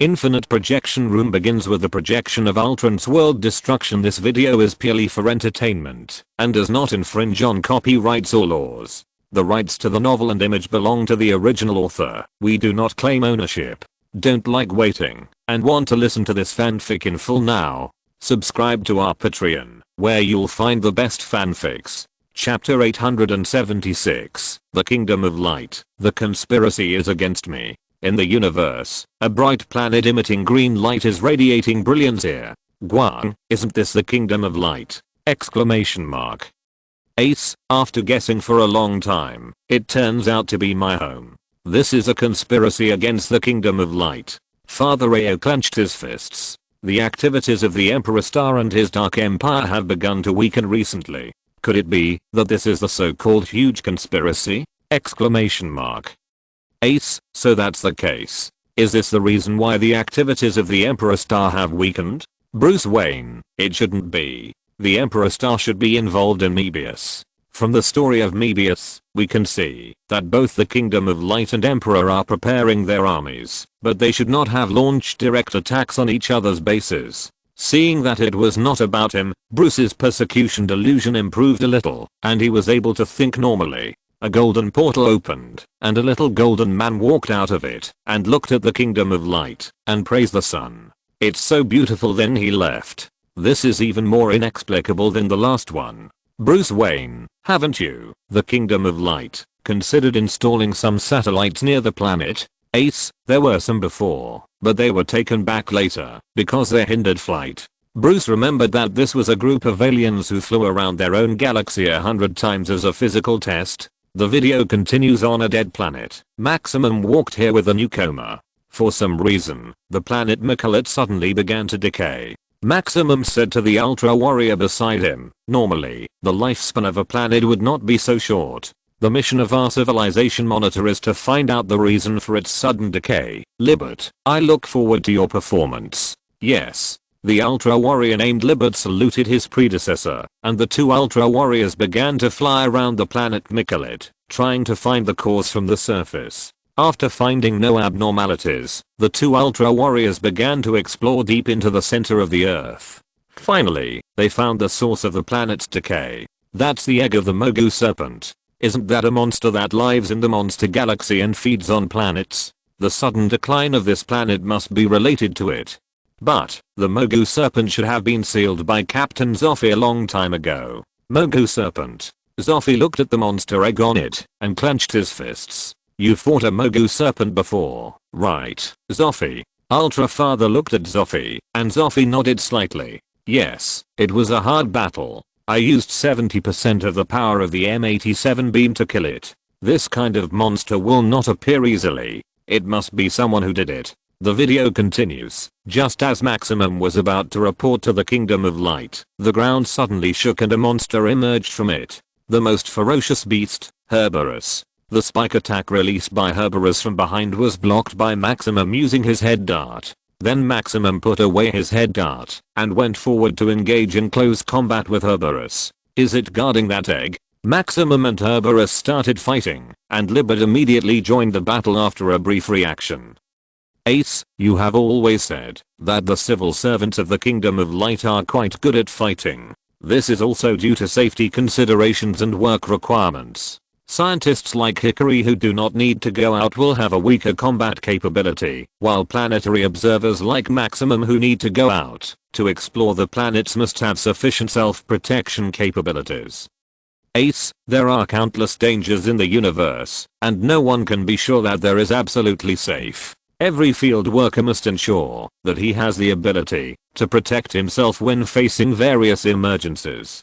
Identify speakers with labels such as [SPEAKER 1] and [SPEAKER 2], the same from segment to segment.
[SPEAKER 1] Infinite projection room begins with the projection of Ultron's world destruction. This video is purely for entertainment and does not infringe on copyrights or laws. The rights to the novel and image belong to the original author. We do not claim ownership. Don't like waiting and want to listen to this fanfic in full now? Subscribe to our Patreon, where you'll find the best fanfics. Chapter 876, The Kingdom of Light. The conspiracy is against me. In the universe, a bright planet emitting green light is radiating brilliance here. Guan, isn't this the Kingdom of Light? Exclamation mark. Ace, after guessing for a long time, it turns out to be my home. This is a conspiracy against the Kingdom of Light. Father Ao clenched his fists. The activities of the Emperor Star and his Dark Empire have begun to weaken recently. Could it be that this is the so-called huge conspiracy? Exclamation mark. Ace, so that's the case. Is this the reason why the activities of the Emperor Star have weakened? Bruce Wayne, it shouldn't be. The Emperor Star should be involved in Mebius. From the story of Mebius, we can see that both the Kingdom of Light and Emperor are preparing their armies, but they should not have launched direct attacks on each other's bases. Seeing that it was not about him, Bruce's persecution delusion improved a little, and he was able to think normally. A golden portal opened, and a little golden man walked out of it, and looked at the Kingdom of Light, and praised the sun. It's so beautiful. Then he left. This is even more inexplicable than the last one. Bruce Wayne, haven't you, the Kingdom of Light, considered installing some satellites near the planet? Ace, there were some before, but they were taken back later, because they hindered flight. Bruce remembered that this was a group of aliens who flew around their own galaxy 100 times as a physical test. The video continues on a dead planet. Maximum walked here with a newcomer. For some reason, the planet Mikalet suddenly began to decay. Maximum said to the Ultra Warrior beside him, normally, the lifespan of a planet would not be so short. The mission of our civilization monitor is to find out the reason for its sudden decay. Libert, I look forward to your performance. Yes. The Ultra Warrior named Libert saluted his predecessor, and the two Ultra Warriors began to fly around the planet Mikalet, trying to find the cause from the surface. After finding no abnormalities, the two Ultra Warriors began to explore deep into the center of the Earth. Finally, they found the source of the planet's decay. That's the egg of the Mogu serpent. Isn't that a monster that lives in the monster galaxy and feeds on planets? The sudden decline of this planet must be related to it. But, the Mogu serpent should have been sealed by Captain Zoffy a long time ago. Mogu serpent. Zoffy looked at the monster egg on it, and clenched his fists. You fought a Mogu serpent before, right, Zoffy? Ultra Father looked at Zoffy, and Zoffy nodded slightly. Yes, it was a hard battle. I used 70% of the power of the M87 beam to kill it. This kind of monster will not appear easily. It must be someone who did it. The video continues. Just as Maximum was about to report to the Kingdom of Light, the ground suddenly shook and a monster emerged from it. The most ferocious beast, Herberus. The spike attack released by Herberus from behind was blocked by Maximum using his head dart. Then Maximum put away his head dart and went forward to engage in close combat with Herberus. Is it guarding that egg? Maximum and Herberus started fighting, and Libert immediately joined the battle after a brief reaction. Ace, you have always said that the civil servants of the Kingdom of Light are quite good at fighting. This is also due to safety considerations and work requirements. Scientists like Hickory who do not need to go out will have a weaker combat capability, while planetary observers like Maximum who need to go out to explore the planets must have sufficient self-protection capabilities. Ace, there are countless dangers in the universe, and no one can be sure that there is absolutely safe. Every field worker must ensure that he has the ability to protect himself when facing various emergencies.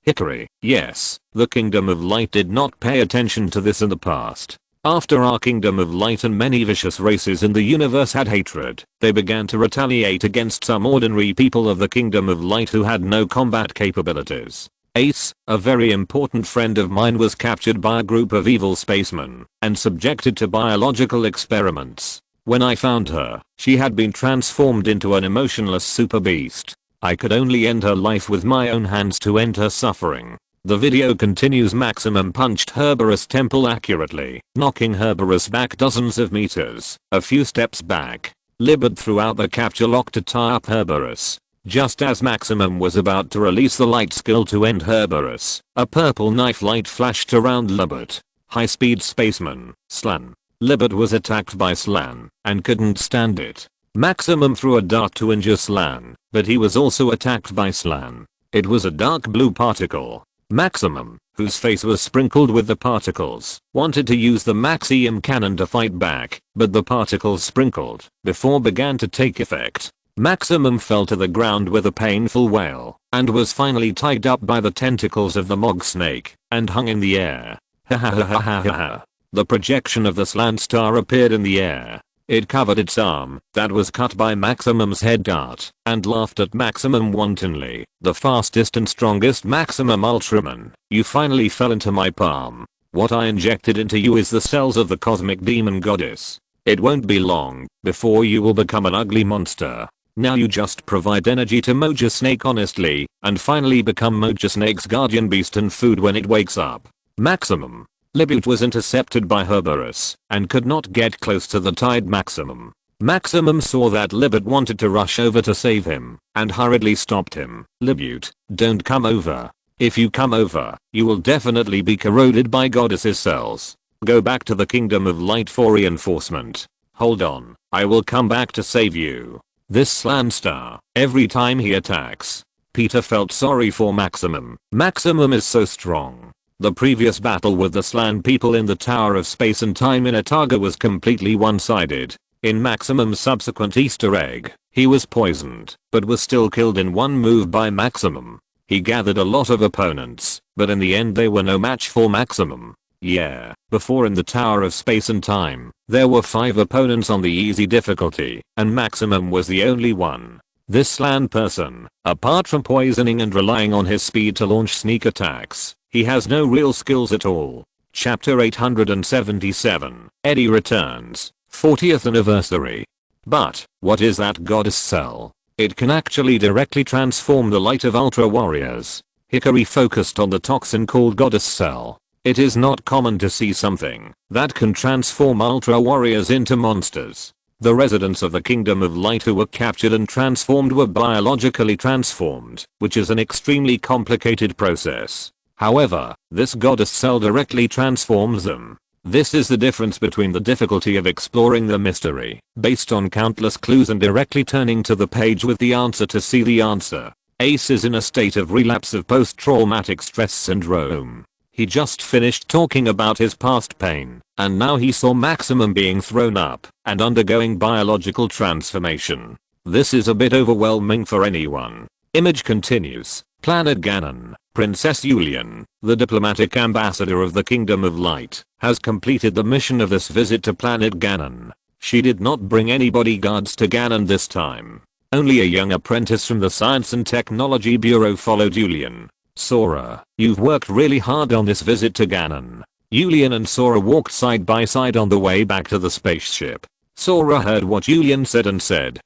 [SPEAKER 1] Hickory, yes, the Kingdom of Light did not pay attention to this in the past. After our Kingdom of Light and many vicious races in the universe had hatred, they began to retaliate against some ordinary people of the Kingdom of Light who had no combat capabilities. Ace, a very important friend of mine was captured by a group of evil spacemen and subjected to biological experiments. When I found her, she had been transformed into an emotionless super beast. I could only end her life with my own hands to end her suffering. The video continues. Maximum punched Herberus' temple accurately, knocking Herberus back dozens of meters, a few steps back. Libet threw out the capture lock to tie up Herberus. Just as Maximum was about to release the light skill to end Herberus, a purple knife light flashed around Libet. High-speed spaceman, Slan. Libet was attacked by Slan and couldn't stand it. Maximum threw a dart to injure Slan, but he was also attacked by Slan. It was a dark blue particle. Maximum, whose face was sprinkled with the particles, wanted to use the Maxium cannon to fight back, but the particles sprinkled before began to take effect. Maximum fell to the ground with a painful wail, and was finally tied up by the tentacles of the Mog Snake, and hung in the air. Ha ha ha ha ha ha. The projection of the Slant Star appeared in the air. It covered its arm, that was cut by Maximum's head dart, and laughed at Maximum wantonly. The fastest and strongest Maximum Ultraman, you finally fell into my palm. What I injected into you is the cells of the cosmic demon goddess. It won't be long before you will become an ugly monster. Now you just provide energy to Moja Snake honestly, and finally become Moja Snake's guardian beast and food when it wakes up. Maximum. Libet was intercepted by Herberus, and could not get close to the tied Maximum. Maximum saw that Libet wanted to rush over to save him, and hurriedly stopped him. Libet, don't come over. If you come over, you will definitely be corroded by Goddess's cells. Go back to the Kingdom of Light for reinforcement. Hold on, I will come back to save you. This Slant Star, every time he attacks. Peter felt sorry for Maximum. Maximum is so strong. The previous battle with the Slan people in the Tower of Space and Time in Ataga was completely one-sided. In Maximum's subsequent Easter egg, he was poisoned, but was still killed in one move by Maximum. He gathered a lot of opponents, but in the end they were no match for Maximum. Yeah, before in the Tower of Space and Time, there were 5 opponents on the easy difficulty, and Maximum was the only one. This Slan person, apart from poisoning and relying on his speed to launch sneak attacks, he has no real skills at all. Chapter 877, Eddie returns, 40th anniversary. But, what is that goddess cell? It can actually directly transform the light of Ultra Warriors. Hikari focused on the toxin called Goddess Cell. It is not common to see something that can transform Ultra Warriors into monsters. The residents of the Kingdom of Light who were captured and transformed were biologically transformed, which is an extremely complicated process. However, this goddess cell directly transforms them. This is the difference between the difficulty of exploring the mystery, based on countless clues, and directly turning to the page with the answer to see the answer. Ace is in a state of relapse of post-traumatic stress syndrome. He just finished talking about his past pain, and now he saw Maximum being thrown up and undergoing biological transformation. This is a bit overwhelming for anyone. Image continues. Planet Ganon. Princess Yulian, the diplomatic ambassador of the Kingdom of Light, has completed the mission of this visit to Planet Ganon. She did not bring any bodyguards to Ganon this time. Only a young apprentice from the Science and Technology Bureau followed Yulian. Sora, you've worked really hard on this visit to Ganon. Yulian and Sora walked side by side on the way back to the spaceship. Sora heard what Yulian said and said,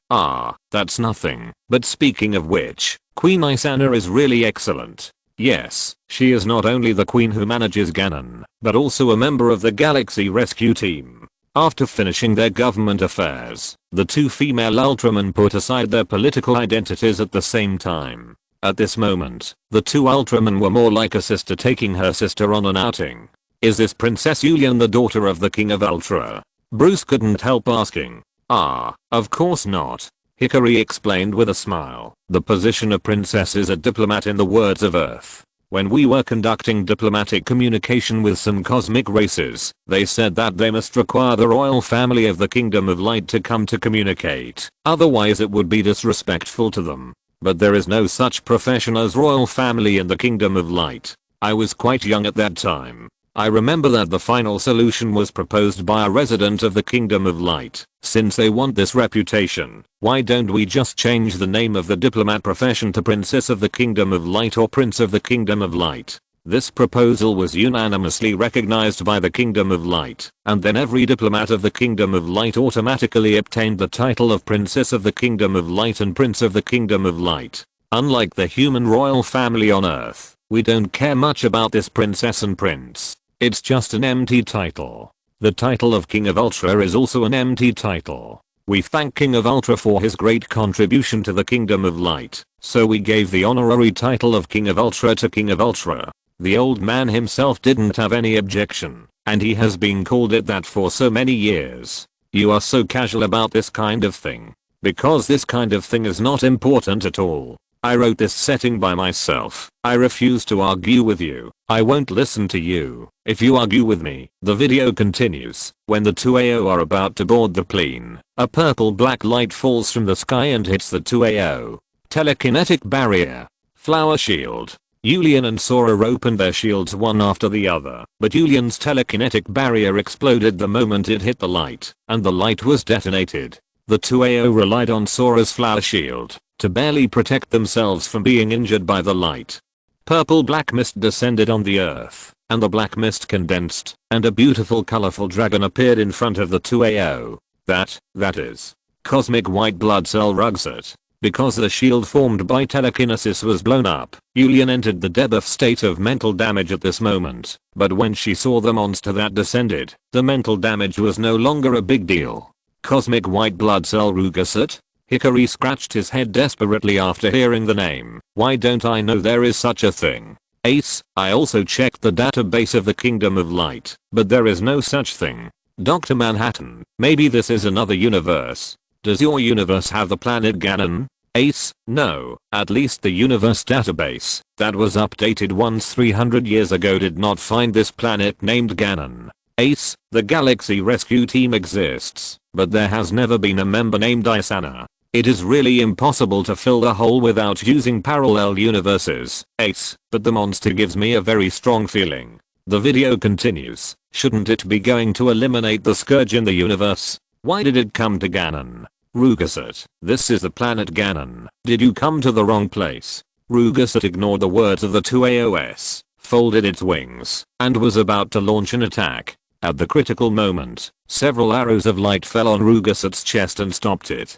[SPEAKER 1] that's nothing. But speaking of which, Queen Isana is really excellent. Yes, she is not only the queen who manages Ganon, but also a member of the Galaxy Rescue Team. After finishing their government affairs, the 2 female Ultramen put aside their political identities at the same time. At this moment, the 2 Ultramen were more like a sister taking her sister on an outing. Is this Princess Yulian the daughter of the King of Ultra? Bruce couldn't help asking. Of course not. Hikari explained with a smile. The position of princess is a diplomat in the words of Earth. When we were conducting diplomatic communication with some cosmic races, they said that they must require the royal family of the Kingdom of Light to come to communicate. Otherwise it would be disrespectful to them. But there is no such profession as royal family in the Kingdom of Light. I was quite young at that time. I remember that the final solution was proposed by a resident of the Kingdom of Light. Since they want this reputation, why don't we just change the name of the diplomat profession to Princess of the Kingdom of Light or Prince of the Kingdom of Light? This proposal was unanimously recognized by the Kingdom of Light, and then every diplomat of the Kingdom of Light automatically obtained the title of Princess of the Kingdom of Light and Prince of the Kingdom of Light. Unlike the human royal family on Earth, we don't care much about this princess and prince. It's just an empty title. The title of King of Ultra is also an empty title. We thank King of Ultra for his great contribution to the Kingdom of Light, so we gave the honorary title of King of Ultra to King of Ultra. The old man himself didn't have any objection, and he has been called it that for so many years. You are so casual about this kind of thing. Because this kind of thing is not important at all. I wrote this setting by myself. I refuse to argue with you. I won't listen to you if you argue with me. The video continues. When the 2AO are about to board the plane, a purple black light falls from the sky and hits the 2AO. Telekinetic barrier. Flower shield. Julian and Sora opened their shields one after the other, but Julian's telekinetic barrier exploded the moment it hit the light, and the light was detonated. The 2AO relied on Sora's flower shield to barely protect themselves from being injured by the light. Purple black mist descended on the earth, and the black mist condensed, and a beautiful colorful dragon appeared in front of the 2AO. That is cosmic white blood cell Rugsat. Because the shield formed by telekinesis was blown up, Julian entered the debuff state of mental damage at this moment, but when she saw the monster that descended, the mental damage was no longer a big deal. Cosmic white blood cell Rugsat? Hikari scratched his head desperately after hearing the name. Why don't I know there is such a thing? Ace, I also checked the database of the Kingdom of Light, but there is no such thing. Dr. Manhattan, maybe this is another universe. Does your universe have the planet Ganon? Ace, no, at least the universe database that was updated once 300 years ago did not find this planet named Ganon. Ace, the Galaxy Rescue Team exists, but there has never been a member named Isana. It is really impossible to fill the hole without using parallel universes. Ace, but the monster gives me a very strong feeling. The video continues. Shouldn't it be going to eliminate the scourge in the universe? Why did it come to Ganon? Rugsat, this is the planet Ganon. Did you come to the wrong place? Rugsat ignored the words of the 2AOS, folded its wings, and was about to launch an attack. At the critical moment, several arrows of light fell on Rugsat's chest and stopped it.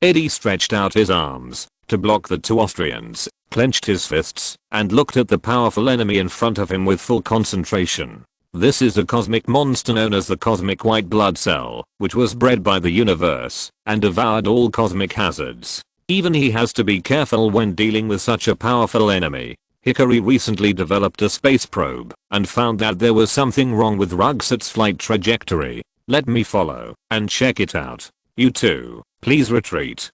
[SPEAKER 1] Eddie stretched out his arms to block the two Austrians, clenched his fists, and looked at the powerful enemy in front of him with full concentration. This is a cosmic monster known as the cosmic white blood cell, which was bred by the universe and devoured all cosmic hazards. Even he has to be careful when dealing with such a powerful enemy. Hikari recently developed a space probe and found that there was something wrong with Rugsat's flight trajectory. Let me follow and check it out. You two, please retreat.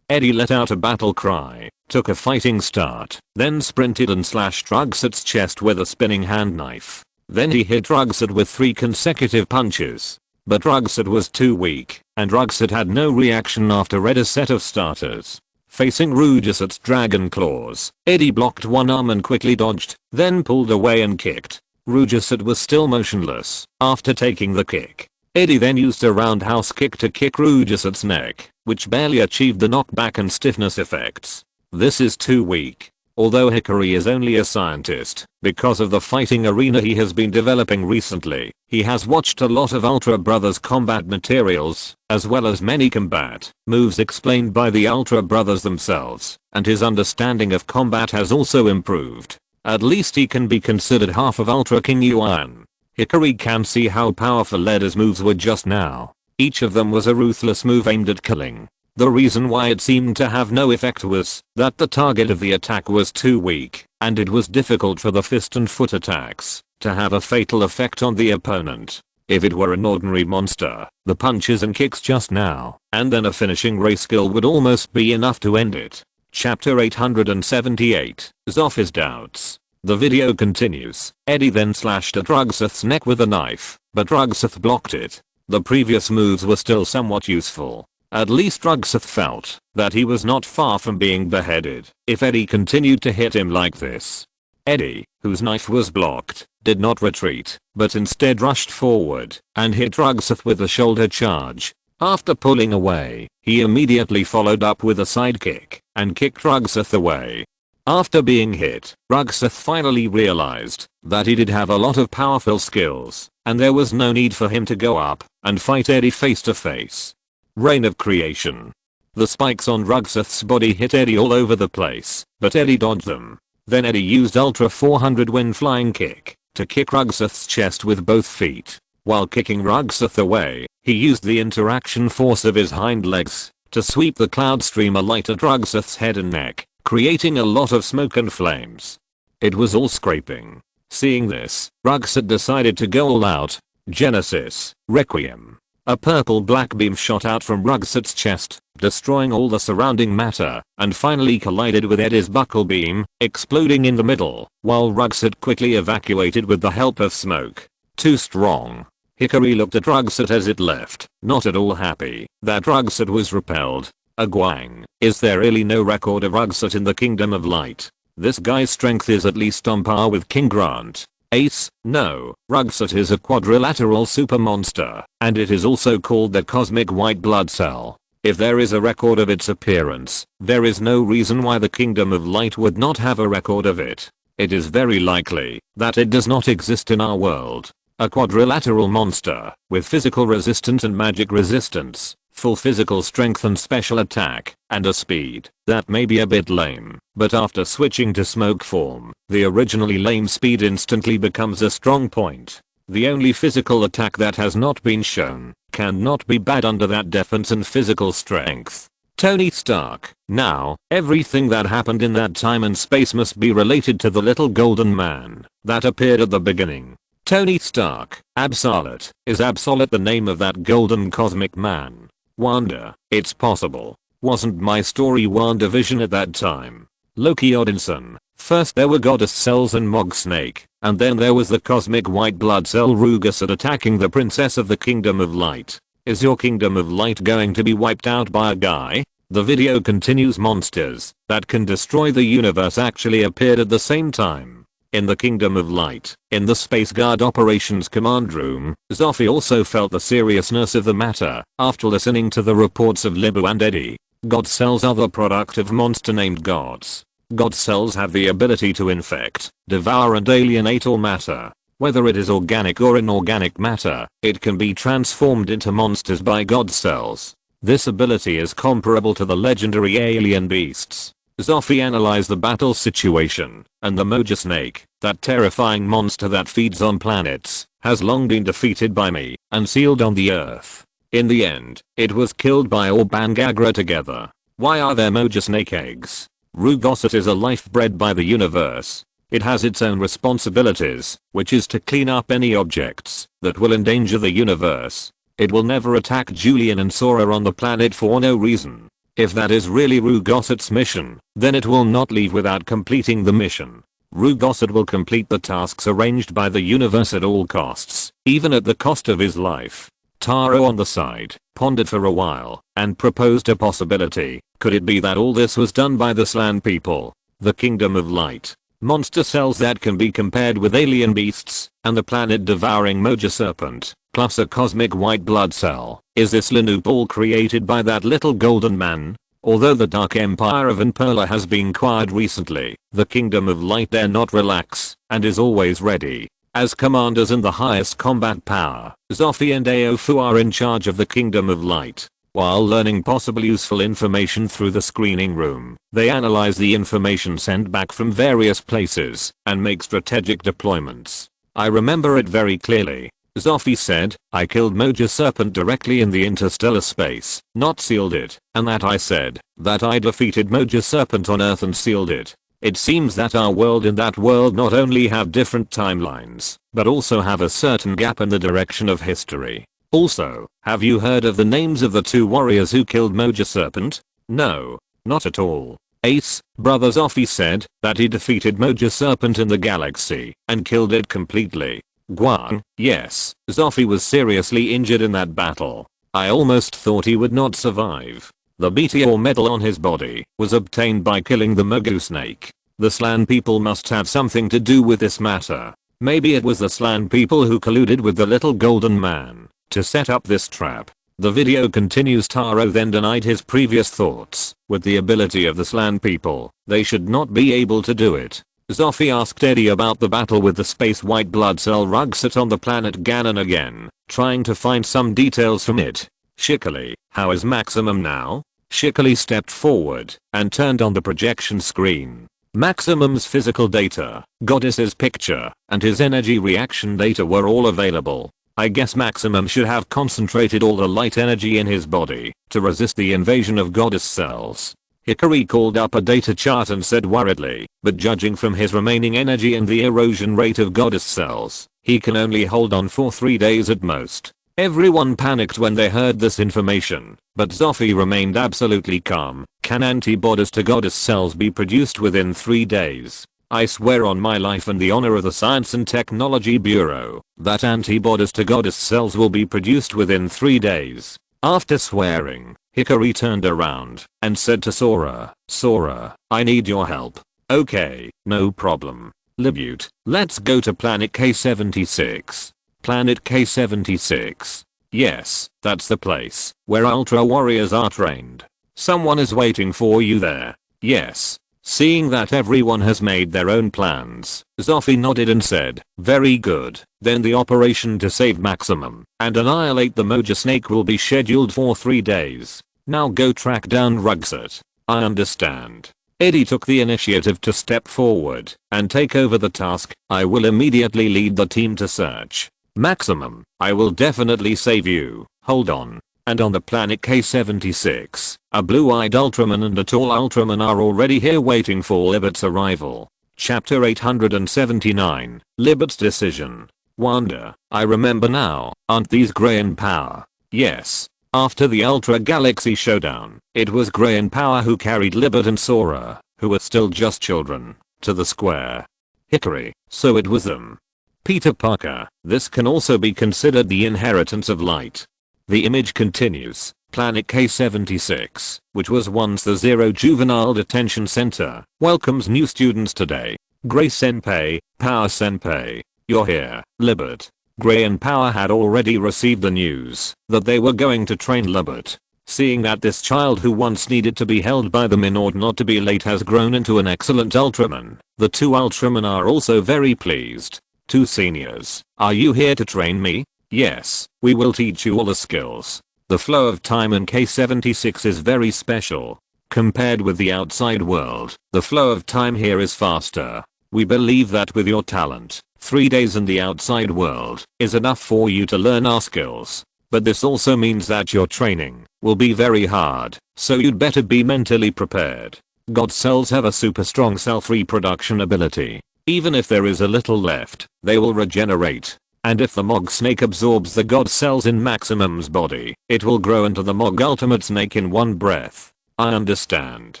[SPEAKER 1] Eddie let out a battle cry, took a fighting start, then sprinted and slashed Rugsat's chest with a spinning hand knife. Then he hit Rugsat with 3 consecutive punches. But Rugsat was too weak, and Rugsat had no reaction after read a set of starters. Facing Rugsat's dragon claws, Eddie blocked one arm and quickly dodged, then pulled away and kicked. Rugsat was still motionless after taking the kick. Eddie then used a roundhouse kick to kick Rugsat's neck, which barely achieved the knockback and stiffness effects. This is too weak. Although Hikari is only a scientist, because of the fighting arena he has been developing recently, he has watched a lot of Ultra Brothers combat materials, as well as many combat moves explained by the Ultra Brothers themselves, and his understanding of combat has also improved. At least he can be considered half of Ultra King Yuan. Hikari can see how powerful Leda's moves were just now. Each of them was a ruthless move aimed at killing. The reason why it seemed to have no effect was that the target of the attack was too weak, and it was difficult for the fist and foot attacks to have a fatal effect on the opponent. If it were an ordinary monster, the punches and kicks just now, and then a finishing ray skill would almost be enough to end it. Chapter 878, Zoph's Doubts. The video continues. Eddie then slashed at Rugsat's neck with a knife, but Rugsat blocked it. The previous moves were still somewhat useful. At least Rugsat felt that he was not far from being beheaded if Eddie continued to hit him like this. Eddie, whose knife was blocked, did not retreat, but instead rushed forward and hit Rugsat with a shoulder charge. After pulling away, he immediately followed up with a sidekick and kicked Rugsat away. After being hit, Rugsat finally realized that he did have a lot of powerful skills, and there was no need for him to go up and fight Eddie face to face. Reign of Creation. The spikes on Rugsat's body hit Eddie all over the place, but Eddie dodged them. Then Eddie used Ultra 400 Wind Flying Kick to kick Rugsat's chest with both feet. While kicking Rugseth away, he used the interaction force of his hind legs to sweep the cloud streamer light at Rugseth's head and neck, creating a lot of smoke and flames. It was all scraping. Seeing this, Rugseth decided to go all out. Genesis, Requiem. A purple black beam shot out from Rugseth's chest, destroying all the surrounding matter, and finally collided with Eddie's buckle beam, exploding in the middle, while Rugseth quickly evacuated with the help of smoke. Too strong. Hickory looked at Rugseth as it left, not at all happy that Rugseth was repelled. Agwang, is there really no record of Rugseth in the Kingdom of Light? This guy's strength is at least on par with King Grant. Ace, no, Rugseth is a quadrilateral super monster, and it is also called the Cosmic White Blood Cell. If there is a record of its appearance, there is no reason why the Kingdom of Light would not have a record of it. It is very likely that it does not exist in our world. A quadrilateral monster, with physical resistance and magic resistance, full physical strength and special attack, and a speed that may be a bit lame, but after switching to smoke form, the originally lame speed instantly becomes a strong point. The only physical attack that has not been shown cannot be bad under that defense and physical strength. Tony Stark. Now, everything that happened in that time and space must be related to the little golden man that appeared at the beginning. Tony Stark. Absolute. Is Absolute the name of that golden cosmic man? Wanda. It's possible. Wasn't my story WandaVision at that time? Loki Odinson. First there were goddess cells and Mog Snake, and then there was the cosmic white blood cell Rugoset attacking the princess of the Kingdom of Light. Is your Kingdom of Light going to be wiped out by a guy? The video continues. Monsters that can destroy the universe actually appeared at the same time. In the Kingdom of Light, in the Space Guard Operations Command Room, Zoffy also felt the seriousness of the matter after listening to the reports of Libu and Eddie. God cells are the product of monster named gods. God cells have the ability to infect, devour and alienate all matter. Whether it is organic or inorganic matter, it can be transformed into monsters by God cells. This ability is comparable to the legendary alien beasts. Zoffy analyzed the battle situation, and the Moja Snake, that terrifying monster that feeds on planets, has long been defeated by me and sealed on the earth. In the end, it was killed by Orb and Gagra together. Why are there Moja Snake eggs? Rugoset is a life bred by the universe. It has its own responsibilities, which is to clean up any objects that will endanger the universe. It will never attack Julian and Sora on the planet for no reason. If that is really Rugoset's mission, then it will not leave without completing the mission. Rugoset will complete the tasks arranged by the universe at all costs, even at the cost of his life. Taro on the side, pondered for a while, and proposed a possibility. Could it be that all this was done by the Slan people? The Kingdom of Light. Monster cells that can be compared with alien beasts, and the planet-devouring Moja Serpent, plus a cosmic white blood cell. Is this Lanoop all created by that little golden man? Although the Dark Empire of Imperla has been quiet recently, the Kingdom of Light dare not relax, and is always ready. As commanders and the highest combat power, Zoffy and Aofu are in charge of the Kingdom of Light. While learning possible useful information through the screening room, they analyze the information sent back from various places and make strategic deployments. I remember it very clearly. Zoffy said, I killed Moja Serpent directly in the interstellar space, not sealed it, and that I said that I defeated Moja Serpent on Earth and sealed it. It seems that our world and that world not only have different timelines, but also have a certain gap in the direction of history. Also, have you heard of the names of the two warriors who killed Moja Serpent? No, not at all. Ace, Brother Zoffy said that he defeated Moja Serpent in the galaxy and killed it completely. Guang, yes, Zoffy was seriously injured in that battle. I almost thought he would not survive. The meteor medal on his body was obtained by killing the Mogu Snake. The Slan people must have something to do with this matter. Maybe it was the Slan people who colluded with the little golden man to set up this trap. The video continues. Taro then denied his previous thoughts. With the ability of the Slan people, they should not be able to do it. Zoffy asked Eddie about the battle with the space white blood cell Rugsett on the planet Ganon again, trying to find some details from it. Shikali, how is Maximum now? Shikali stepped forward and turned on the projection screen. Maximum's physical data, Goddess's picture, and his energy reaction data were all available. I guess Maximum should have concentrated all the light energy in his body to resist the invasion of goddess cells. Hikari called up a data chart and said worriedly, but judging from his remaining energy and the erosion rate of goddess cells, he can only hold on for 3 days at most. Everyone panicked when they heard this information, but Zoffy remained absolutely calm. Can antibodies to goddess cells be produced within 3 days? I swear on my life and the honor of the Science and Technology Bureau that antibodies to goddess cells will be produced within 3 days. After swearing, Hikari turned around and said to Sora, "Sora, I need your help." "Okay, no problem. Libute, let's go to planet K76. Planet K76. Yes, that's the place where Ultra Warriors are trained. Someone is waiting for you there." "Yes." Seeing that everyone has made their own plans, Zoffy nodded and said, "Very good. Then the operation to save Maximum and annihilate the Moja Snake will be scheduled for 3 days. Now go track down Rugsat." "I understand." Eddie took the initiative to step forward and take over the task. "I will immediately lead the team to search Maximum. I will definitely save you. Hold on." And on the planet K76, a blue-eyed Ultraman and a tall Ultraman are already here waiting for Libet's arrival. Chapter 879, Libet's Decision. "Wanda, I remember now, aren't these Grey in power?" "Yes." After the Ultra Galaxy Showdown, it was Grey in power who carried Libet and Sora, who were still just children, to the square. Hikari, so it was them. Peter Parker, this can also be considered the inheritance of light. The image continues. Planet K76, which was once the Zero Juvenile Detention Center, welcomes new students today. Grey Senpai, Power Senpai, you're here. Libet. Grey and Power had already received the news that they were going to train Libet. Seeing that this child who once needed to be held by them in order not to be late has grown into an excellent Ultraman, the two Ultramen are also very pleased. "Two seniors, are you here to train me?" "Yes, we will teach you all the skills." The flow of time in K76 is very special. Compared with the outside world, the flow of time here is faster. We believe that with your talent, 3 days in the outside world is enough for you to learn our skills. But this also means that your training will be very hard, so you'd better be mentally prepared. God cells have a super strong self-reproduction ability. Even if there is a little left, they will regenerate. And if the Mog Snake absorbs the God cells in Maximum's body, it will grow into the Mog Ultimate Snake in one breath. "I understand.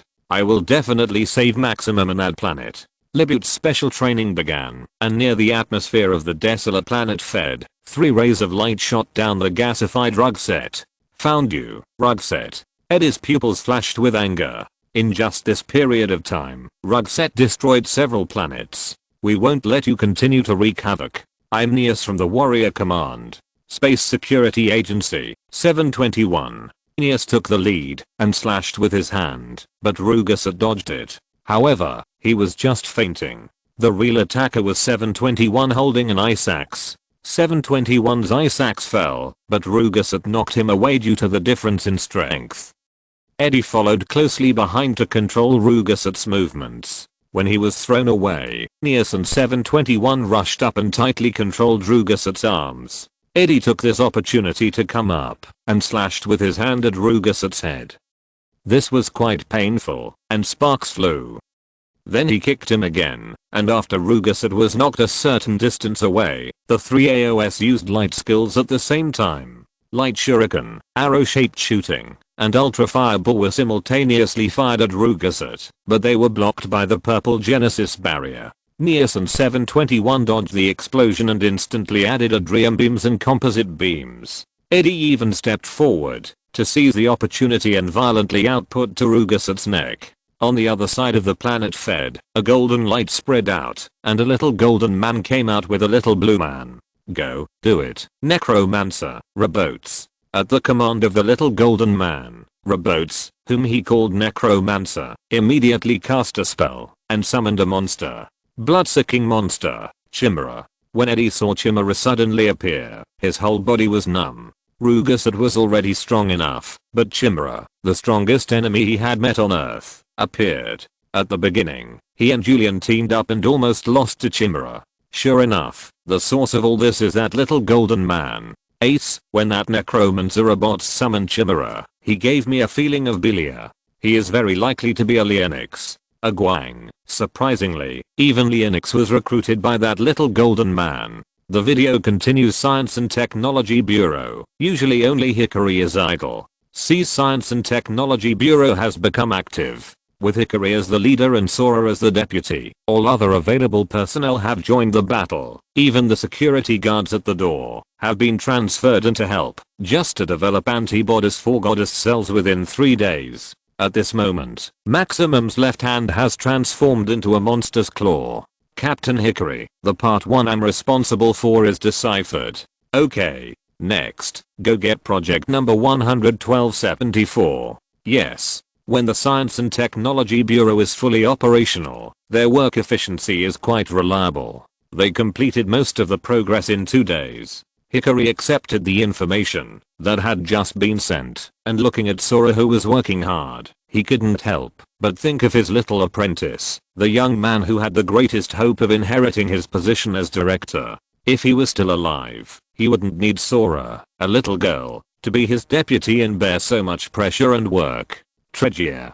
[SPEAKER 1] I will definitely save Maximum on that planet." Libute's special training began, and near the atmosphere of the desolate planet Fed, 3 rays of light shot down the gasified Rugsat. "Found you, Rugsat." Eddie's pupils flashed with anger. In just this period of time, Rugsat destroyed several planets. "We won't let you continue to wreak havoc. I'm Neas from the Warrior Command. Space Security Agency, 721. Neas took the lead and slashed with his hand, but Rugasat dodged it. However, he was just feinting. The real attacker was 721 holding an ice axe. 721's ice axe fell, but Rugasat knocked him away due to the difference in strength. Eddie followed closely behind to control Rugasat's movements. When he was thrown away, Neas and 721 rushed up and tightly controlled Rugasat's arms. Eddie took this opportunity to come up and slashed with his hand at Rugasat's head. This was quite painful, and sparks flew. Then he kicked him again, and after Rugasat was knocked a certain distance away, the 3 AOS used light skills at the same time. Light Shuriken, arrow-shaped shooting, and Ultra Fireball were simultaneously fired at Rugasat, but they were blocked by the purple Genesis barrier. Neas and 721 dodged the explosion and instantly added Adrium beams and composite beams. Eddie even stepped forward to seize the opportunity and violently output to Rugasat's neck. On the other side of the planet Fed, a golden light spread out, and a little golden man came out with a little blue man. "Go, do it, Necromancer," Robots. At the command of the little golden man, Robots, whom he called Necromancer, immediately cast a spell and summoned a monster. Blood-sucking monster, Chimera. When Eddie saw Chimera suddenly appear, his whole body was numb. Rugasat was already strong enough, but Chimera, the strongest enemy he had met on Earth, appeared. At the beginning, he and Julian teamed up and almost lost to Chimera. Sure enough, The source of all this is that little golden man. Ace, when that necromancer robot summoned Chimera, he gave me a feeling of Belia. He is very likely to be a Leonix. A Guang. Surprisingly, even Leonix was recruited by that little golden man. The video continues. Science and Technology Bureau. Usually only Hickory is idle. See, Science and Technology Bureau has become active. With Hickory as the leader and Sora as the deputy, all other available personnel have joined the battle. Even the security guards at the door have been transferred into help, just to develop antibodies for goddess cells within 3 days. At this moment, Maximum's left hand has transformed into a monster's claw. Captain Hickory, the part 1 I'm responsible for is deciphered. Okay, next, go get project number 11274. Yes. When the Science and Technology Bureau is fully operational, their work efficiency is quite reliable. They completed most of the progress in 2 days. Hickory accepted the information that had just been sent, and looking at Sora, who was working hard, he couldn't help but think of his little apprentice, the young man who had the greatest hope of inheriting his position as director. If he was still alive, he wouldn't need Sora, a little girl, to be his deputy and bear so much pressure and work. Tregear.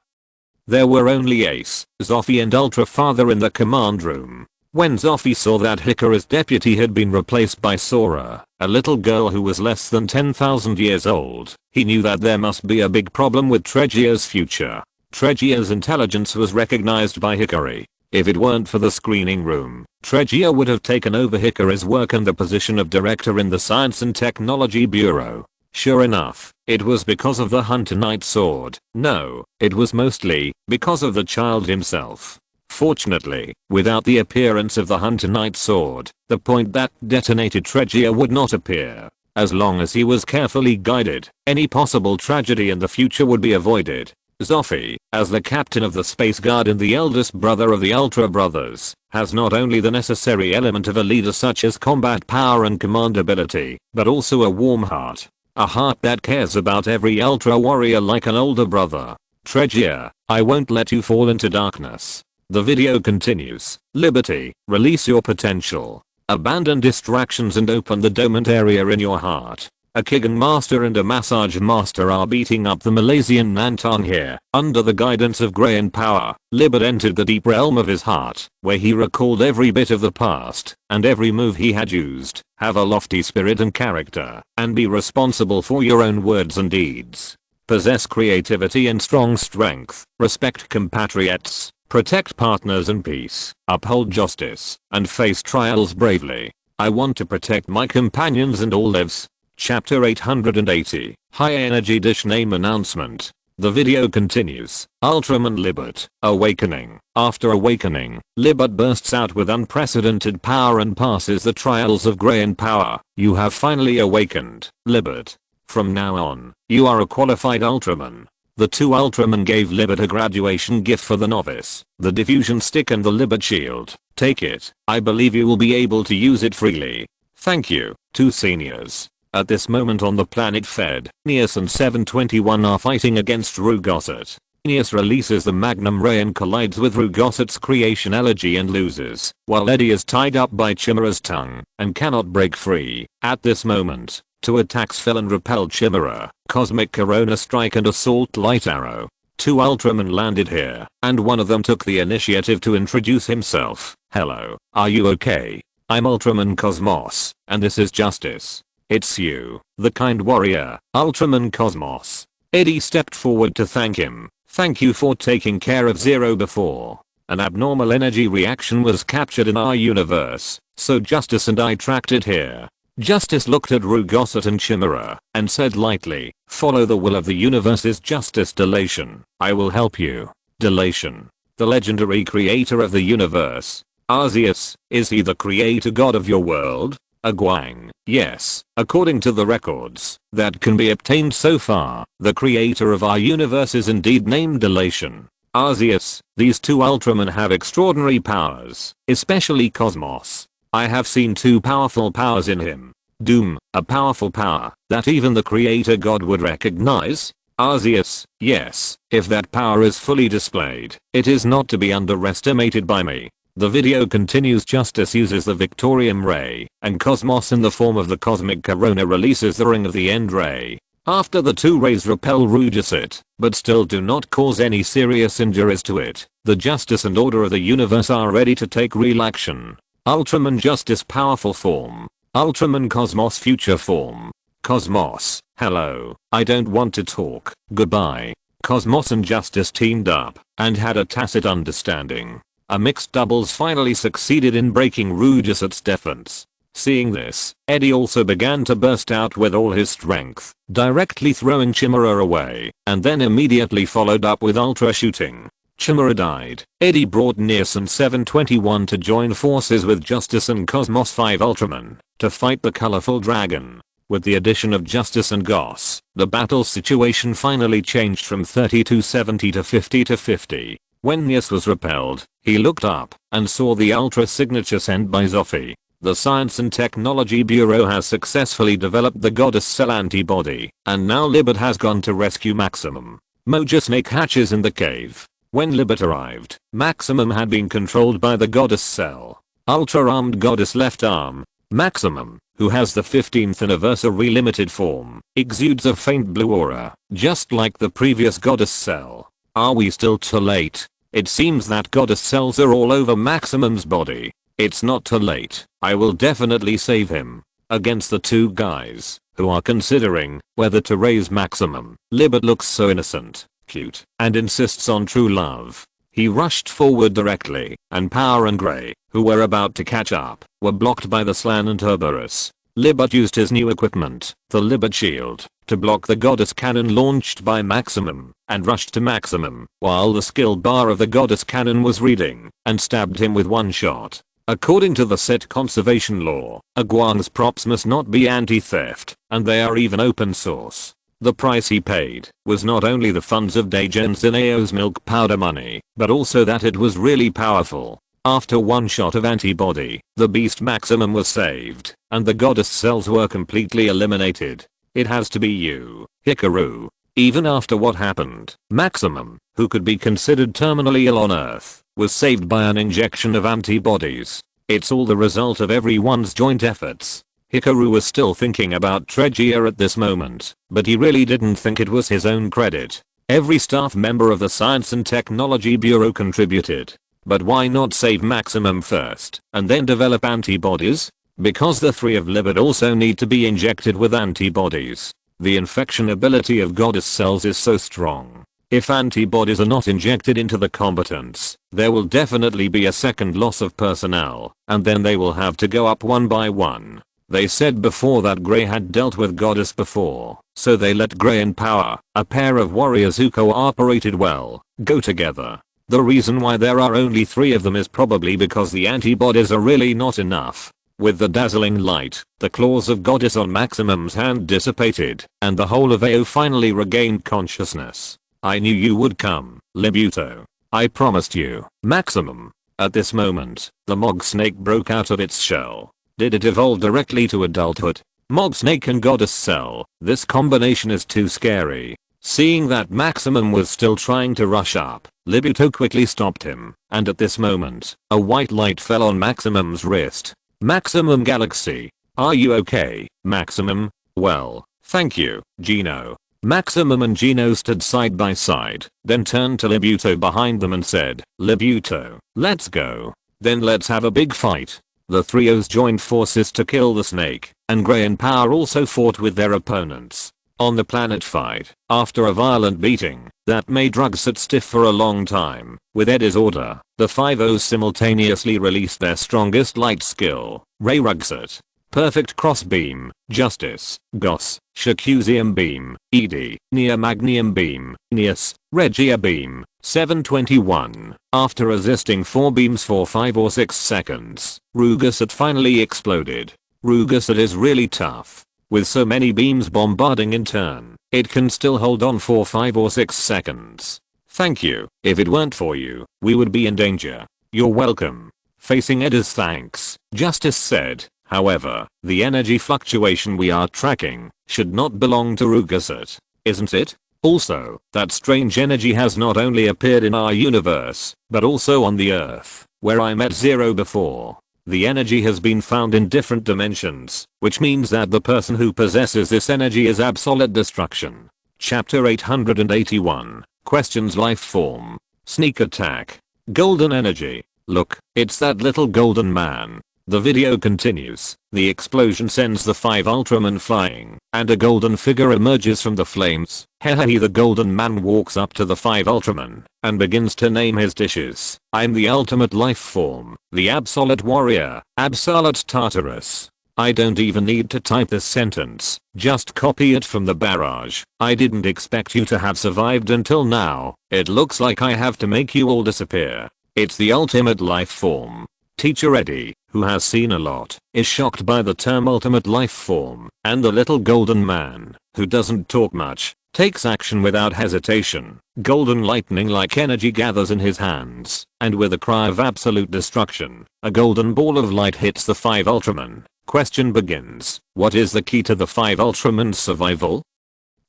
[SPEAKER 1] There were only Ace, Zoffy and Ultra Father in the command room. When Zoffy saw that Hickory's deputy had been replaced by Sora, a little girl who was less than 10,000 years old, he knew that there must be a big problem with Tregear's future. Tregear's intelligence was recognized by Hickory. If it weren't for the screening room, Tregear would have taken over Hickory's work and the position of director in the Science and Technology Bureau. Sure enough, it was because of the Hunter Knight sword. No, it was mostly because of the child himself. Fortunately, without the appearance of the Hunter Knight sword, the point that detonated Tregear would not appear. As long as he was carefully guided, any possible tragedy in the future would be avoided. Zoffy, as the captain of the Space Guard and the eldest brother of the Ultra Brothers, has not only the necessary element of a leader such as combat power and command ability, but also a warm heart. A heart that cares about every Ultra Warrior like an older brother. Tregear, I won't let you fall into darkness. The video continues. Liberty, release your potential. Abandon distractions and open the dormant area in your heart. A Kigan Master and a Massage Master are beating up the Malaysian Nantong here. Under the guidance of Grey and Power, Libert entered the deep realm of his heart, where he recalled every bit of the past, and every move he had used. Have a lofty spirit and character, and be responsible for your own words and deeds. Possess creativity and strong strength. Respect compatriots. Protect partners and peace. Uphold justice, and face trials bravely. I want to protect my companions and all lives. Chapter 880. High Energy Dish Name Announcement. The video continues. Ultraman Libert, Awakening. After awakening, Libert bursts out with unprecedented power and passes the trials of Grey and Power. You have finally awakened, Libert. From now on, you are a qualified Ultraman. The two Ultramen gave Libert a graduation gift for the novice, the diffusion stick and the Libert shield. Take it. I believe you will be able to use it freely. Thank you, two seniors. At this moment on the planet Fed, Neus and 721 are fighting against Rugosset. Neus releases the Magnum Ray and collides with Rugosset's creation elegy and loses, while Eddie is tied up by Chimera's tongue and cannot break free. At this moment, two attacks fell and repelled Chimera, Cosmic Corona Strike and Assault Light Arrow. Two Ultramen landed here, and one of them took the initiative to introduce himself. Hello, are you okay? I'm Ultraman Cosmos, and this is Justice. It's you, the kind warrior, Ultraman Cosmos. Eddie stepped forward to thank him. Thank you for taking care of Zero before. An abnormal energy reaction was captured in our universe, so Justice and I tracked it here. Justice looked at Rugosset and Chimera, and said lightly, follow the will of the universe's Justice. Delation. I will help you. Delation. The legendary creator of the universe. Arceus, is he the creator god of your world? A Guang. Yes, according to the records that can be obtained so far, the creator of our universe is indeed named Delation. Arceus, these two Ultramen have extraordinary powers, especially Cosmos. I have seen two powerful powers in him. Doom, a powerful power that even the creator god would recognize. Arceus, yes, if that power is fully displayed, it is not to be underestimated by me. The video continues. Justice uses the Victorium Ray, and Cosmos in the form of the Cosmic Corona releases the Ring of the End Ray. After the two rays repel Rugeset, but still do not cause any serious injuries to it, the Justice and Order of the Universe are ready to take real action. Ultraman Justice Powerful Form. Ultraman Cosmos Future Form. Cosmos, hello, I don't want to talk, goodbye. Cosmos and Justice teamed up, and had a tacit understanding. A mixed doubles finally succeeded in breaking Rugeset's defense. Seeing this, Eddie also began to burst out with all his strength, directly throwing Chimera away, and then immediately followed up with Ultra shooting. Chimera died. Eddie brought Nearson 721 to join forces with Justice and Cosmos 5 Ultraman, to fight the colorful dragon. With the addition of Justice and Goss, the battle situation finally changed from 30-70 to 50-50. When Nears was repelled, he looked up, and saw the Ultra signature sent by Zophi. The Science and Technology Bureau has successfully developed the Goddess Cell antibody, and now Libet has gone to rescue Maximum. Mojo Snake hatches in the cave. When Libet arrived, Maximum had been controlled by the Goddess Cell. Ultra-armed Goddess left arm. Maximum, who has the 15th anniversary limited form, exudes a faint blue aura, just like the previous Goddess Cell. Are we still too late? It seems that Goddess Cells are all over Maximum's body. It's not too late. I will definitely save him. Against the two guys, who are considering whether to raise Maximum, Libet looks so innocent, cute, and insists on true love. He rushed forward directly, and Power and Grey, who were about to catch up, were blocked by the Slan and Cerberus. Libet used his new equipment, the Libet Shield, to block the Goddess Cannon launched by Maximum, and rushed to Maximum, while the skill bar of the Goddess Cannon was reading, and stabbed him with one shot. According to the set conservation law, Aguang's props must not be anti-theft, and they are even open source. The price he paid was not only the funds of Dejan Zinao's milk powder money, but also that it was really powerful. After one shot of antibody, the beast Maximum was saved, and the Goddess Cells were completely eliminated. It has to be you, Hikaru. Even after what happened, Maximum, who could be considered terminally ill on Earth, was saved by an injection of antibodies. It's all the result of everyone's joint efforts. Hikaru was still thinking about Tregear at this moment, but he really didn't think it was his own credit. Every staff member of the Science and Technology Bureau contributed. But why not save Maximum first, and then develop antibodies? Because the three of Libet also need to be injected with antibodies. The infection ability of Goddess Cells is so strong. If antibodies are not injected into the combatants, there will definitely be a second loss of personnel, and then they will have to go up one by one. They said before that Grey had dealt with Goddess before, so they let Grey and Power, a pair of warriors who cooperated well, go together. The reason why there are only 3 of them is probably because the antibodies are really not enough. With the dazzling light, the claws of Goddess on Maximum's hand dissipated, and the whole of AO finally regained consciousness. I knew you would come, Libuto. I promised you, Maximum. At this moment, the Mog Snake broke out of its shell. Did it evolve directly to adulthood? Mog Snake and Goddess Cell, this combination is too scary. Seeing that Maximum was still trying to rush up, Libuto quickly stopped him, and at this moment, a white light fell on Maximum's wrist. Maximum Galaxy. Are you okay, Maximum? Well, thank you, Gino. Maximum and Gino stood side by side, then turned to Libuto behind them and said, Libuto, let's go. Then let's have a big fight. The trios joined forces to kill the snake, and Grey and Power also fought with their opponents. On the planet fight, after a violent beating that made Rugeset stiff for a long time, with Eddie's order, the 5-O's simultaneously released their strongest light skill, Ray Rugeset. Perfect Cross Beam, Justice, Goss, Shakusium Beam, Edie, Neomagnium Beam, Neos, Regia Beam, 721. After resisting 4 beams for 5 or 6 seconds, Rugeset finally exploded. Rugeset is really tough. With so many beams bombarding in turn, it can still hold on for 5 or 6 seconds. Thank you. If it weren't for you, we would be in danger. You're welcome. Facing Edda's thanks, Justice said, however, the energy fluctuation we are tracking should not belong to Rugeset, isn't it? Also, that strange energy has not only appeared in our universe, but also on the Earth. where I met Zero before. The energy has been found in different dimensions, which means that the person who possesses this energy is absolute destruction. Chapter 881. Questions life form. Sneak attack. Golden energy. Look, it's that little golden man. The video continues. The explosion sends the 5 Ultramen flying, and a golden figure emerges from the flames. Hehe, the golden man walks up to the 5 Ultramen and begins to name his dishes. I'm the ultimate life form, the absolute warrior, absolute Tartarus. I don't even need to type this sentence, just copy it from the barrage. I didn't expect you to have survived until now. It looks like I have to make you all disappear. It's the ultimate life form. Teacher Eddie, who has seen a lot, is shocked by the term ultimate life form, and the little golden man, who doesn't talk much, takes action without hesitation. Golden lightning-like energy gathers in his hands, and with a cry of absolute destruction, a golden ball of light hits the 5 Ultramen. Question begins. What is the key to the 5 Ultraman's survival?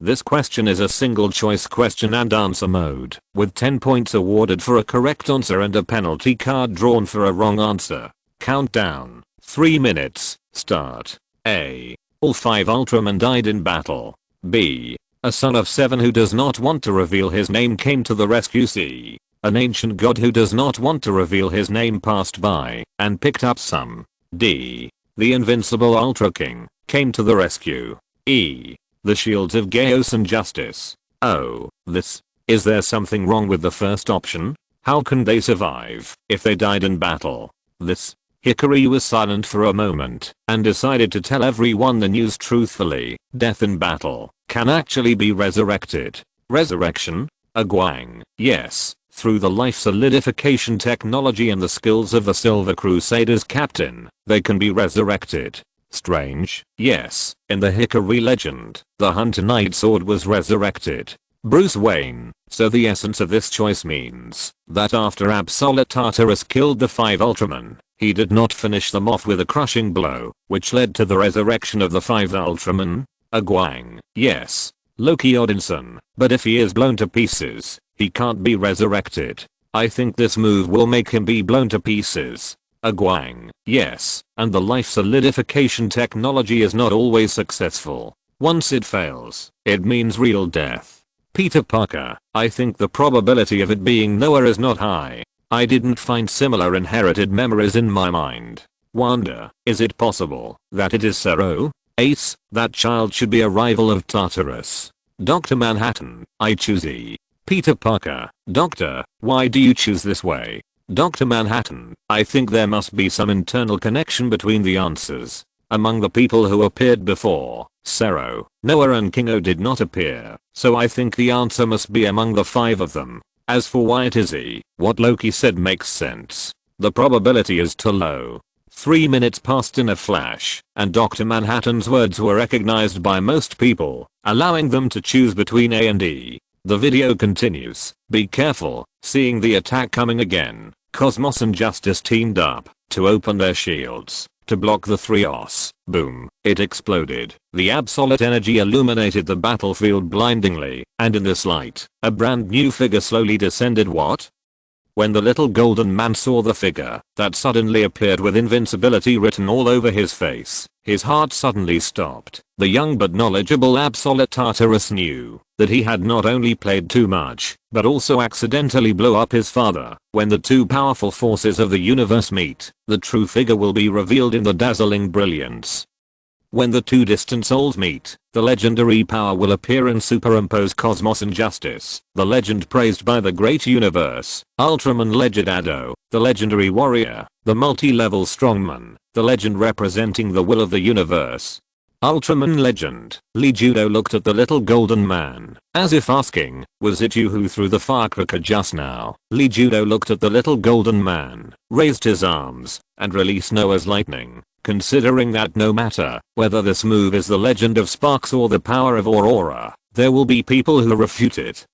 [SPEAKER 1] This question is a single choice question and answer mode, with 10 points awarded for a correct answer and a penalty card drawn for a wrong answer. Countdown. 3 minutes. Start. A. All 5 Ultramen died in battle. B. A son of 7 who does not want to reveal his name came to the rescue. C. An ancient god who does not want to reveal his name passed by and picked up some. D. The invincible Ultra King came to the rescue. E. The shields of chaos and justice. Oh, this. Is there something wrong with the first option? How can they survive if they died in battle? This. Hikari was silent for a moment and decided to tell everyone the news truthfully. Death in battle can actually be resurrected. Resurrection? Agwang. Yes, through the life solidification technology and the skills of the Silver Crusaders captain, they can be resurrected. Strange. Yes, in the Hikari legend, the Hunter Knight sword was resurrected. Bruce Wayne. So the essence of this choice means that after Absolute Tartarus killed the 5 Ultramen, he did not finish them off with a crushing blow, which led to the resurrection of the 5 Ultramen. Agwang. Yes. Loki Odinson. But if he is blown to pieces, he can't be resurrected. I think this move will make him be blown to pieces. Agwang. Yes, and the life solidification technology is not always successful. Once it fails, it means real death. Peter Parker. I think the probability of it being Noah is not high. I didn't find similar inherited memories in my mind. Wanda. Is it possible that it is Zero? Ace. That child should be a rival of Tartarus. Dr. Manhattan. I choose E. Peter Parker. Doctor, why do you choose this way? Dr. Manhattan. I think there must be some internal connection between the answers. Among the people who appeared before, Zero, Noah and Kingo did not appear, so I think the answer must be among the 5 of them. As for why it is E, what Loki said makes sense. The probability is too low. 3 minutes passed in a flash, and Dr. Manhattan's words were recognized by most people, allowing them to choose between A and E. The video continues. Be careful. Seeing the attack coming again, Cosmos and Justice teamed up to open their shields to block the Threos. Boom. It exploded. The absolute energy illuminated the battlefield blindingly, and in this light, a brand new figure slowly descended. What? When the little golden man saw the figure that suddenly appeared with invincibility written all over his face, his heart suddenly stopped. The young but knowledgeable Absolute Tartarus knew that he had not only played too much, but also accidentally blew up his father. When the two powerful forces of the universe meet, the true figure will be revealed in the dazzling brilliance. When the two distant souls meet, the legendary power will appear and superimpose Cosmos and Justice, the legend praised by the great universe. Ultraman Legendado, the legendary warrior, the multi-level strongman, the legend representing the will of the universe. Ultraman Legend. Lee Judo looked at the little golden man, as if asking, was it you who threw the firecracker just now? Lee Judo looked at the little golden man, raised his arms, and released Noah's lightning. Considering that no matter whether this move is the legend of sparks or the power of Aurora, there will be people who refute it.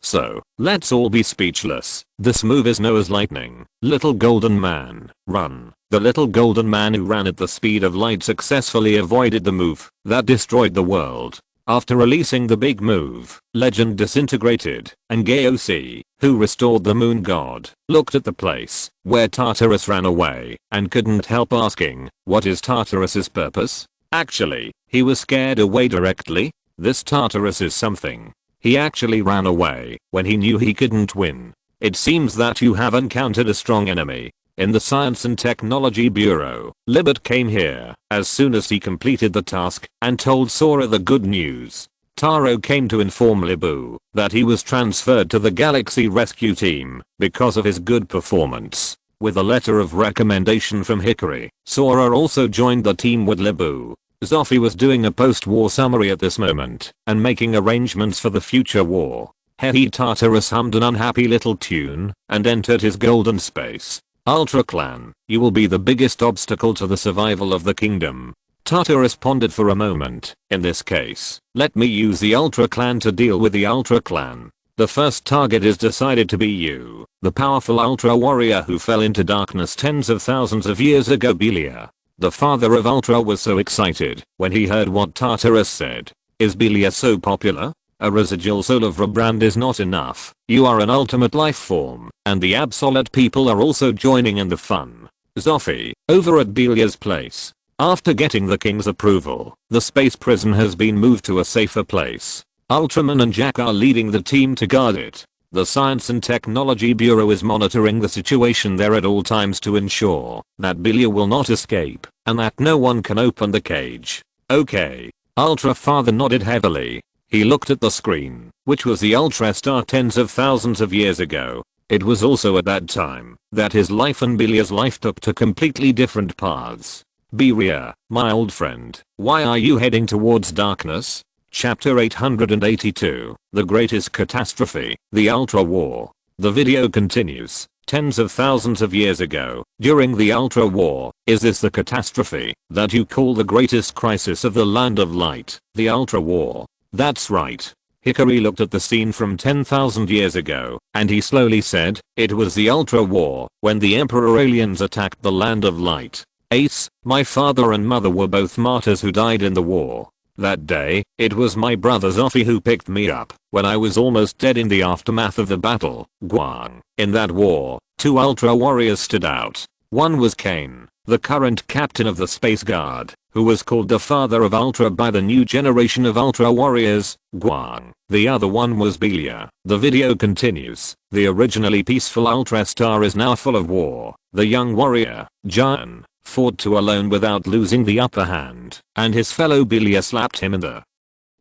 [SPEAKER 1] So, let's all be speechless. This move is Noah's lightning. Little golden man, run. The little golden man who ran at the speed of light successfully avoided the move that destroyed the world. After releasing the big move, Legend disintegrated, and Gaosi, who restored the moon god, looked at the place where Tartarus ran away and couldn't help asking, what is Tartarus's purpose? Actually, he was scared away directly. This Tartarus is something. He actually ran away when he knew he couldn't win. It seems that you have encountered a strong enemy. In the Science and Technology Bureau, Libet came here as soon as he completed the task and told Sora the good news. Taro came to inform Libu that he was transferred to the Galaxy Rescue Team because of his good performance. With a letter of recommendation from Hikari, Sora also joined the team with Libu. Zoffy was doing a post-war summary at this moment and making arrangements for the future war. Tartarus hummed an unhappy little tune and entered his golden space. Ultra Clan, you will be the biggest obstacle to the survival of the kingdom. Tartarus pondered for a moment. In this case, let me use the Ultra Clan to deal with the Ultra Clan. The first target is decided to be you, the powerful Ultra Warrior who fell into darkness tens of thousands of years ago. Belia, the father of Ultra, was so excited when he heard what Tartarus said. Is Belia so popular? A residual soul of Rebrand is not enough. You are an ultimate life form, and the Absolute people are also joining in the fun. Zoffy, over at Belia's place. After getting the king's approval, the space prison has been moved to a safer place. Ultraman and Jack are leading the team to guard it. The Science and Technology Bureau is monitoring the situation there at all times to ensure that Belia will not escape and that no one can open the cage. Okay. Ultra Father nodded heavily. He looked at the screen, which was the Ultra Star tens of thousands of years ago. It was also at that time that his life and Belia's life took to completely different paths. Belia, my old friend, why are you heading towards darkness? Chapter 882, The Greatest Catastrophe, The Ultra War. The video continues. Tens of thousands of years ago, during the Ultra War, is this the catastrophe that you call the greatest crisis of the Land of Light, the Ultra War? That's right. Hikari looked at the scene from 10,000 years ago, and he slowly said, it was the Ultra War, when the Emperor aliens attacked the Land of Light. Ace, my father and mother were both martyrs who died in the war. That day, it was my brother Zoffy who picked me up when I was almost dead in the aftermath of the battle. Guang. In that war, two Ultra Warriors stood out. One was Kane, the current captain of the Space Guard, who was called the father of Ultra by the new generation of Ultra Warriors, Guang. The other one was Belia. The video continues. The originally peaceful Ultra Star is now full of war. The young warrior, Jan, fought to alone without losing the upper hand, and his fellow Belia slapped him in the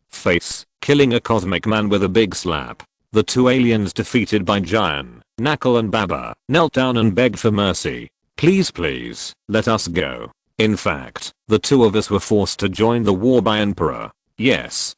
[SPEAKER 1] face, killing a cosmic man with a big slap. The two aliens defeated by Jan, Knuckle and Baba, knelt down and begged for mercy. Please, please, let us go. In fact, the two of us were forced to join the war by Emperor. Yes,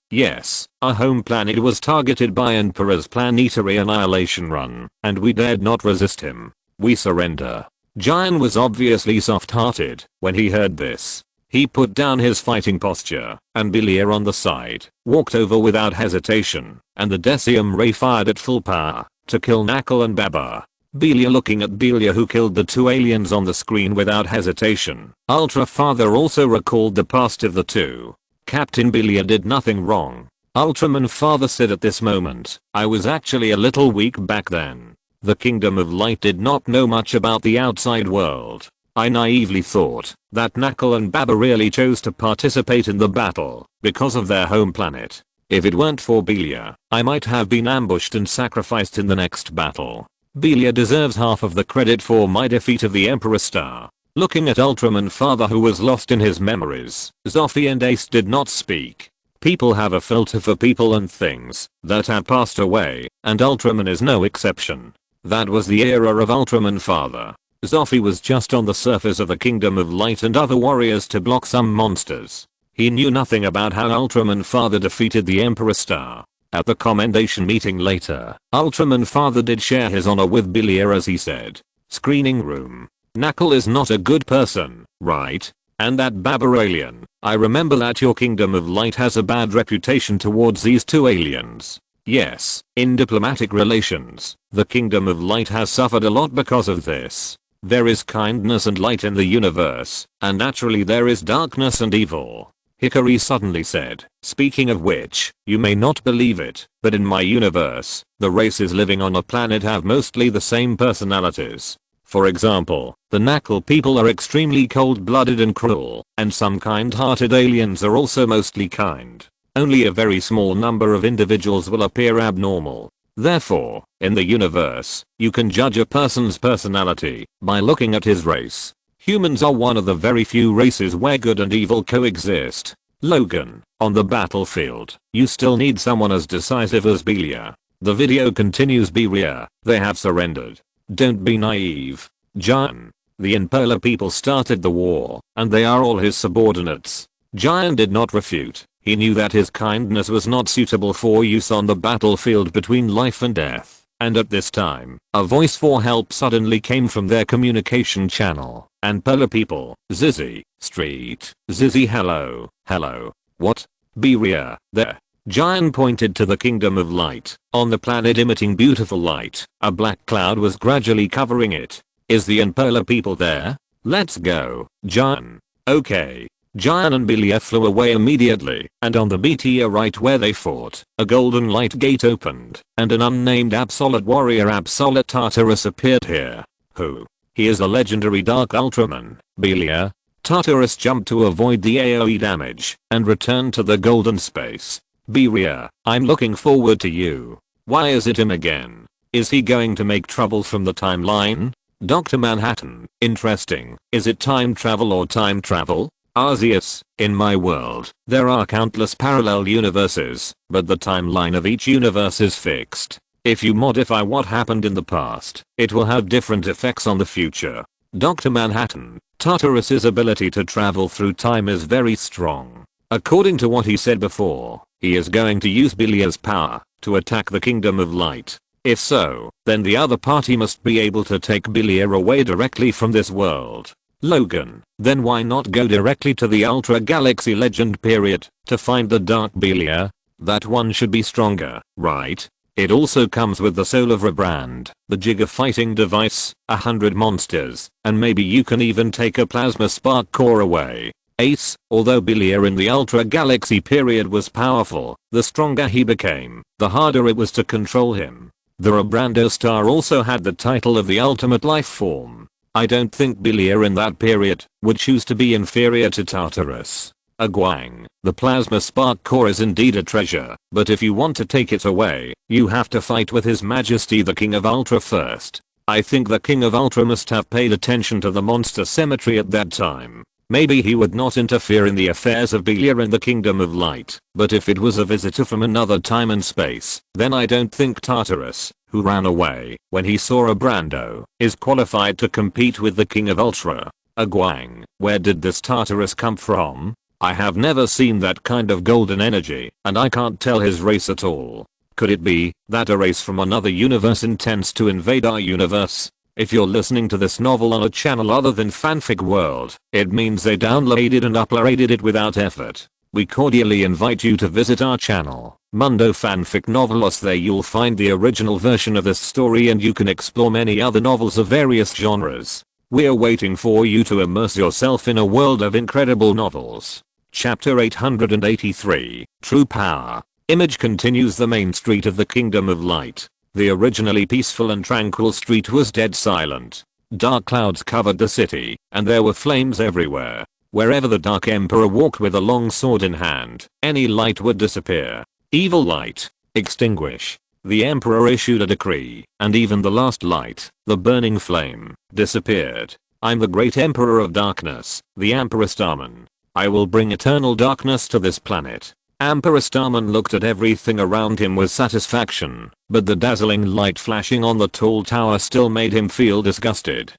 [SPEAKER 1] our home planet was targeted by Emperor's planetary annihilation run, and we dared not resist him. We surrender. Jan was obviously soft-hearted when he heard this. He put down his fighting posture, and Belia on the side walked over without hesitation, and the Decium ray fired at full power to kill Knuckle and Baba. Belia looking at Belia who killed the two aliens on the screen without hesitation. Ultra Father also recalled the past of the two. Captain Belia did nothing wrong. Ultraman Father said at this moment, I was actually a little weak back then. The Kingdom of Light did not know much about the outside world. I naively thought that Knuckle and Baba really chose to participate in the battle because of their home planet. If it weren't for Belia, I might have been ambushed and sacrificed in the next battle. Belia deserves half of the credit for my defeat of the Emperor Star. Looking at Ultraman Father who was lost in his memories, Zoffy and Ace did not speak. People have a filter for people and things that have passed away, and Ultraman is no exception. That was the era of Ultraman Father. Zoffy was just on the surface of the Kingdom of Light and other warriors to block some monsters. He knew nothing about how Ultraman Father defeated the Emperor Star. At the commendation meeting later, Ultraman Father did share his honor with Belia as he said. Screening room. Knuckle is not a good person, right? And that Baba alien, I remember that your Kingdom of Light has a bad reputation towards these two aliens. Yes, in diplomatic relations, the Kingdom of Light has suffered a lot because of this. There is kindness and light in the universe, and naturally there is darkness and evil. Hikari suddenly said, "Speaking of which, you may not believe it, but in my universe, the races living on a planet have mostly the same personalities. For example, the Knuckle people are extremely cold-blooded and cruel, and some kind-hearted aliens are also mostly kind. Only a very small number of individuals will appear abnormal. Therefore, in the universe, you can judge a person's personality by looking at his race. Humans are one of the very few races where good and evil coexist. Logan, on the battlefield, you still need someone as decisive as Belia." The video continues. "Belia, they have surrendered. Don't be naive. Jan. The Imperla people started the war, and they are all his subordinates." Jan did not refute. He knew that his kindness was not suitable for use on the battlefield between life and death. And at this time, a voice for help suddenly came from their communication channel. "Imperla people, Zizzy, Street, Zizzy, hello, hello. What? Belia, there." Jan pointed to the Kingdom of Light. On the planet emitting beautiful light, a black cloud was gradually covering it. "Is the Imperla people there? Let's go, Jan." "Okay." Jan and Belia flew away immediately, and on the BTA right where they fought, a golden light gate opened, and an unnamed Absolute warrior Absolute Tartarus appeared here. "Who? He is a legendary Dark Ultraman, Belia." Tartarus jumped to avoid the AoE damage, and returned to the golden space. "Belia, I'm looking forward to you. Why is it him again? Is he going to make trouble from the timeline?" "Dr. Manhattan, interesting. Is it time travel or time travel?" "Arceus, in my world, there are countless parallel universes, but the timeline of each universe is fixed. If you modify what happened in the past, it will have different effects on the future." "Dr. Manhattan, Tartarus's ability to travel through time is very strong. According to what he said before, he is going to use Belia's power to attack the Kingdom of Light. If so, then the other party must be able to take Belia away directly from this world." "Logan, then why not go directly to the Ultra Galaxy Legend period to find the Dark Belia? That one should be stronger, right? It also comes with the Soul of Rebrand, the Giga fighting device, 100 monsters, and maybe you can even take a Plasma Spark core away." Ace, although Belia in the Ultra Galaxy period was powerful, the stronger he became, the harder it was to control him. The Rebrando star also had the title of the ultimate life form. I don't think Belia in that period would choose to be inferior to Tartarus. "Aguang, the Plasma Spark core is indeed a treasure, but if you want to take it away, you have to fight with His Majesty the King of Ultra first. I think the King of Ultra must have paid attention to the monster cemetery at that time. Maybe he would not interfere in the affairs of Belia in the Kingdom of Light, but if it was a visitor from another time and space, then I don't think Tartarus, who ran away when he saw a Brando, is qualified to compete with the King of Ultra." "Aguang, where did this Tartarus come from? I have never seen that kind of golden energy, and I can't tell his race at all. Could it be that a race from another universe intends to invade our universe? If you're listening to this novel on a channel other than Fanfic World, it means they downloaded and uploaded it without effort. We cordially invite you to visit our channel, Mundo Fanfic Novelos. There you'll find the original version of this story and you can explore many other novels of various genres. We're waiting for you to immerse yourself in a world of incredible novels. Chapter 883, True Power. Image continues. The main street of the Kingdom of Light. The originally peaceful and tranquil street was dead silent. Dark clouds covered the city, and there were flames everywhere. Wherever the Dark Emperor walked with a long sword in hand, any light would disappear. "Evil light, extinguish." The Emperor issued a decree, and even the last light, the burning flame, disappeared. "I'm the great Emperor of Darkness, the Emperor Starman. I will bring eternal darkness to this planet." Emperor Starman looked at everything around him with satisfaction, but the dazzling light flashing on the tall tower still made him feel disgusted.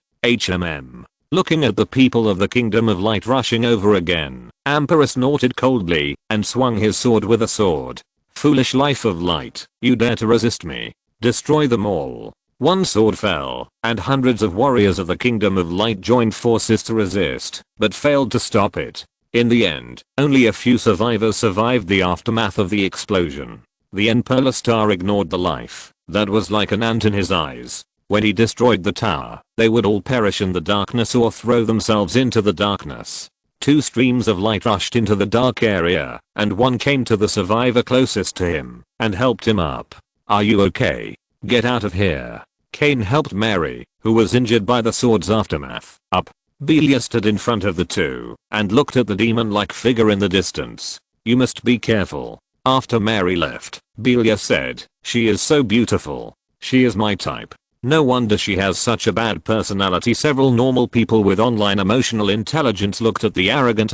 [SPEAKER 1] Looking at the people of the Kingdom of Light rushing over again, Emperor snorted coldly and swung his sword with a sword. "Foolish life of light, you dare to resist me? Destroy them all." One sword fell, and hundreds of warriors of the Kingdom of Light joined forces to resist, but failed to stop it. In the end, only a few survivors survived the aftermath of the explosion. The Imperla star ignored the life that was like an ant in his eyes. When he destroyed the tower, they would all perish in the darkness or throw themselves into the darkness. Two streams of light rushed into the dark area, and one came to the survivor closest to him and helped him up. "Are you okay? Get out of here." Kane helped Mary, who was injured by the sword's aftermath, up. Belia stood in front of the two and looked at the demon-like figure in the distance. "You must be careful." After Mary left, Belia said, "She is so beautiful. She is my type. No wonder she has such a bad personality." Several normal people with online emotional intelligence looked at the arrogant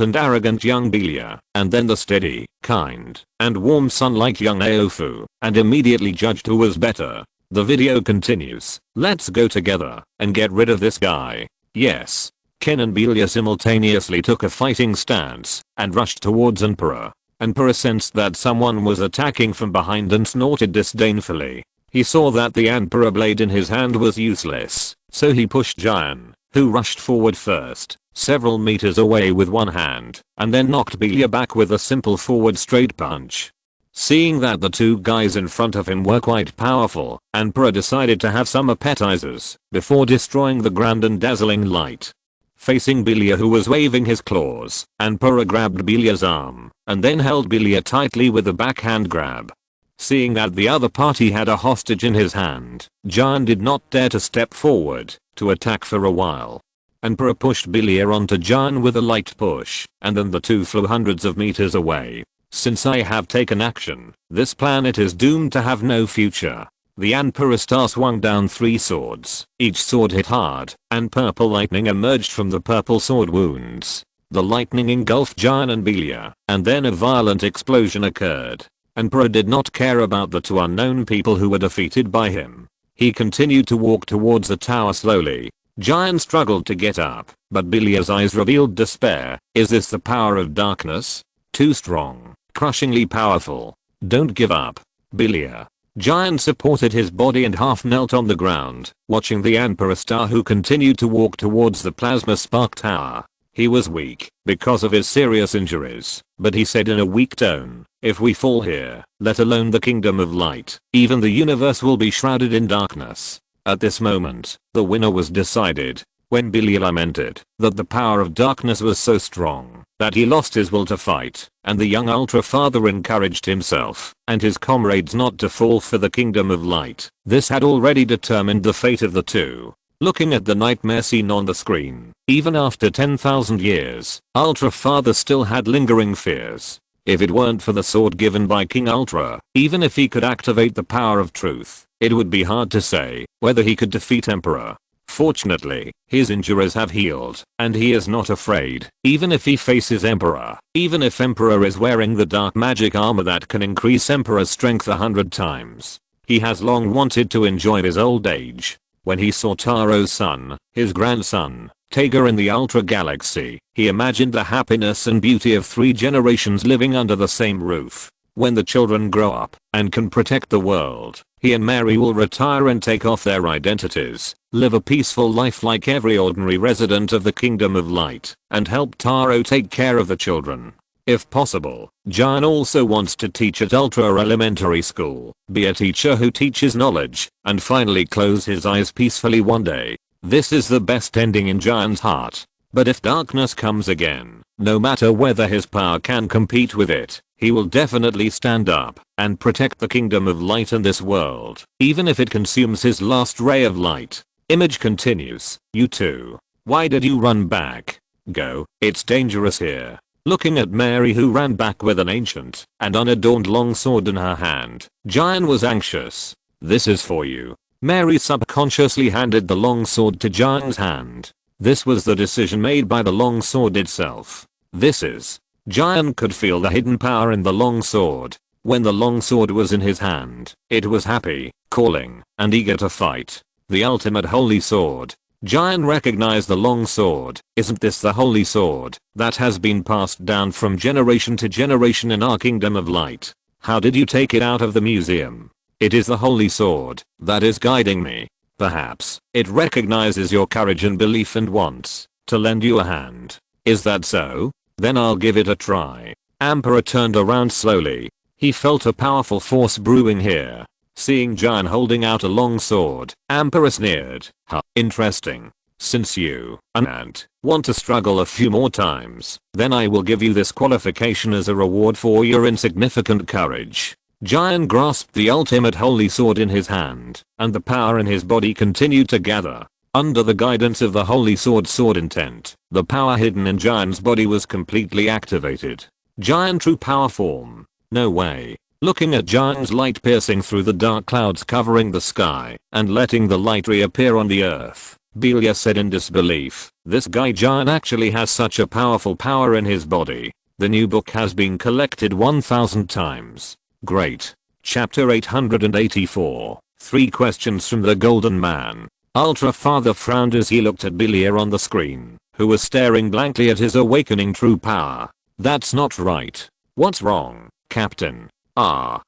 [SPEAKER 1] young Belia, and then the steady, kind, and warm son-like young Aofu, and immediately judged who was better. The video continues. "Let's go together and get rid of this guy." Yes. Ken and Belia simultaneously took a fighting stance and rushed towards Emperor. Emperor sensed that someone was attacking from behind and snorted disdainfully. He saw that the Emperor blade in his hand was useless, so he pushed Jian, who rushed forward first, several meters away with one hand, and then knocked Belia back with a simple forward straight punch. Seeing that the two guys in front of him were quite powerful, Emperor decided to have some appetizers before destroying the grand and dazzling light. Facing Belia, who was waving his claws, Emperor grabbed Belia's arm and then held Belia tightly with a backhand grab. Seeing that the other party had a hostage in his hand, Jian did not dare to step forward to attack for a while. Emperor pushed Belia onto Jian with a light push, and then the two flew hundreds of meters away. "Since I have taken action, this planet is doomed to have no future." The Emperor star swung down 3 swords. Each sword hit hard, and purple lightning emerged from the purple sword wounds. The lightning engulfed Jian and Belia, and then a violent explosion occurred. Emperor did not care about the 2 unknown people who were defeated by him. He continued to walk towards the tower slowly. Jian struggled to get up, but Belia's eyes revealed despair. "Is this the power of darkness? Too strong, crushingly powerful. Don't give up, Belia." Jian supported his body and half knelt on the ground, watching the Emperor star, who continued to walk towards the plasma spark tower. He was weak because of his serious injuries, but he said in a weak tone, "If we fall here, let alone the kingdom of light, even the universe will be shrouded in darkness." At this moment, the winner was decided, when Belia lamented that the power of darkness was so strong that he lost his will to fight, and the young Ultra Father encouraged himself and his comrades not to fall for the kingdom of light. This had already determined the fate of the two. Looking at the nightmare scene on the screen, even after 10,000 years, Ultra Father still had lingering fears. If it weren't for the sword given by King Ultra, even if he could activate the power of truth, it would be hard to say whether he could defeat Emperor. Fortunately, his injuries have healed, and he is not afraid, even if he faces Emperor. Even if Emperor is wearing the dark magic armor that can increase Emperor's strength 100 times. He has long wanted to enjoy his old age. When he saw Taro's son, his grandson, Tager in the Ultra Galaxy, he imagined the happiness and beauty of 3 generations living under the same roof. When the children grow up and can protect the world, he and Mary will retire and take off their identities, live a peaceful life like every ordinary resident of the Kingdom of Light, and help Taro take care of the children. If possible, Jian also wants to teach at Ultra Elementary School, be a teacher who teaches knowledge, and finally close his eyes peacefully one day. This is the best ending in Jian's heart. But if darkness comes again, no matter whether his power can compete with it, he will definitely stand up and protect the Kingdom of Light in this world, even if it consumes his last ray of light. Image continues. "You two. Why did you run back? Go, it's dangerous here." Looking at Mary, who ran back with an ancient and unadorned long sword in her hand, Jian was anxious. "This is for you." Mary subconsciously handed the long sword to Jian's hand. This was the decision made by the long sword itself. This is. Jian could feel the hidden power in the long sword. When the long sword was in his hand, it was happy, calling, and eager to fight. The ultimate holy sword. Jian recognized the long sword. Isn't this the holy sword that has been passed down from generation to generation in our Kingdom of Light? How did you take it out of the museum? It is the holy sword that is guiding me. Perhaps it recognizes your courage and belief and wants to lend you a hand. Is that so? Then I'll give it a try. Emperor turned around slowly. He felt a powerful force brewing here. Seeing Jian holding out a long sword, Emperor sneered. "Huh, interesting. since you and want to struggle a few more times, then I will give you this qualification as a reward for your insignificant courage. Jian grasped the ultimate holy sword in his hand, and the power in his body continued to gather. Under the guidance of the holy sword intent, the power hidden in Jian's body was completely activated. Jian true power form. No way. Looking at Jian's light piercing through the dark clouds covering the sky and letting the light reappear on the earth, Belia said in disbelief, this guy Jian actually has such a powerful power in his body. The new book has been collected 1000 times. Great. Chapter 884. 3 questions from the Golden Man. Ultra Father frowned as he looked at Belia on the screen, who was staring blankly at his awakening true power. That's not right. What's wrong, Captain?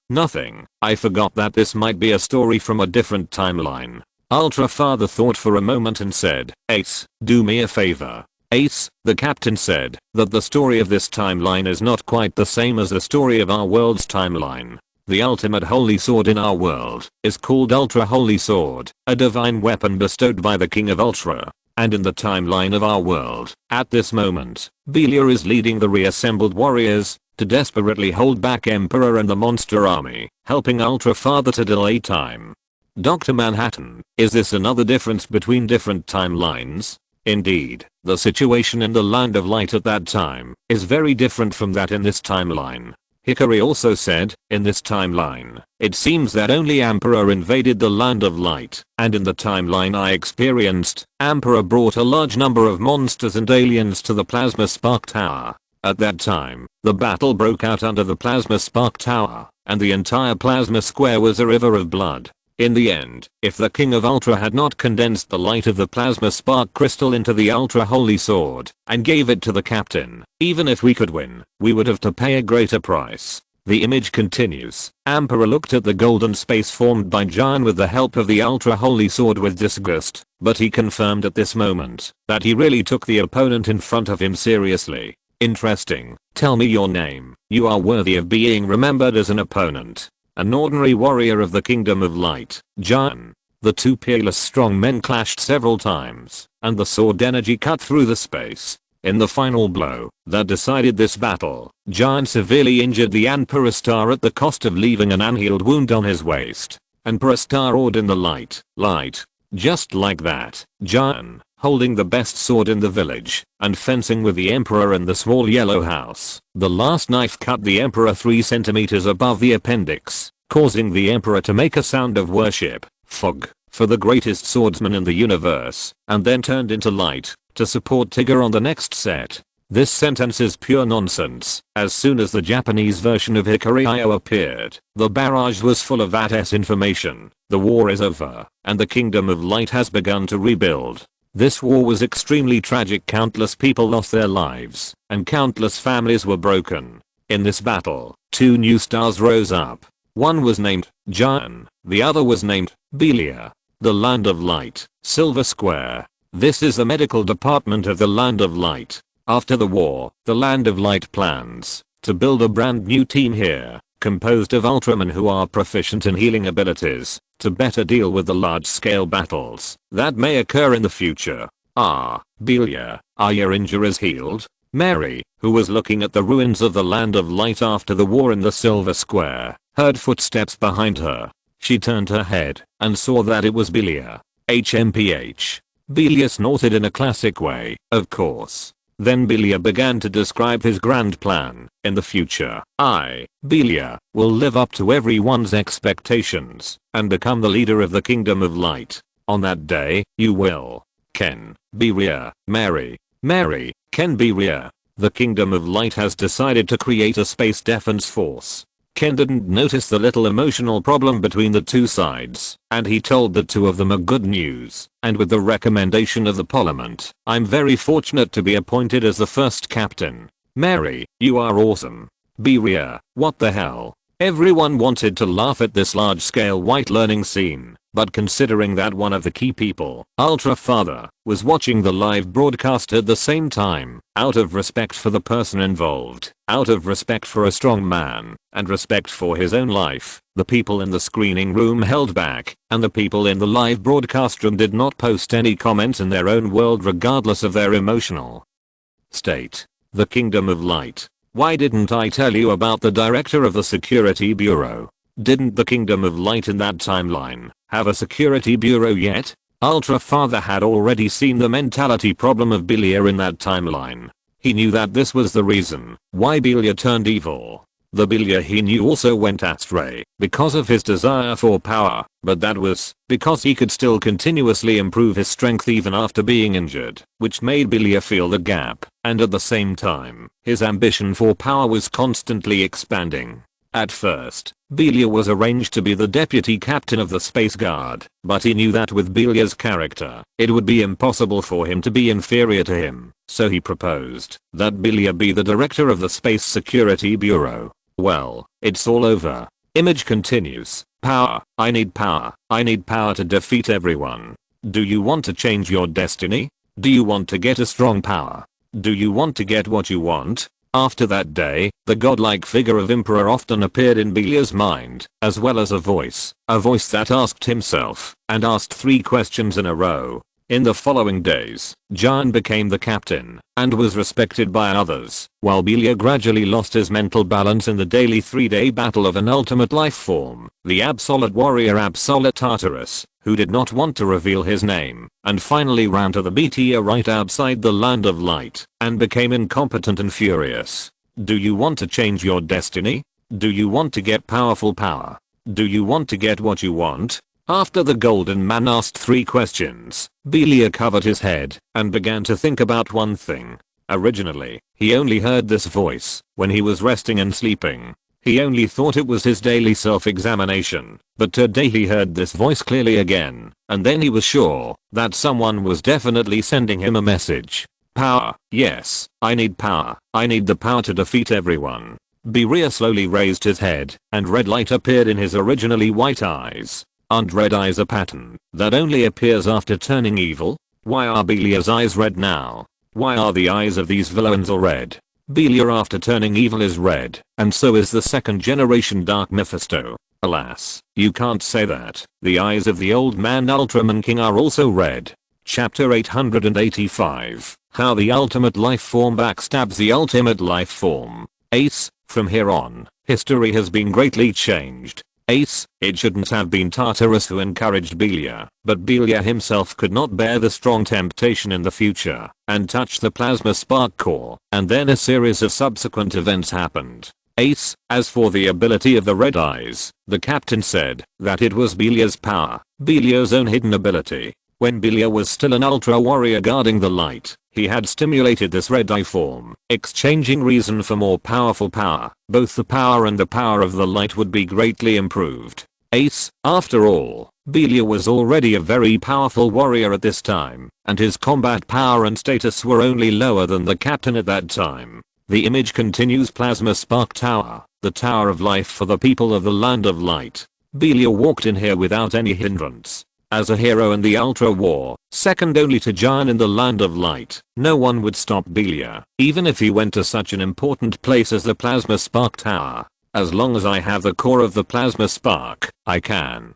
[SPEAKER 1] Nothing. I forgot that this might be a story from a different timeline. Ultra Father thought for a moment and said, Ace, do me a favor. Ace, the captain said that the story of this timeline is not quite the same as the story of our world's timeline. The ultimate holy sword in our world is called Ultra Holy Sword, a divine weapon bestowed by the King of Ultra. And in the timeline of our world, at this moment, Belia is leading the reassembled warriors to desperately hold back Emperor and the monster army, helping Ultra Father to delay time. Dr. Manhattan, is this another difference between different timelines? Indeed, the situation in the Land of Light at that time is very different from that in this timeline. Hikari also said, in this timeline, it seems that only Emperor invaded the Land of Light, and in the timeline I experienced, Emperor brought a large number of monsters and aliens to the Plasma Spark Tower. At that time, the battle broke out under the Plasma Spark Tower, and the entire Plasma Square was a river of blood. In the end, if the King of Ultra had not condensed the light of the Plasma Spark Crystal into the Ultra Holy Sword and gave it to the captain, even if we could win, we would have to pay a greater price. The image continues. Emperor looked at the golden space formed by Jian with the help of the Ultra Holy Sword with disgust, but he confirmed at this moment that he really took the opponent in front of him seriously. Interesting. Tell me your name. You are worthy of being remembered as an opponent. An ordinary warrior of the Kingdom of Light, Jian. The two peerless strong men clashed several times, and the sword energy cut through the space. In the final blow that decided this battle, Jian severely injured the Emperor Star at the cost of leaving an unhealed wound on his waist. Emperor Star roared in the light. Just like that, Jian, holding the best sword in the village, and fencing with the Emperor in the small yellow house. The last knife cut the Emperor 3 centimeters above the appendix, causing the Emperor to make a sound of worship, fog, for the greatest swordsman in the universe, and then turned into light, to support Tigger on the next set. This sentence is pure nonsense. As soon as the Japanese version of Hikari-io appeared, the barrage was full of that information. The war is over, and the Kingdom of Light has begun to rebuild. This war was extremely tragic. Countless people lost their lives, and countless families were broken. In this battle, 2 new stars rose up. One was named Jian, the other was named Belia. The Land of Light, Silver Square. This is the medical department of the Land of Light. After the war, the Land of Light plans to build a brand new team here, composed of Ultramen who are proficient in healing abilities, to better deal with the large-scale battles that may occur in the future. Belia, are your injuries healed? Mary, who was looking at the ruins of the Land of Light after the war in the Silver Square, heard footsteps behind her. She turned her head and saw that it was Belia. HMPH. Belia snorted in a classic way, of course. Then Belia began to describe his grand plan. In the future, Belia, will live up to everyone's expectations and become the leader of the Kingdom of Light. On that day, you will, Ken, Belia, Mary, Ken Belia. The Kingdom of Light has decided to create a space defense force. Ken didn't notice the little emotional problem between the two sides, and he told the two of them a good news. And with the recommendation of the Parliament, I'm very fortunate to be appointed as the first captain. Mary, you are awesome. Belia, what the hell? Everyone wanted to laugh at this large-scale white learning scene, but considering that one of the key people, Ultra Father, was watching the live broadcast at the same time, out of respect for the person involved, out of respect for a strong man, and respect for his own life, the people in the screening room held back, and the people in the live broadcast room did not post any comments in their own world regardless of their emotional state. The Kingdom of Light. Why didn't I tell you about the director of the Security Bureau? Didn't the Kingdom of Light in that timeline have a security bureau yet? Ultra Father had already seen the mentality problem of Belia in that timeline. He knew that this was the reason why Belia turned evil. The Belia he knew also went astray because of his desire for power, but that was because he could still continuously improve his strength even after being injured, which made Belia feel the gap, and at the same time, his ambition for power was constantly expanding. At first, Belia was arranged to be the deputy captain of the Space Guard, but he knew that with Belia's character, it would be impossible for him to be inferior to him, so he proposed that Belia be the director of the Space Security Bureau. Well, it's all over. Image continues. Power. I need power. I need power to defeat everyone. Do you want to change your destiny? Do you want to get a strong power? Do you want to get what you want? After that day, the godlike figure of Emperor often appeared in Belia's mind, as well as a voice that asked himself, and asked 3 questions in a row. In the following days, Jan became the captain, and was respected by others, while Belia gradually lost his mental balance in the daily 3-day battle of an ultimate life form, the Absolute Warrior Absolute Tartarus, who did not want to reveal his name, and finally ran to the BTA right outside the Land of Light, and became incompetent and furious. Do you want to change your destiny? Do you want to get powerful power? Do you want to get what you want? After the Golden Man asked 3 questions, Belia covered his head and began to think about one thing. Originally, he only heard this voice when he was resting and sleeping. He only thought it was his daily self-examination, but today he heard this voice clearly again, and then he was sure that someone was definitely sending him a message. Power. Yes, I need power. I need the power to defeat everyone. Belia slowly raised his head, and red light appeared in his originally white eyes. Aren't red eyes a pattern that only appears after turning evil? Why are Belia's eyes red now? Why are the eyes of these villains all red? Belia after turning evil is red, and so is the 2nd generation Dark Mephisto. Alas, you can't say that. The eyes of the old man Ultraman King are also red. Chapter 885. How the ultimate life form backstabs the ultimate life form. Ace, from here on, history has been greatly changed. Ace, it shouldn't have been Tartarus who encouraged Belia, but Belia himself could not bear the strong temptation in the future, and touched the plasma spark core, and then a series of subsequent events happened. Ace, as for the ability of the red eyes, the captain said that it was Belia's power, Belia's own hidden ability. When Belia was still an ultra warrior guarding the light, he had stimulated this red eye form, exchanging reason for more powerful power. Both the power and the power of the light would be greatly improved. Ace, after all, Belia was already a very powerful warrior at this time, and his combat power and status were only lower than the captain at that time. The image continues. Plasma Spark Tower, the tower of life for the people of the Land of Light. Belia walked in here without any hindrance. As a hero in the Ultra War, second only to Jan in the Land of Light, no one would stop Belia, even if he went to such an important place as the Plasma Spark Tower. As long as I have the core of the Plasma Spark, I can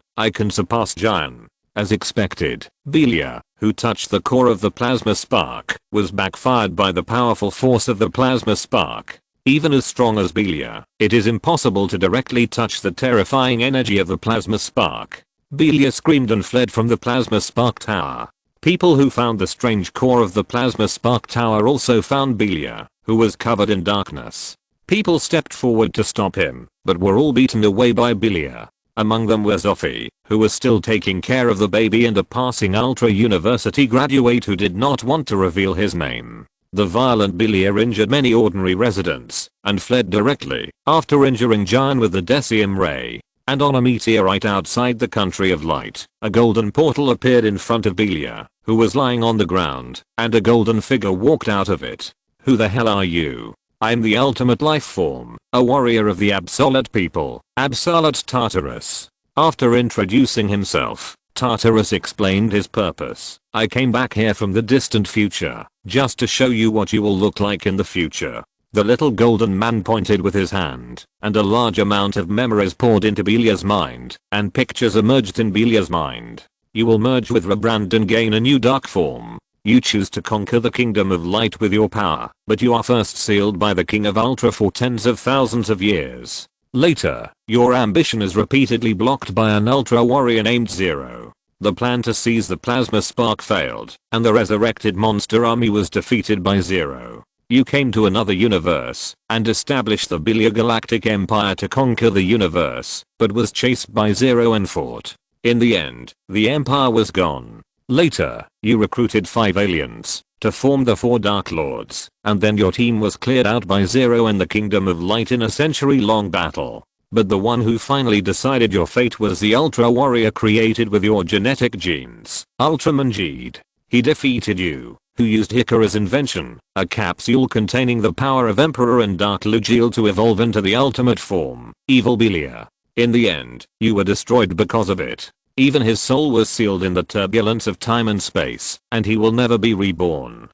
[SPEAKER 1] surpass Jan. As expected, Belia, who touched the core of the Plasma Spark, was backfired by the powerful force of the Plasma Spark. Even as strong as Belia, it is impossible to directly touch the terrifying energy of the Plasma Spark. Belia screamed and fled from the Plasma Spark Tower. People who found the strange core of the Plasma Spark Tower also found Belia, who was covered in darkness. People stepped forward to stop him, but were all beaten away by Belia. Among them was Sophie, who was still taking care of the baby, and a passing Ultra University graduate who did not want to reveal his name. The violent Belia injured many ordinary residents, and fled directly, after injuring Jan with the Decium Ray. And on a meteorite outside the country of light, a golden portal appeared in front of Belia, who was lying on the ground, and a golden figure walked out of it. Who the hell are you? I'm the ultimate life form, a warrior of the Absolute people, Absolute Tartarus. After introducing himself, Tartarus explained his purpose. I came back here from the distant future, just to show you what you will look like in the future. The little golden man pointed with his hand, and a large amount of memories poured into Belia's mind, and pictures emerged in Belia's mind. You will merge with Rebrand and gain a new dark form. You choose to conquer the kingdom of light with your power, but you are first sealed by the King of Ultra for tens of thousands of years. Later, your ambition is repeatedly blocked by an Ultra warrior named Zero. The plan to seize the plasma spark failed, and the resurrected monster army was defeated by Zero. You came to another universe, and established the Belia Galactic Empire to conquer the universe, but was chased by Zero and fought. In the end, the empire was gone. Later, you recruited 5 aliens to form the 4 Dark Lords, and then your team was cleared out by Zero and the Kingdom of Light in a century-long battle. But the one who finally decided your fate was the Ultra Warrior created with your genetic genes, Ultraman Jeed. He defeated you, who used Hikaru's invention, a capsule containing the power of Emperor and Dark Lugiel to evolve into the ultimate form, Evil Belia. In the end, you were destroyed because of it. Even his soul was sealed in the turbulence of time and space, and he will never be reborn.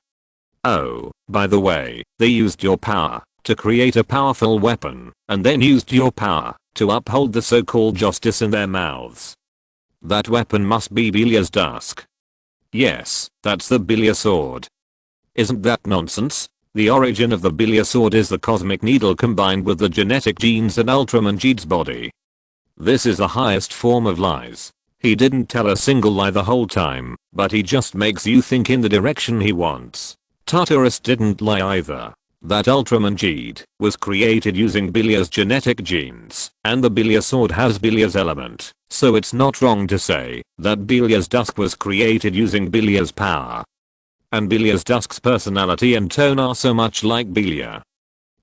[SPEAKER 1] Oh, by the way, they used your power to create a powerful weapon, and then used your power to uphold the so-called justice in their mouths. That weapon must be Belia's Dusk. Yes, that's the Belia sword. Isn't that nonsense? The origin of the Belia sword is the cosmic needle combined with the genetic genes in Ultraman Jeed's body. This is the highest form of lies. He didn't tell a single lie the whole time, but he just makes you think in the direction he wants. Tartarus didn't lie either. That Ultraman Jeed was created using Belia's genetic genes, and the Belia sword has Belia's element, so it's not wrong to say that Belia's Dusk was created using Belia's power. And Belia's Dusk's personality and tone are so much like Belia.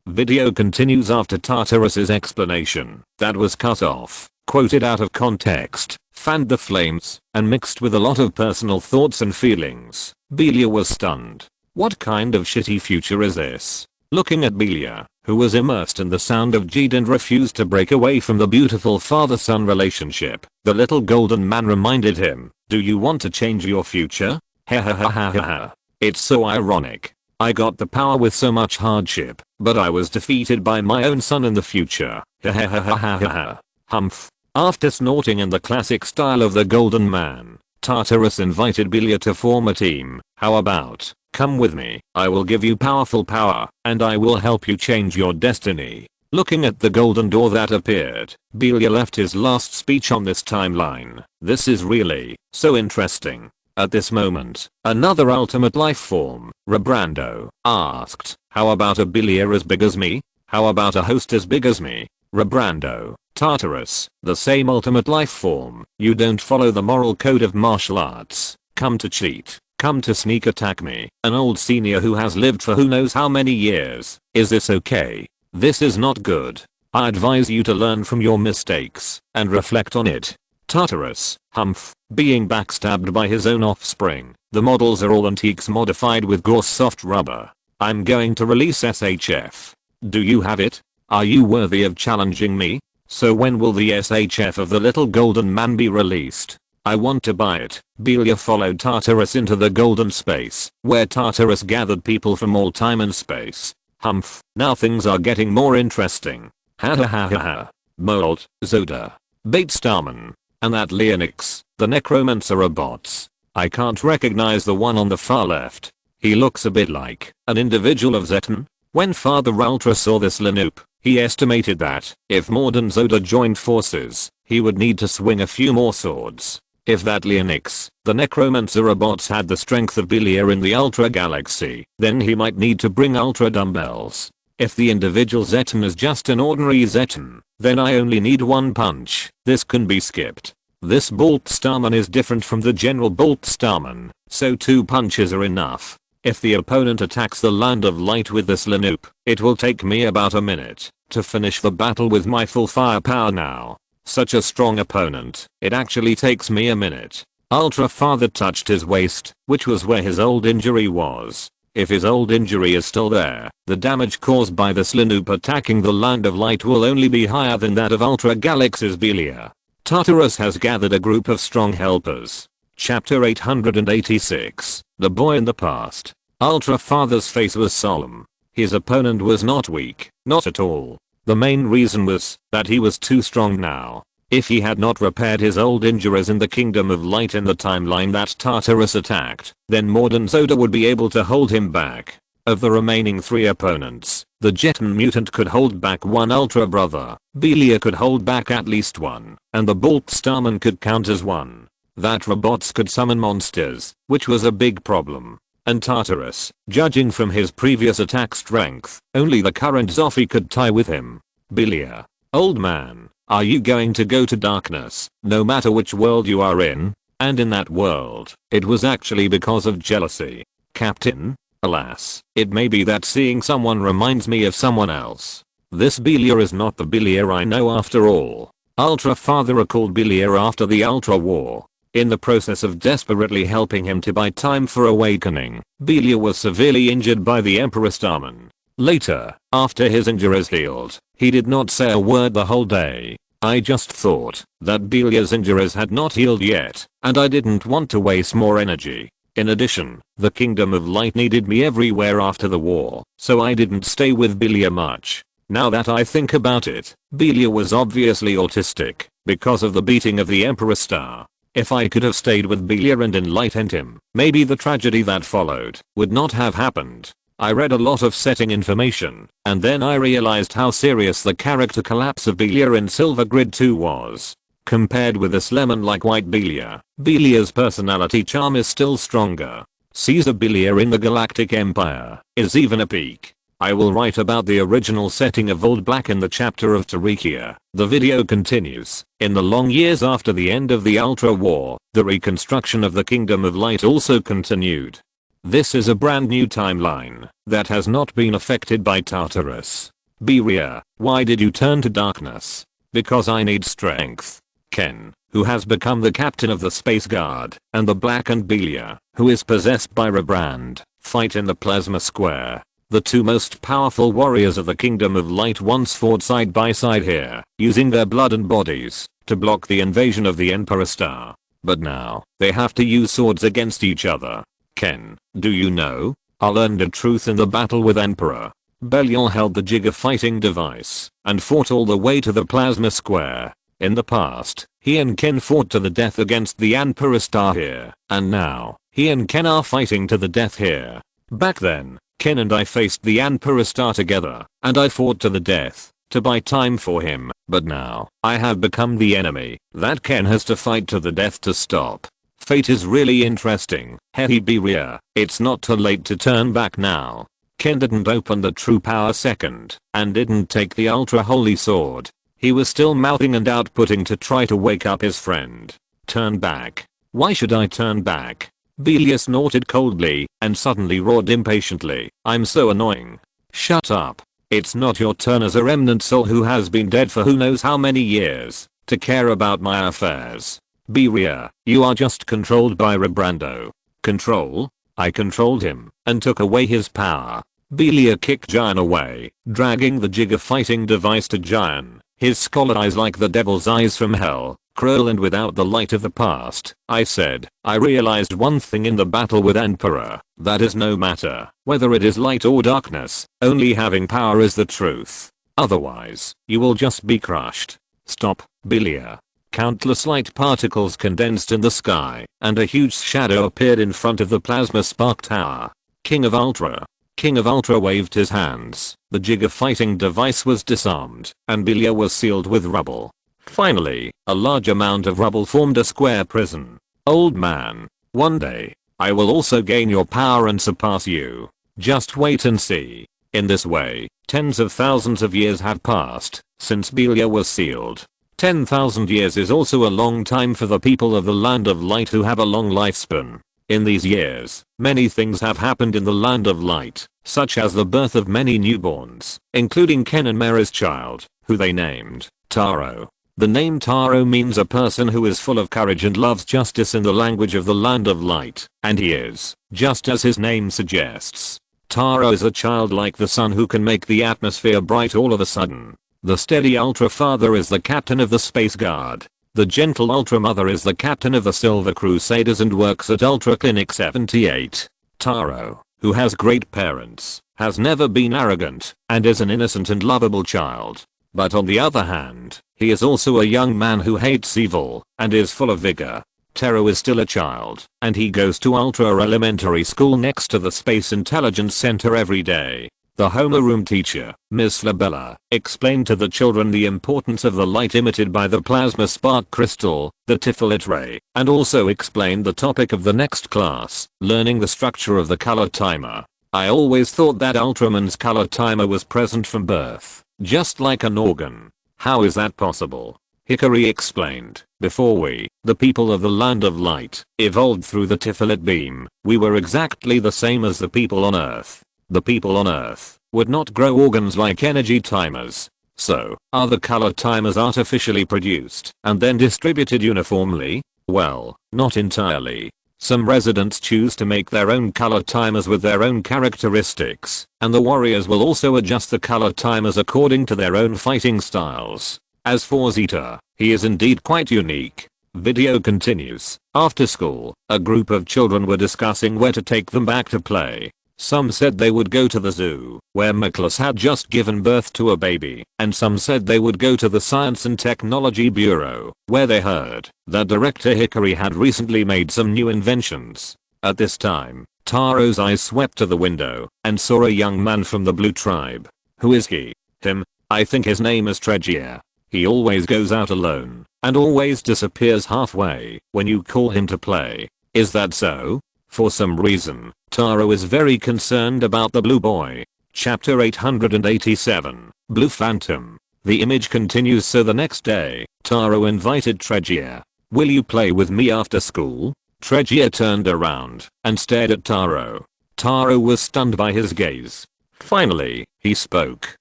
[SPEAKER 1] Video continues after Tartarus's explanation that was cut off, quoted out of context, fanned the flames, and mixed with a lot of personal thoughts and feelings. Belia was stunned. What kind of shitty future is this? Looking at Belia, who was immersed in the sound of Jeed and refused to break away from the beautiful father-son relationship, the little golden man reminded him, do you want to change your future? Ha ha ha ha ha ha. It's so ironic. I got the power with so much hardship, but I was defeated by my own son in the future. Ha ha ha ha ha ha. Humph. After snorting in the classic style of the golden man, Tartarus invited Belia to form a team. How about, come with me, I will give you powerful power, and I will help you change your destiny. Looking at the golden door that appeared, Belia left his last speech on this timeline. This is really so interesting. At this moment, another ultimate life form, Rebrando, asked, how about a Belia as big as me? How about a host as big as me? Rebrando, Tartarus, the same ultimate life form, you don't follow the moral code of martial arts, come to cheat, come to sneak attack me, an old senior who has lived for who knows how many years. Is this okay? This is not good. I advise you to learn from your mistakes and reflect on it. Tartarus, humph, being backstabbed by his own offspring. The models are all antiques modified with Gorse soft rubber. I'm going to release SHF. Do you have it? Are you worthy of challenging me? So when will the SHF of the little golden man be released? I want to buy it. Belia followed Tartarus into the golden space, where Tartarus gathered people from all time and space. Humph, now things are getting more interesting. Ha ha ha ha ha. Mold, Zoda, Bait Starman, and that Leonix, the necromancer are bots. I can't recognize the one on the far left. He looks a bit like an individual of Zeton. When Father Ultra saw this Linoop, he estimated that if Mord and Zoda joined forces, he would need to swing a few more swords. If that Leonix, the necromancer bots had the strength of Belia in the Ultra Galaxy, then he might need to bring Ultra dumbbells. If the individual Zeton is just an ordinary Zeton, then I only need one punch. This can be skipped. This Bolt Starman is different from the general Bolt Starman, so 2 punches are enough. If the opponent attacks the Land of Light with this Linoop, it will take me about a minute to finish the battle with my full firepower now. Such a strong opponent, it actually takes me a minute. Ultra Father touched his waist, which was where his old injury was. If his old injury is still there, the damage caused by the Sloop attacking the Land of Light will only be higher than that of Ultra Galaxy's Belia. Tartarus has gathered a group of strong helpers. Chapter 886. The Boy in the Past. Ultra Father's face was solemn. His opponent was not weak, not at all. The main reason was that he was too strong now. If he had not repaired his old injuries in the Kingdom of Light in the timeline that Tartarus attacked, then Morden Zoda would be able to hold him back. Of the remaining 3 opponents, the Jeton mutant could hold back 1 Ultra brother, Belia could hold back at least 1, and the Bolt Starman could count as 1. That robots could summon monsters, which was a big problem. And Tartarus, judging from his previous attack strength, only the current Zoffy could tie with him. Belia. Old man, are you going to go to darkness, no matter which world you are in? And in that world, it was actually because of jealousy. Captain? Alas, it may be that seeing someone reminds me of someone else. This Belia is not the Belia I know after all. Ultra Father recalled Belia after the Ultra War. In the process of desperately helping him to buy time for awakening, Belia was severely injured by the Emperor Starman. Later, after his injuries healed, he did not say a word the whole day. I just thought that Belia's injuries had not healed yet, and I didn't want to waste more energy. In addition, the Kingdom of Light needed me everywhere after the war, so I didn't stay with Belia much. Now that I think about it, Belia was obviously autistic, because of the beating of the Emperor Star. If I could have stayed with Belia and enlightened him, maybe the tragedy that followed would not have happened. I read a lot of setting information, and then I realized how serious the character collapse of Belia in Silver Grid 2 was. Compared with this lemon-like white Belia, Belia's personality charm is still stronger. Caesar Belia in the Galactic Empire is even a peak. I will write about the original setting of Old Black in the chapter of Tarikia. The video continues. In the long years after the end of the Ultra War, the reconstruction of the Kingdom of Light also continued. This is a brand new timeline that has not been affected by Tartarus. Belia, why did you turn to darkness? Because I need strength. Ken, who has become the captain of the Space Guard, and the Blackened Belia, who is possessed by Rebrand, fight in the Plasma Square. The 2 most powerful warriors of the Kingdom of Light once fought side by side here, using their blood and bodies to block the invasion of the Emperor Star. But now, they have to use swords against each other. Ken, do you know? I learned a truth in the battle with Emperor. Belial held the Giga fighting device and fought all the way to the Plasma Square. In the past, he and Ken fought to the death against the Emperor Star here, and now, he and Ken are fighting to the death here. Back then, Ken and I faced the Emperor Star together, and I fought to the death to buy time for him, but now, I have become the enemy that Ken has to fight to the death to stop. Fate is really interesting. Hey Belia, it's not too late to turn back now. Ken didn't open the true power second, and didn't take the Ultra Holy Sword. He was still mouthing and outputting to try to wake up his friend. Turn back. Why should I turn back? Belia snorted coldly and suddenly roared impatiently. I'm so annoying. Shut up. It's not your turn as a remnant soul who has been dead for who knows how many years to care about my affairs. Belia, you are just controlled by Rebrando. Control? I controlled him and took away his power. Belia kicked Giant away, dragging the Giga fighting device to Giant. His scholar eyes like the devil's eyes from hell, cruel and without the light of the past. I said, I realized one thing in the battle with Emperor, that is no matter whether it is light or darkness, only having power is the truth. Otherwise, you will just be crushed. Stop, Belia. Countless light particles condensed in the sky, and a huge shadow appeared in front of the Plasma Spark Tower. King of Ultra waved his hands. The Giga fighting device was disarmed, and Belia was sealed with rubble. Finally, a large amount of rubble formed a square prison. Old man, one day, I will also gain your power and surpass you. Just wait and see. In this way, tens of thousands of years have passed since Belia was sealed. 10,000 years is also a long time for the people of the Land of Light who have a long lifespan. In these years, many things have happened in the Land of Light, such as the birth of many newborns, including Ken and Mera's child, who they named Taro. The name Taro means a person who is full of courage and loves justice in the language of the Land of Light, and he is, just as his name suggests. Taro is a child like the sun who can make the atmosphere bright all of a sudden. The steady Ultra Father is the captain of the Space Guard. The gentle Ultra Mother is the captain of the Silver Crusaders and works at Ultra Clinic 78. Taro, who has great parents, has never been arrogant, and is an innocent and lovable child. But on the other hand, he is also a young man who hates evil, and is full of vigor. Taro is still a child, and he goes to Ultra Elementary School next to the Space Intelligence Center every day. The homeroom teacher, Ms. Flabella, explained to the children the importance of the light emitted by the plasma spark crystal, the Tiferet ray, and also explained the topic of the next class, learning the structure of the color timer. I always thought that Ultraman's color timer was present from birth, just like an organ. How is that possible? Hikari explained, before we, the people of the Land of Light, evolved through the Tiferet beam, we were exactly the same as the people on Earth. The people on Earth would not grow organs like energy timers. So, are the color timers artificially produced and then distributed uniformly? Well, not entirely. Some residents choose to make their own color timers with their own characteristics, and the warriors will also adjust the color timers according to their own fighting styles. As for Zeta, he is indeed quite unique. Video continues. After school, a group of children were discussing where to take them back to play. Some said they would go to the zoo, where Miklas had just given birth to a baby, and some said they would go to the Science and Technology Bureau, where they heard that Director Hikari had recently made some new inventions. At this time, Taro's eyes swept to the window and saw a young man from the Blue Tribe. Who is he? Him? I think his name is Tregear. He always goes out alone, and always disappears halfway when you call him to play. Is that so? For some reason, Taro is very concerned about the blue boy. Chapter 887, Blue Phantom. The image continues. So the next day, Taro invited Tregear. Will you play with me after school? Tregear turned around and stared at Taro. Taro was stunned by his gaze. Finally, he spoke.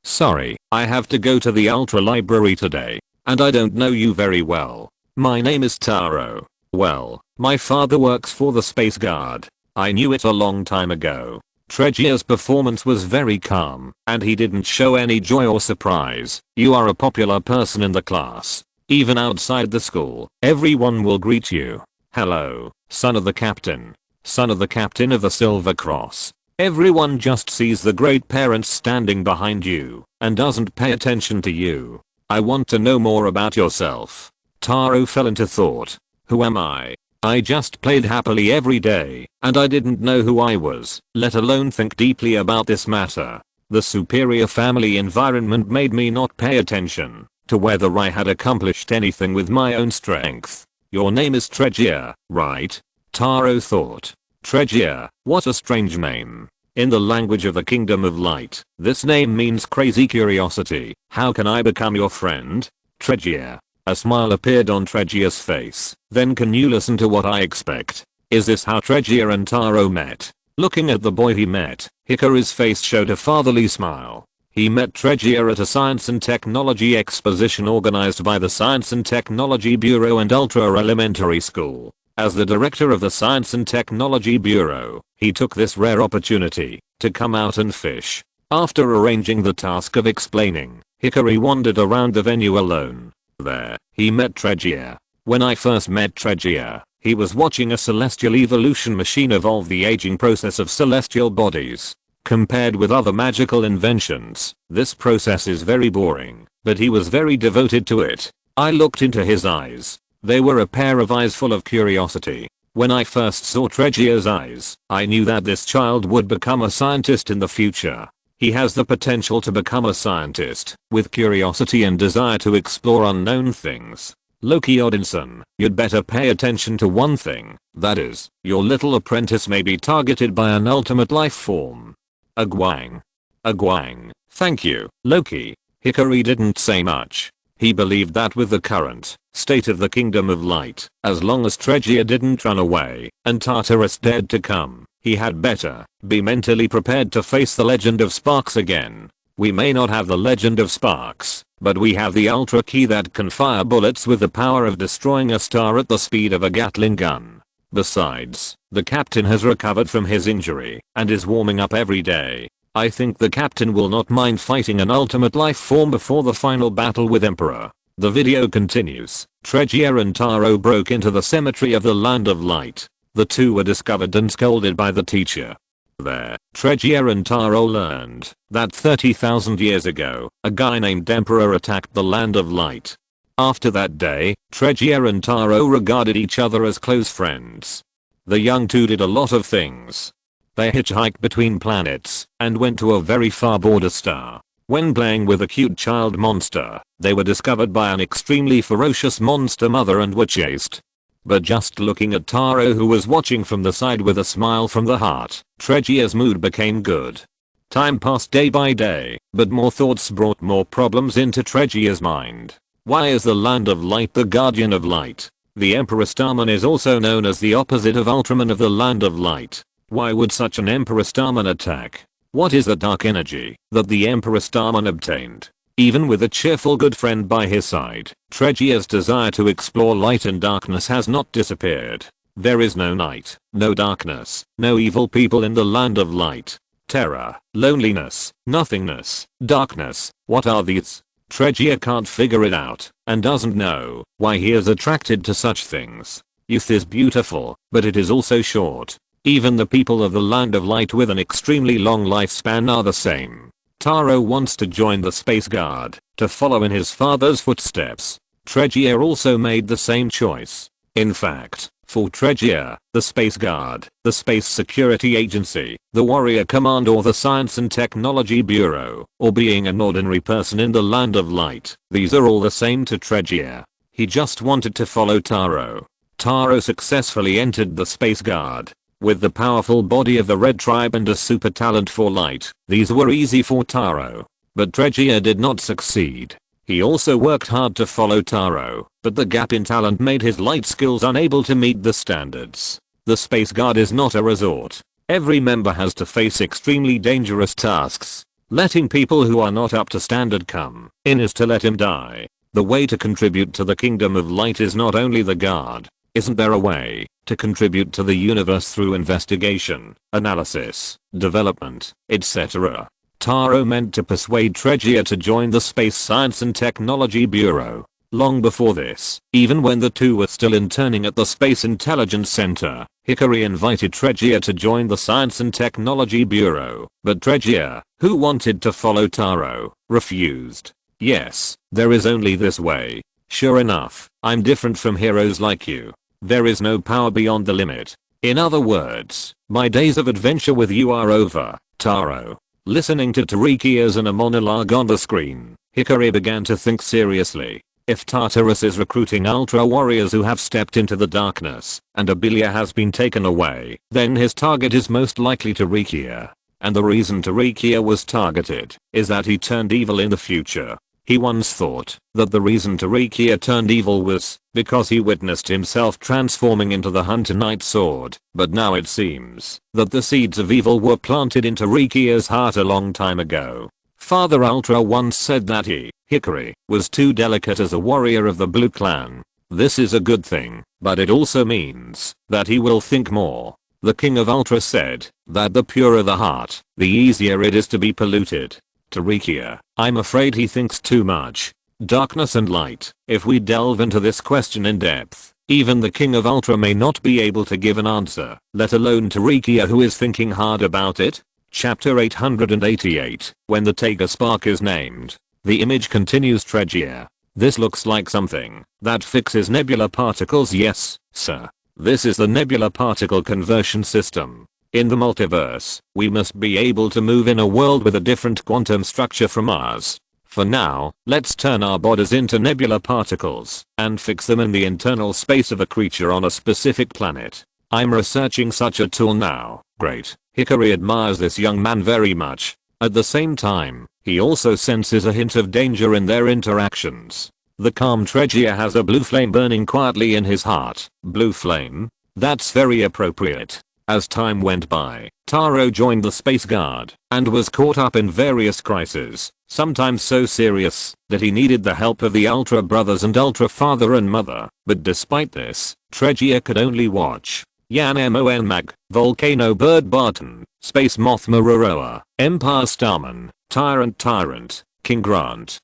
[SPEAKER 1] Sorry, I have to go to the Ultra Library today, and I don't know you very well. My name is Taro. Well, my father works for the Space Guard. I knew it a long time ago. Tregear's performance was very calm, and he didn't show any joy or surprise. You are a popular person in the class. Even outside the school, everyone will greet you. Hello, son of the captain. Son of the captain of the Silver Cross. Everyone just sees the great parents standing behind you, and doesn't pay attention to you. I want to know more about yourself. Taro fell into thought. Who am I? I just played happily every day, and I didn't know who I was, let alone think deeply about this matter. The superior family environment made me not pay attention to whether I had accomplished anything with my own strength. Your name is Tregear, right? Taro thought. Tregear, what a strange name. In the language of the Kingdom of Light, this name means crazy curiosity. How can I become your friend? Tregear. A smile appeared on Tregear's face. Then can you listen to what I expect? Is this how Tregear and Taro met? Looking at the boy he met, Hikari's face showed a fatherly smile. He met Tregear at a Science and Technology exposition organized by the Science and Technology Bureau and Ultra Elementary School. As the director of the Science and Technology Bureau, he took this rare opportunity to come out and fish. After arranging the task of explaining, Hikari wandered around the venue alone. There, he met Tregear. When I first met Tregear, he was watching a celestial evolution machine evolve the aging process of celestial bodies. Compared with other magical inventions, this process is very boring, but he was very devoted to it. I looked into his eyes. They were a pair of eyes full of curiosity. When I first saw Tregear's eyes, I knew that this child would become a scientist in the future. He has the potential to become a scientist, with curiosity and desire to explore unknown things. Loki Odinson, you'd better pay attention to one thing, that is, your little apprentice may be targeted by an ultimate life form. Agwang. Agwang, thank you, Loki. Hikari didn't say much. He believed that with the current state of the Kingdom of Light, as long as Tregear didn't run away and Tartarus dared to come, he had better be mentally prepared to face the Legend of Sparks again. We may not have the Legend of Sparks, but we have the Ultra Key that can fire bullets with the power of destroying a star at the speed of a Gatling gun. Besides, The captain has recovered from his injury and is warming up every day. I think the captain will not mind fighting an ultimate life form before the final battle with Emperor. The video continues. Tregear and Taro broke into the cemetery of the Land of Light. The two were discovered and scolded by the teacher. There, Tregear and Taro learned that 30,000 years ago, a guy named Emperor attacked the Land of Light. After that day, Tregear and Taro regarded each other as close friends. The young two did a lot of things. They hitchhiked between planets and went to a very far border star. When playing with a cute child monster, they were discovered by an extremely ferocious monster mother and were chased. But just looking at Taro, who was watching from the side with a smile from the heart, Tregear's mood became good. Time passed day by day, but more thoughts brought more problems into Tregear's mind. Why is the Land of Light the guardian of light? The Emperor Starman is also known as the opposite of Ultraman of the Land of Light. Why would such an Emperor Starman attack? What is the dark energy that the Emperor Starman obtained? Even with a cheerful good friend by his side, Tregear's desire to explore light and darkness has not disappeared. There is no night, no darkness, no evil people in the Land of Light. Terror, loneliness, nothingness, darkness, what are these? Tregear can't figure it out and doesn't know why he is attracted to such things. Youth is beautiful, but it is also short. Even the people of the Land of Light with an extremely long lifespan are the same. Taro wants to join the Space Guard to follow in his father's footsteps. Tregear also made the same choice. In fact, for Tregear, the Space Guard, the Space Security Agency, the Warrior Command or the Science and Technology Bureau, or being an ordinary person in the Land of Light, these are all the same to Tregear. He just wanted to follow Taro. Taro successfully entered the Space Guard. With the powerful body of the Red Tribe and a super talent for light, these were easy for Taro. But Tregear did not succeed. He also worked hard to follow Taro, but the gap in talent made his light skills unable to meet the standards. The Space Guard is not a resort. Every member has to face extremely dangerous tasks. Letting people who are not up to standard come in is to let him die. The way to contribute to the Kingdom of Light is not only the Guard. Isn't there a way to contribute to the universe through investigation, analysis, development, etc.? Taro meant to persuade Tregear to join the Space Science and Technology Bureau. Long before this, even when the two were still interning at the Space Intelligence Center, Hikari invited Tregear to join the Science and Technology Bureau, but Tregear, who wanted to follow Taro, refused. Yes, there is only this way. Sure enough, I'm different from heroes like you. There is no power beyond the limit. In other words, my days of adventure with you are over, Taro. Listening to Tarikia's inner monologue on the screen, Hikari began to think seriously. If Tartarus is recruiting Ultra Warriors who have stepped into the darkness, and Abilia has been taken away, then his target is most likely Tarikia. And the reason Tarikia was targeted is that he turned evil in the future. He once thought that the reason Tarikia turned evil was because he witnessed himself transforming into the Hunter Knight sword, but now it seems that the seeds of evil were planted in Tarikia's heart a long time ago. Father Ultra once said that he, Hikari, was too delicate as a warrior of the Blue Clan. This is a good thing, but it also means that he will think more. The King of Ultra said that the purer the heart, the easier it is to be polluted. Tarikia, I'm afraid he thinks too much. Darkness and light, if we delve into this question in depth, even the King of Ultra may not be able to give an answer, let alone Tarikia who is thinking hard about it. Chapter 888, when the Tega Spark is named. The image continues. Tregear. This looks like something that fixes nebula particles. Yes, sir. This is the nebula particle conversion system. In the multiverse, we must be able to move in a world with a different quantum structure from ours. For now, let's turn our bodies into nebula particles and fix them in the internal space of a creature on a specific planet. I'm researching such a tool now. Great. Hikari admires this young man very much. At the same time, he also senses a hint of danger in their interactions. The calm Tregear has a blue flame burning quietly in his heart. Blue flame? That's very appropriate. As time went by, Taro joined the Space Guard and was caught up in various crises, sometimes so serious that he needed the help of the Ultra Brothers and Ultra Father and Mother. But despite this, Tregear could only watch. Yan Mon Mag, Volcano Bird Barton, Space Moth Maroroa, Empire Starman, Tyrant, King Grant.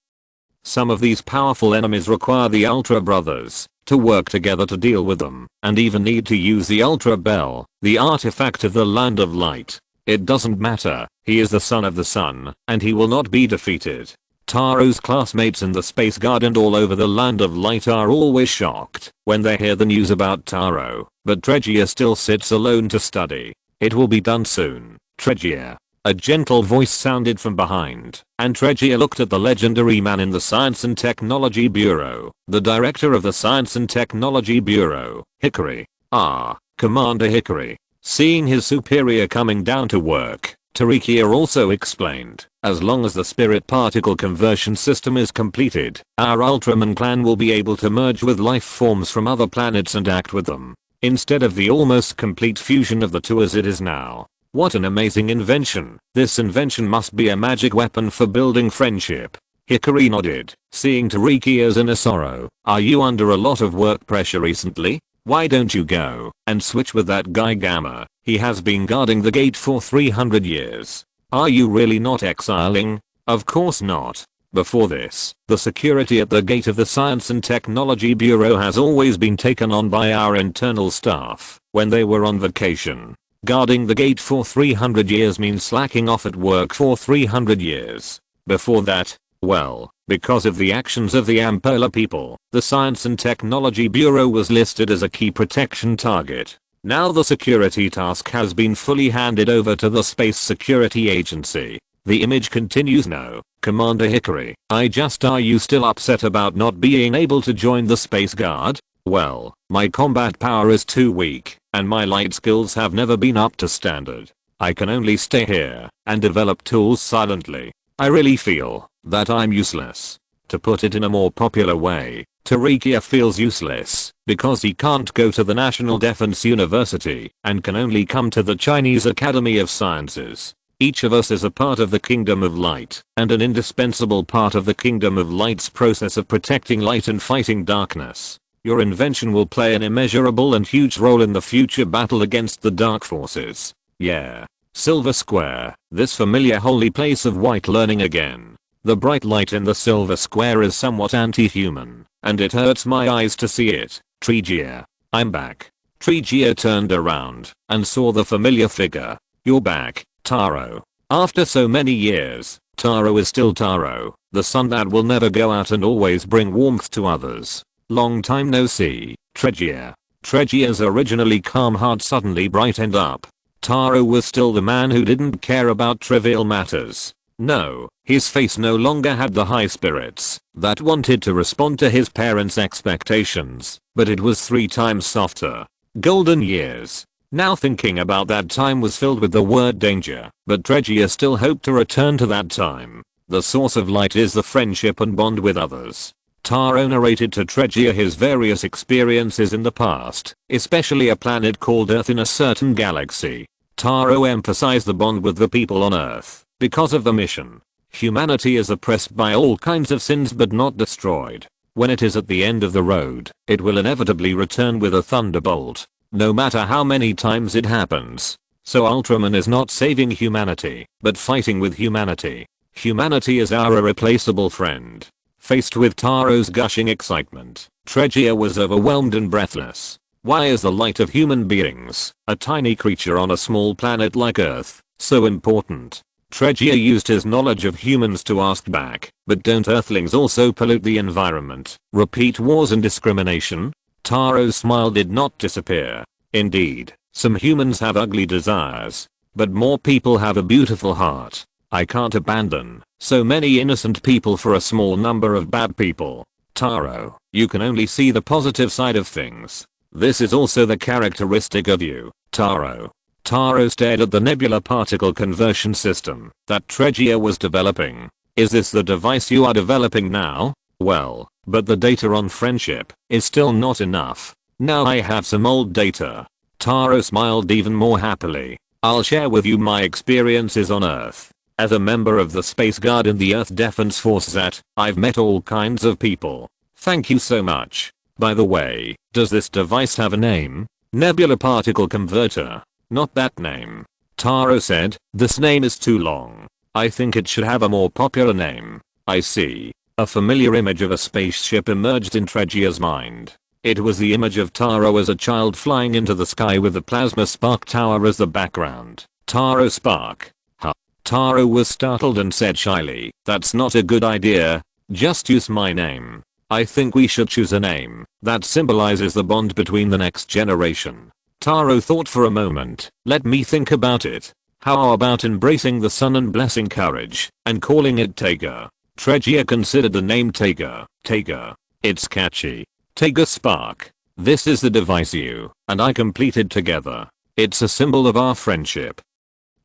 [SPEAKER 1] Some of these powerful enemies require the Ultra Brothers to work together to deal with them, and even need to use the Ultra Bell, the artifact of the Land of Light. It doesn't matter, he is the son of the sun, and he will not be defeated. Taro's classmates in the Space Guard and all over the Land of Light are always shocked when they hear the news about Taro, but Tregear still sits alone to study. It will be done soon, Tregear. A gentle voice sounded from behind, and Tregear looked at the legendary man in the Science and Technology Bureau, the director of the Science and Technology Bureau, Hickory. Ah, Commander Hickory. Seeing his superior coming down to work, Tregear also explained, as long as the spirit particle conversion system is completed, our Ultraman clan will be able to merge with life forms from other planets and act with them, instead of the almost complete fusion of the two as it is now. What an amazing invention. This invention must be a magic weapon for building friendship. Hickory nodded, seeing Tregear's inner sorrow. Are you under a lot of work pressure recently? Why don't you go and switch with that guy Gamma? He has been guarding the gate for 300 years. Are you really not exiling? Of course not. Before this, the security at the gate of the Science and Technology Bureau has always been taken on by our internal staff when they were on vacation. Guarding the gate for 300 years means slacking off at work for 300 years. Before that, well, because of the actions of the Ampola people, the Science and Technology Bureau was listed as a key protection target. Now the security task has been fully handed over to the Space Security Agency. The image continues. No, Commander Hickory, are you still upset about not being able to join the Space Guard? Well, my combat power is too weak, and my light skills have never been up to standard. I can only stay here and develop tools silently. I really feel that I'm useless. To put it in a more popular way, Tregear feels useless because he can't go to the National Defense University and can only come to the Chinese Academy of Sciences. Each of us is a part of the Kingdom of Light and an indispensable part of the Kingdom of Light's process of protecting light and fighting darkness. Your invention will play an immeasurable and huge role in the future battle against the dark forces. Yeah. Silver Square, this familiar holy place of white learning again. The bright light in the Silver Square is somewhat anti-human, and it hurts my eyes to see it. Tregear, I'm back. Tregear turned around and saw the familiar figure. You're back, Taro. After so many years, Taro is still Taro, the sun that will never go out and always bring warmth to others. Long time no see, Tregear. Tregear's originally calm heart suddenly brightened up. Taro was still the man who didn't care about trivial matters. No, his face no longer had the high spirits that wanted to respond to his parents' expectations, but it was 3 times softer. Golden years. Now thinking about that time was filled with the word danger, but Tregear still hoped to return to that time. The source of light is the friendship and bond with others. Taro narrated to Tregear his various experiences in the past, especially a planet called Earth in a certain galaxy. Taro emphasized the bond with the people on Earth because of the mission. Humanity is oppressed by all kinds of sins but not destroyed. When it is at the end of the road, it will inevitably return with a thunderbolt, no matter how many times it happens. So Ultraman is not saving humanity, but fighting with humanity. Humanity is our irreplaceable friend. Faced with Taro's gushing excitement, Tregear was overwhelmed and breathless. Why is the light of human beings, a tiny creature on a small planet like Earth, so important? Tregear used his knowledge of humans to ask back, but don't Earthlings also pollute the environment, repeat wars and discrimination? Taro's smile did not disappear. Indeed, some humans have ugly desires, but more people have a beautiful heart. I can't abandon so many innocent people for a small number of bad people. Taro, you can only see the positive side of things. This is also the characteristic of you, Taro. Taro stared at the nebular particle conversion system that Tregear was developing. Is this the device you are developing now? Well, but the data on friendship is still not enough. Now I have some old data. Taro smiled even more happily. I'll share with you my experiences on Earth. As a member of the Space Guard in the Earth Defense Force I've met all kinds of people. Thank you so much. By the way, does this device have a name? Nebula particle converter. Not that name. Taro said, this name is too long. I think it should have a more popular name. I see. A familiar image of a spaceship emerged in Tregia's mind. It was the image of Taro as a child flying into the sky with the plasma spark tower as the background. Taro Spark. Huh. Taro was startled and said shyly, that's not a good idea. Just use my name. I think we should choose a name that symbolizes the bond between the next generation. Taro thought for a moment. Let me think about it. How about embracing the sun and blessing courage and calling it Tega? Tregia considered the name Tega. Tega. It's catchy. Tega Spark. This is the device you and I completed together. It's a symbol of our friendship.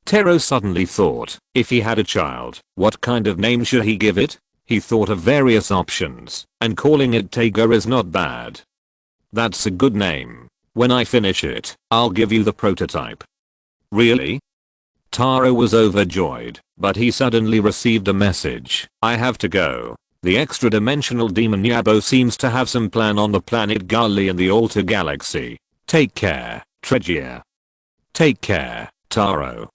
[SPEAKER 1] Taro suddenly thought, if he had a child, what kind of name should he give it? He thought of various options, and calling it Tega is not bad. That's a good name. When I finish it, I'll give you the prototype. Really? Taro was overjoyed, but he suddenly received a message. I have to go. The extra-dimensional demon Yabo seems to have some plan on the planet Gali in the Alta Galaxy. Take care, Tregia. Take care, Taro.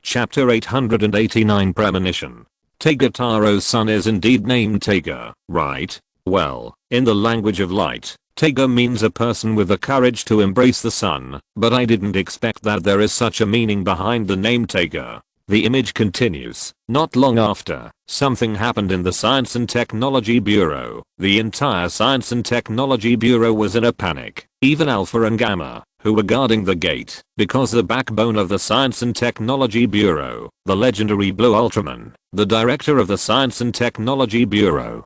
[SPEAKER 1] Chapter 889 Premonition. Tega. Taro's son is indeed named Tega, right? Well, in the language of light, Tega means a person with the courage to embrace the sun, but I didn't expect that there is such a meaning behind the name Tega. The image continues. Not long after, something happened in the Science and Technology Bureau. The entire Science and Technology Bureau was in a panic. Even Alpha and Gamma, who were guarding the gate, because the backbone of the Science and Technology Bureau, the legendary Blue Ultraman, the director of the Science and Technology Bureau,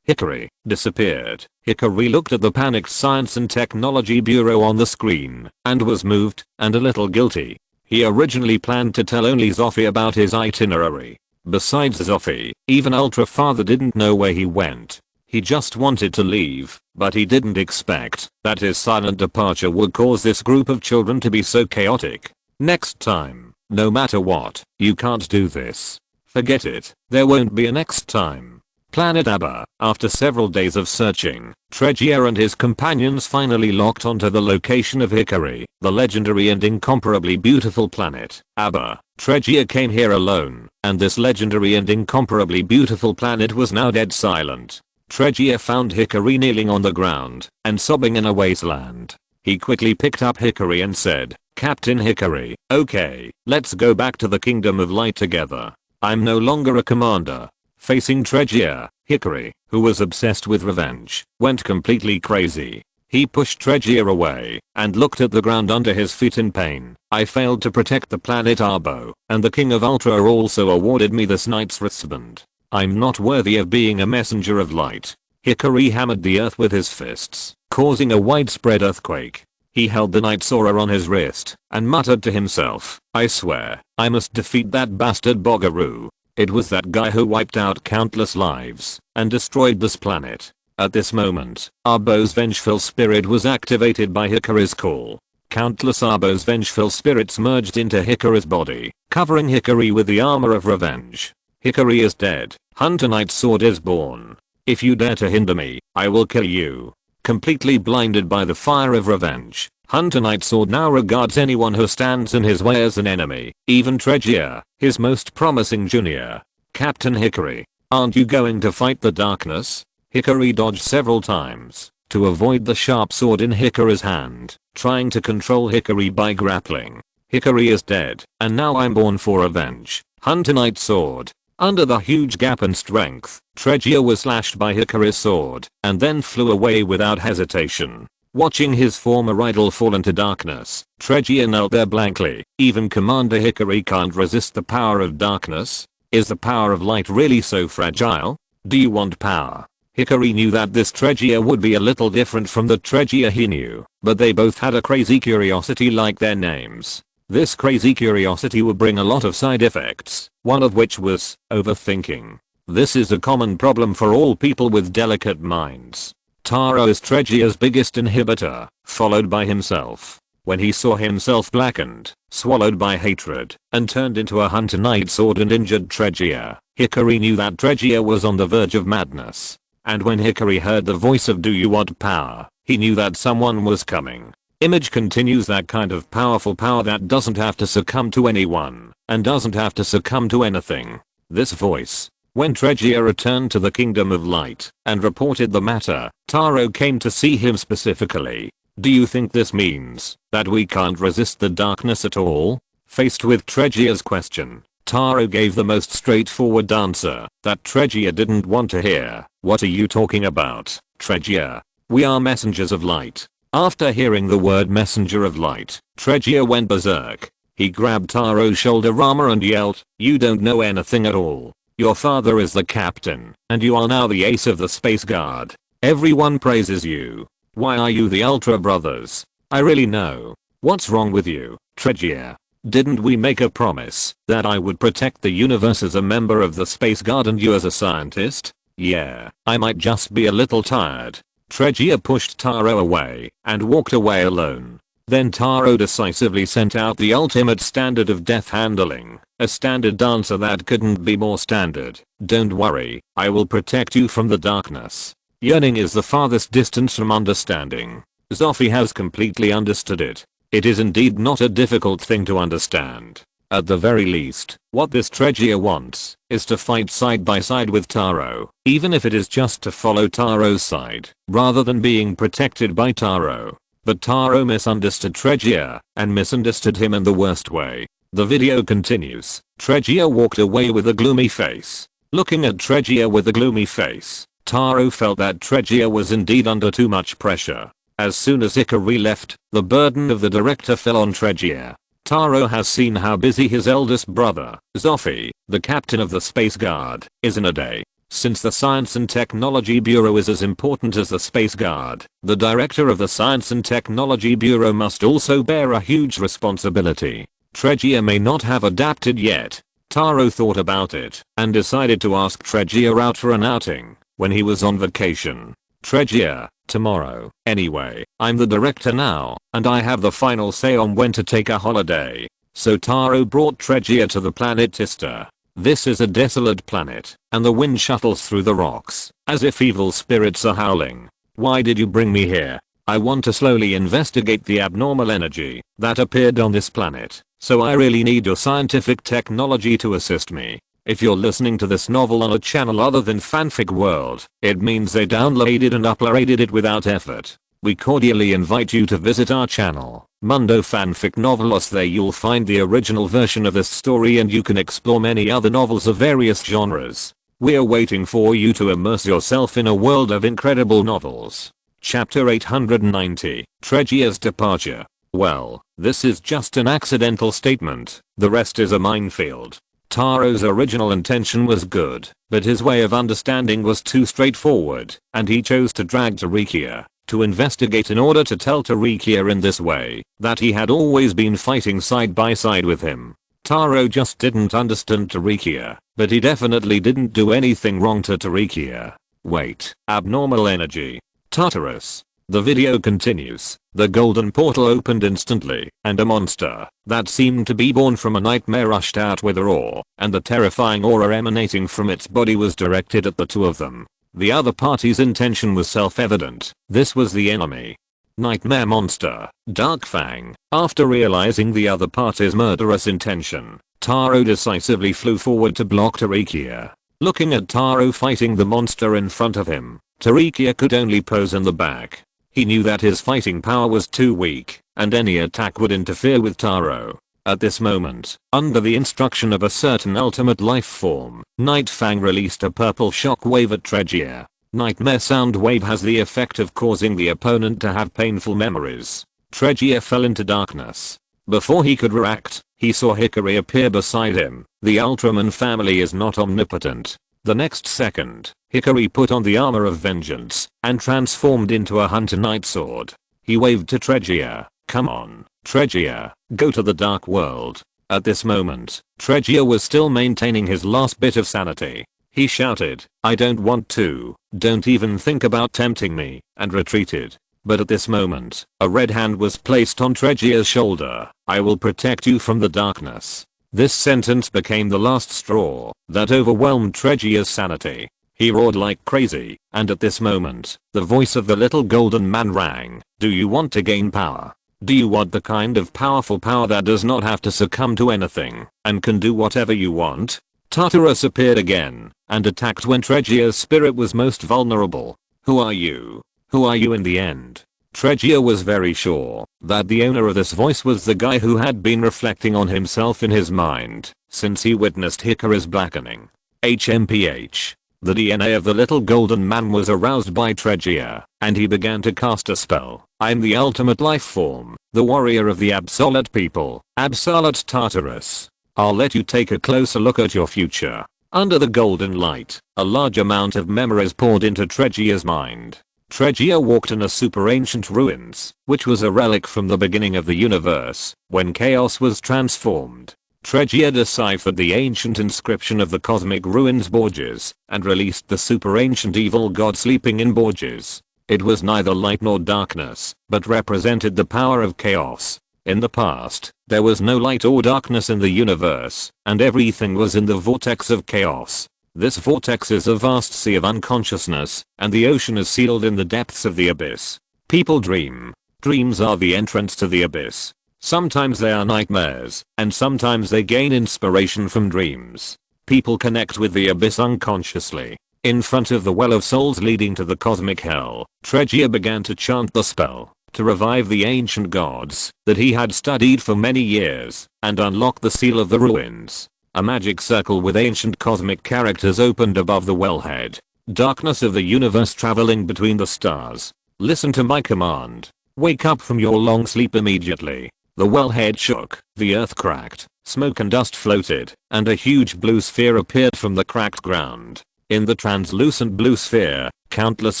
[SPEAKER 1] Hikari, disappeared. Hikari looked at the panicked Science and Technology Bureau on the screen, and was moved, and a little guilty. He originally planned to tell only Zophie about his itinerary. Besides Zophie, even Ultra Father didn't know where he went. He just wanted to leave, but he didn't expect that his silent departure would cause this group of children to be so chaotic. Next time, no matter what, you can't do this. Forget it, there won't be a next time. Planet Abba. After several days of searching, Tregia and his companions finally locked onto the location of Hikari, the legendary and incomparably beautiful planet, Abba. Tregia came here alone, and this legendary and incomparably beautiful planet was now dead silent. Tregia found Hikari kneeling on the ground and sobbing in a wasteland. He quickly picked up Hikari and said, Captain Hikari, okay, let's go back to the Kingdom of Light together. I'm no longer a commander. Facing Tregia, Hikari, who was obsessed with revenge, went completely crazy. He pushed Tregia away and looked at the ground under his feet in pain. I failed to protect the planet Arbo, and the King of Ultra also awarded me this knight's wristband. I'm not worthy of being a messenger of light. Hikari hammered the earth with his fists, causing a widespread earthquake. He held the knight's aura on his wrist and muttered to himself, I swear, I must defeat that bastard Bogaroo. It was that guy who wiped out countless lives and destroyed this planet. At this moment, Arbo's vengeful spirit was activated by Hikari's call. Countless Arbo's vengeful spirits merged into Hikari's body, covering Hikari with the armor of revenge. Hikari is dead. Hunter Knight's sword is born. If you dare to hinder me, I will kill you. Completely blinded by the fire of revenge, Hunter Knight's sword now regards anyone who stands in his way as an enemy, even Tregia, his most promising junior. Captain Hikari, aren't you going to fight the darkness? Hikari dodged several times to avoid the sharp sword in Hikari's hand, trying to control Hikari by grappling. Hikari is dead, and now I'm born for revenge. Hunter Knight's sword. Under the huge gap in strength, Tregia was slashed by Hikari's sword, and then flew away without hesitation. Watching his former idol fall into darkness, Tregia knelt there blankly. Even Commander Hikari can't resist the power of darkness. Is the power of light really so fragile? Do you want power? Hikari knew that this Tregia would be a little different from the Tregia he knew, but they both had a crazy curiosity like their names. This crazy curiosity would bring a lot of side effects, one of which was overthinking. This is a common problem for all people with delicate minds. Taro is Tregia's biggest inhibitor, followed by himself. When he saw himself blackened, swallowed by hatred, and turned into a Hunter Knight sword and injured Tregia, Hikari knew that Tregia was on the verge of madness. And when Hikari heard the voice of "Do you want power?" he knew that someone was coming. Image continues, that kind of powerful power that doesn't have to succumb to anyone and doesn't have to succumb to anything. This voice. When Tregear returned to the Kingdom of Light and reported the matter, Taro came to see him specifically. Do you think this means that we can't resist the darkness at all? Faced with Tregear's question, Taro gave the most straightforward answer that Tregear didn't want to hear. What are you talking about, Tregear? We are messengers of light. After hearing the word messenger of light, Tregear went berserk. He grabbed Taro's shoulder armor and yelled, "You don't know anything at all. Your father is the captain, and you are now the ace of the Space Guard. Everyone praises you. Why are you the Ultra Brothers? I really know. What's wrong with you, Tregear? Didn't we make a promise that I would protect the universe as a member of the Space Guard and you as a scientist? Yeah, I might just be a little tired." Tregear pushed Taro away and walked away alone. Then Taro decisively sent out the ultimate standard of death handling, a standard answer that couldn't be more standard. "Don't worry, I will protect you from the darkness. Yearning is the farthest distance from understanding." Zoffy has completely understood it. It is indeed not a difficult thing to understand. At the very least, what this Tregear wants is to fight side by side with Taro, even if it is just to follow Taro's side, rather than being protected by Taro. But Taro misunderstood Tregear, and misunderstood him in the worst way. The video continues. Tregear walked away with a gloomy face. Looking at Tregear with a gloomy face, Taro felt that Tregear was indeed under too much pressure. As soon as Hikari left, the burden of the director fell on Tregear. Taro has seen how busy his eldest brother, Zoffy, the captain of the Space Guard, is in a day. Since the Science and Technology Bureau is as important as the Space Guard, the director of the Science and Technology Bureau must also bear a huge responsibility. Tregear may not have adapted yet. Taro thought about it and decided to ask Tregear out for an outing when he was on vacation. "Tregear, tomorrow. Anyway, I'm the director now, and I have the final say on when to take a holiday." So Taro brought Tregear to the planet Tista. This is a desolate planet, and the wind shuttles through the rocks, as if evil spirits are howling. "Why did you bring me here? I want to slowly investigate the abnormal energy that appeared on this planet, so I really need your scientific technology to assist me." If you're listening to this novel on a channel other than Fanfic World, it means they downloaded and uploaded it without effort. We cordially invite you to visit our channel, Mundo Fanfic Novelos. There you'll find the original version of this story, and you can explore many other novels of various genres. We're waiting for you to immerse yourself in a world of incredible novels. Chapter 890, Tregear's Departure. Well, this is just an accidental statement. The rest is a minefield. Taro's original intention was good, but his way of understanding was too straightforward, and he chose to drag Tarikia to investigate in order to tell Tarikia in this way that he had always been fighting side by side with him. Taro just didn't understand Tarikia, but he definitely didn't do anything wrong to Tarikia. Wait, abnormal energy. Tartarus. The video continues. The golden portal opened instantly, and a monster that seemed to be born from a nightmare rushed out with a roar, and the terrifying aura emanating from its body was directed at the two of them. The other party's intention was self-evident. This was the enemy. Nightmare monster, Dark Fang. After realizing the other party's murderous intention, Taro decisively flew forward to block Tarikia. Looking at Taro fighting the monster in front of him, Tarikia could only pose in the back. He knew that his fighting power was too weak, and any attack would interfere with Taro. At this moment, under the instruction of a certain ultimate life form, Night Fang released a purple shock wave at Tregear. Nightmare sound wave has the effect of causing the opponent to have painful memories. Tregear fell into darkness. Before he could react, he saw Hikari appear beside him. The Ultraman family is not omnipotent. The next second, Hikari put on the armor of vengeance and transformed into a hunter night sword. He waved to Tregear. "Come on, Tregear, go to the dark world." At this moment, Tregear was still maintaining his last bit of sanity. He shouted, "I don't want to, don't even think about tempting me," and retreated. But at this moment, a red hand was placed on Tregear's shoulder. "I will protect you from the darkness." This sentence became the last straw that overwhelmed Tregear's sanity. He roared like crazy, and at this moment, the voice of the little golden man rang. "Do you want to gain power? Do you want the kind of powerful power that does not have to succumb to anything and can do whatever you want? Tartarus appeared again and attacked when Tregear's spirit was most vulnerable. Who are you? Who are you in the end? Tregear was very sure that the owner of this voice was the guy who had been reflecting on himself in his mind since he witnessed Hikaru's blackening. HMPH. The DNA of the little golden man was aroused by Tregear, and he began to cast a spell. I'm the ultimate life form, the warrior of the Absolute people, Absolute Tartarus. I'll let you take a closer look at your future. Under the golden light, a large amount of memories poured into Tregear's mind. Tregear walked in a super ancient ruins, which was a relic from the beginning of the universe, when chaos was transformed. Tregear deciphered the ancient inscription of the cosmic ruins Borges, and released the super ancient evil god sleeping in Borges. It was neither light nor darkness, but represented the power of chaos. In the past, there was no light or darkness in the universe, and everything was in the vortex of chaos. This vortex is a vast sea of unconsciousness, and the ocean is sealed in the depths of the abyss. People dream. Dreams are the entrance to the abyss. Sometimes they are nightmares, and sometimes they gain inspiration from dreams. People connect with the abyss unconsciously. In front of the well of souls leading to the cosmic hell, Tregear began to chant the spell to revive the ancient gods that he had studied for many years and unlock the seal of the ruins. A magic circle with ancient cosmic characters opened above the wellhead. Darkness of the universe traveling between the stars. Listen to my command. Wake up from your long sleep immediately. The wellhead shook, the earth cracked, smoke and dust floated, and a huge blue sphere appeared from the cracked ground. In the translucent blue sphere, countless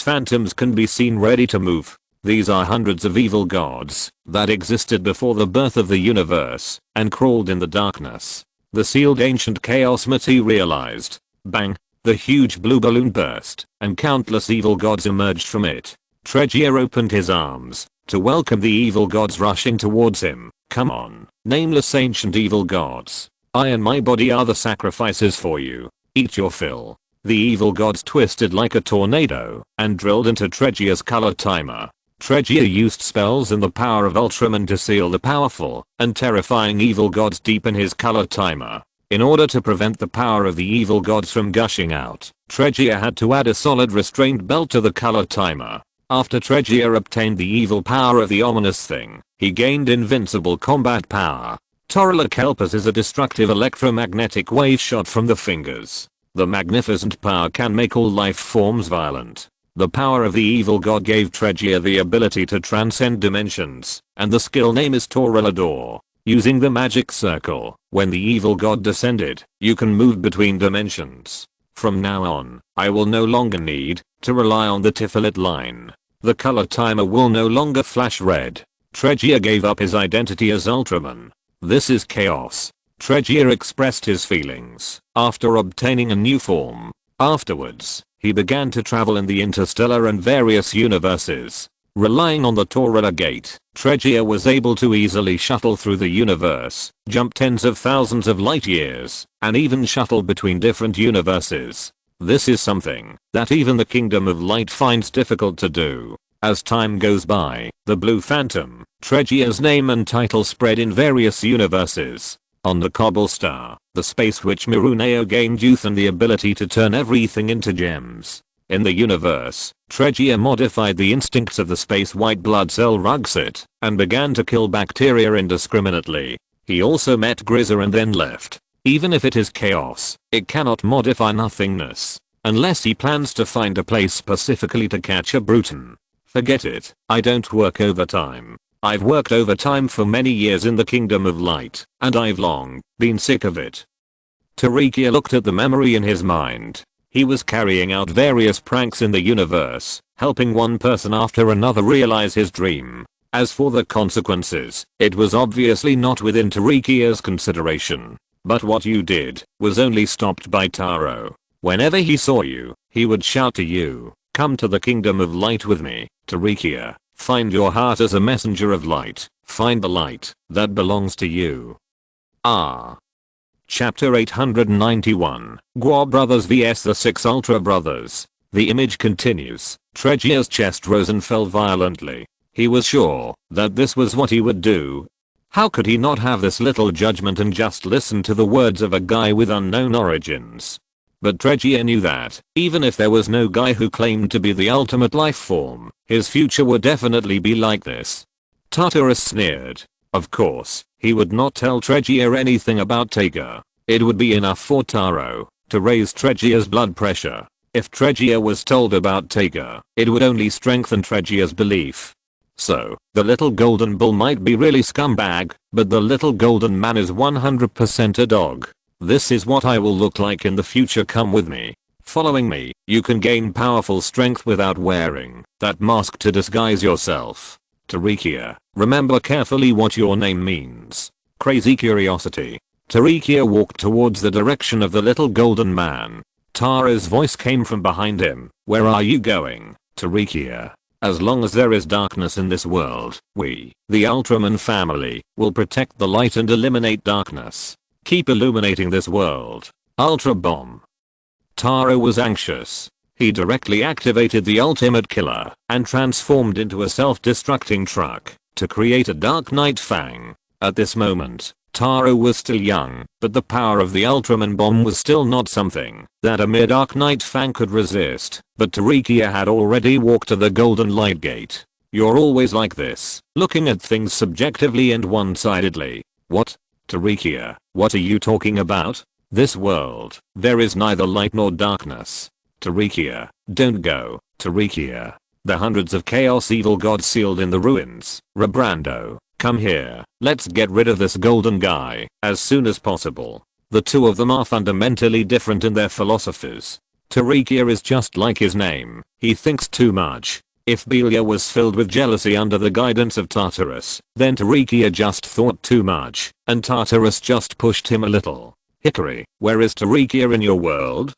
[SPEAKER 1] phantoms can be seen ready to move. These are hundreds of evil gods that existed before the birth of the universe and crawled in the darkness. The sealed ancient chaos materialized. Bang! The huge blue balloon burst, and countless evil gods emerged from it. Tregear opened his arms to welcome the evil gods rushing towards him. Come on, nameless ancient evil gods. I and my body are the sacrifices for you. Eat your fill. The evil gods twisted like a tornado and drilled into Tregear's color timer. Tregear used spells and the power of Ultraman to seal the powerful and terrifying evil gods deep in his color timer. In order to prevent the power of the evil gods from gushing out, Tregear had to add a solid restraint belt to the color timer. After Tregear obtained the evil power of the ominous thing, he gained invincible combat power. Toralakelpis is a destructive electromagnetic wave shot from the fingers. The magnificent power can make all life forms violent. The power of the evil god gave Tregear the ability to transcend dimensions, and the skill name is Torelador. Using the magic circle, when the evil god descended, you can move between dimensions. From now on, I will no longer need to rely on the Tifalit line. The color timer will no longer flash red. Tregear gave up his identity as Ultraman. This is chaos. Tregear expressed his feelings after obtaining a new form. Afterwards, he began to travel in the interstellar and various universes. Relying on the Torala gate, Tregear was able to easily shuttle through the universe, jump tens of thousands of light years, and even shuttle between different universes. This is something that even the Kingdom of Light finds difficult to do. As time goes by, the Blue Phantom, Tregear's name and title spread in various universes. On the Cobble Star, the space which Miruneo gained youth and the ability to turn everything into gems. In the universe, Tregear modified the instincts of the space white blood cell Rugsit and began to kill bacteria indiscriminately. He also met Grizzer and then left. Even if it is chaos, it cannot modify nothingness. Unless he plans to find a place specifically to catch a Bruton. Forget it, I don't work overtime. I've worked overtime for many years in the Kingdom of Light, and I've long been sick of it. Tarikia looked at the memory in his mind. He was carrying out various pranks in the universe, helping one person after another realize his dream. As for the consequences, it was obviously not within Tarikia's consideration. But what you did was only stopped by Taro. Whenever he saw you, he would shout to you, "Come to the Kingdom of Light with me, Tarikia. Find your heart as a messenger of light. Find the light that belongs to you." Chapter 891, Gua Brothers vs the 6 Ultra Brothers. The image continues. Tregear's chest rose and fell violently. He was sure that this was what he would do. How could he not have this little judgment and just listen to the words of a guy with unknown origins? But Tregear knew that, even if there was no guy who claimed to be the ultimate life form, his future would definitely be like this. Tartarus sneered. Of course, he would not tell Tregear anything about Taker. It would be enough for Taro to raise Tregear's blood pressure. If Tregear was told about Taker, it would only strengthen Tregear's belief. So, the little golden bull might be really scumbag, but the little golden man is 100% a dog. This is what I will look like in the future, come with me. Following me, you can gain powerful strength without wearing that mask to disguise yourself. Tarikia, remember carefully what your name means. Crazy curiosity. Tarikia walked towards the direction of the little golden man. Tara's voice came from behind him. Where are you going, Tarikia? As long as there is darkness in this world, we, the Ultraman family, will protect the light and eliminate darkness. Keep illuminating this world. Ultra Bomb. Taro was anxious. He directly activated the ultimate killer and transformed into a self-destructing truck to create a Dark Knight Fang. At this moment, Taro was still young, but the power of the Ultraman bomb was still not something that a mere Dark Knight Fang could resist. But Tarikia had already walked to the Golden Light Gate. You're always like this, looking at things subjectively and one-sidedly. What? Tarikia, what are you talking about? This world, there is neither light nor darkness. Tarikia, don't go, Tarikia. The hundreds of chaos evil gods sealed in the ruins. Rebrando, come here, let's get rid of this golden guy as soon as possible. The two of them are fundamentally different in their philosophies. Tarikia is just like his name, he thinks too much. If Belia was filled with jealousy under the guidance of Tartarus, then Tarikia just thought too much, and Tartarus just pushed him a little. Hikari, where is Tarikia in your world?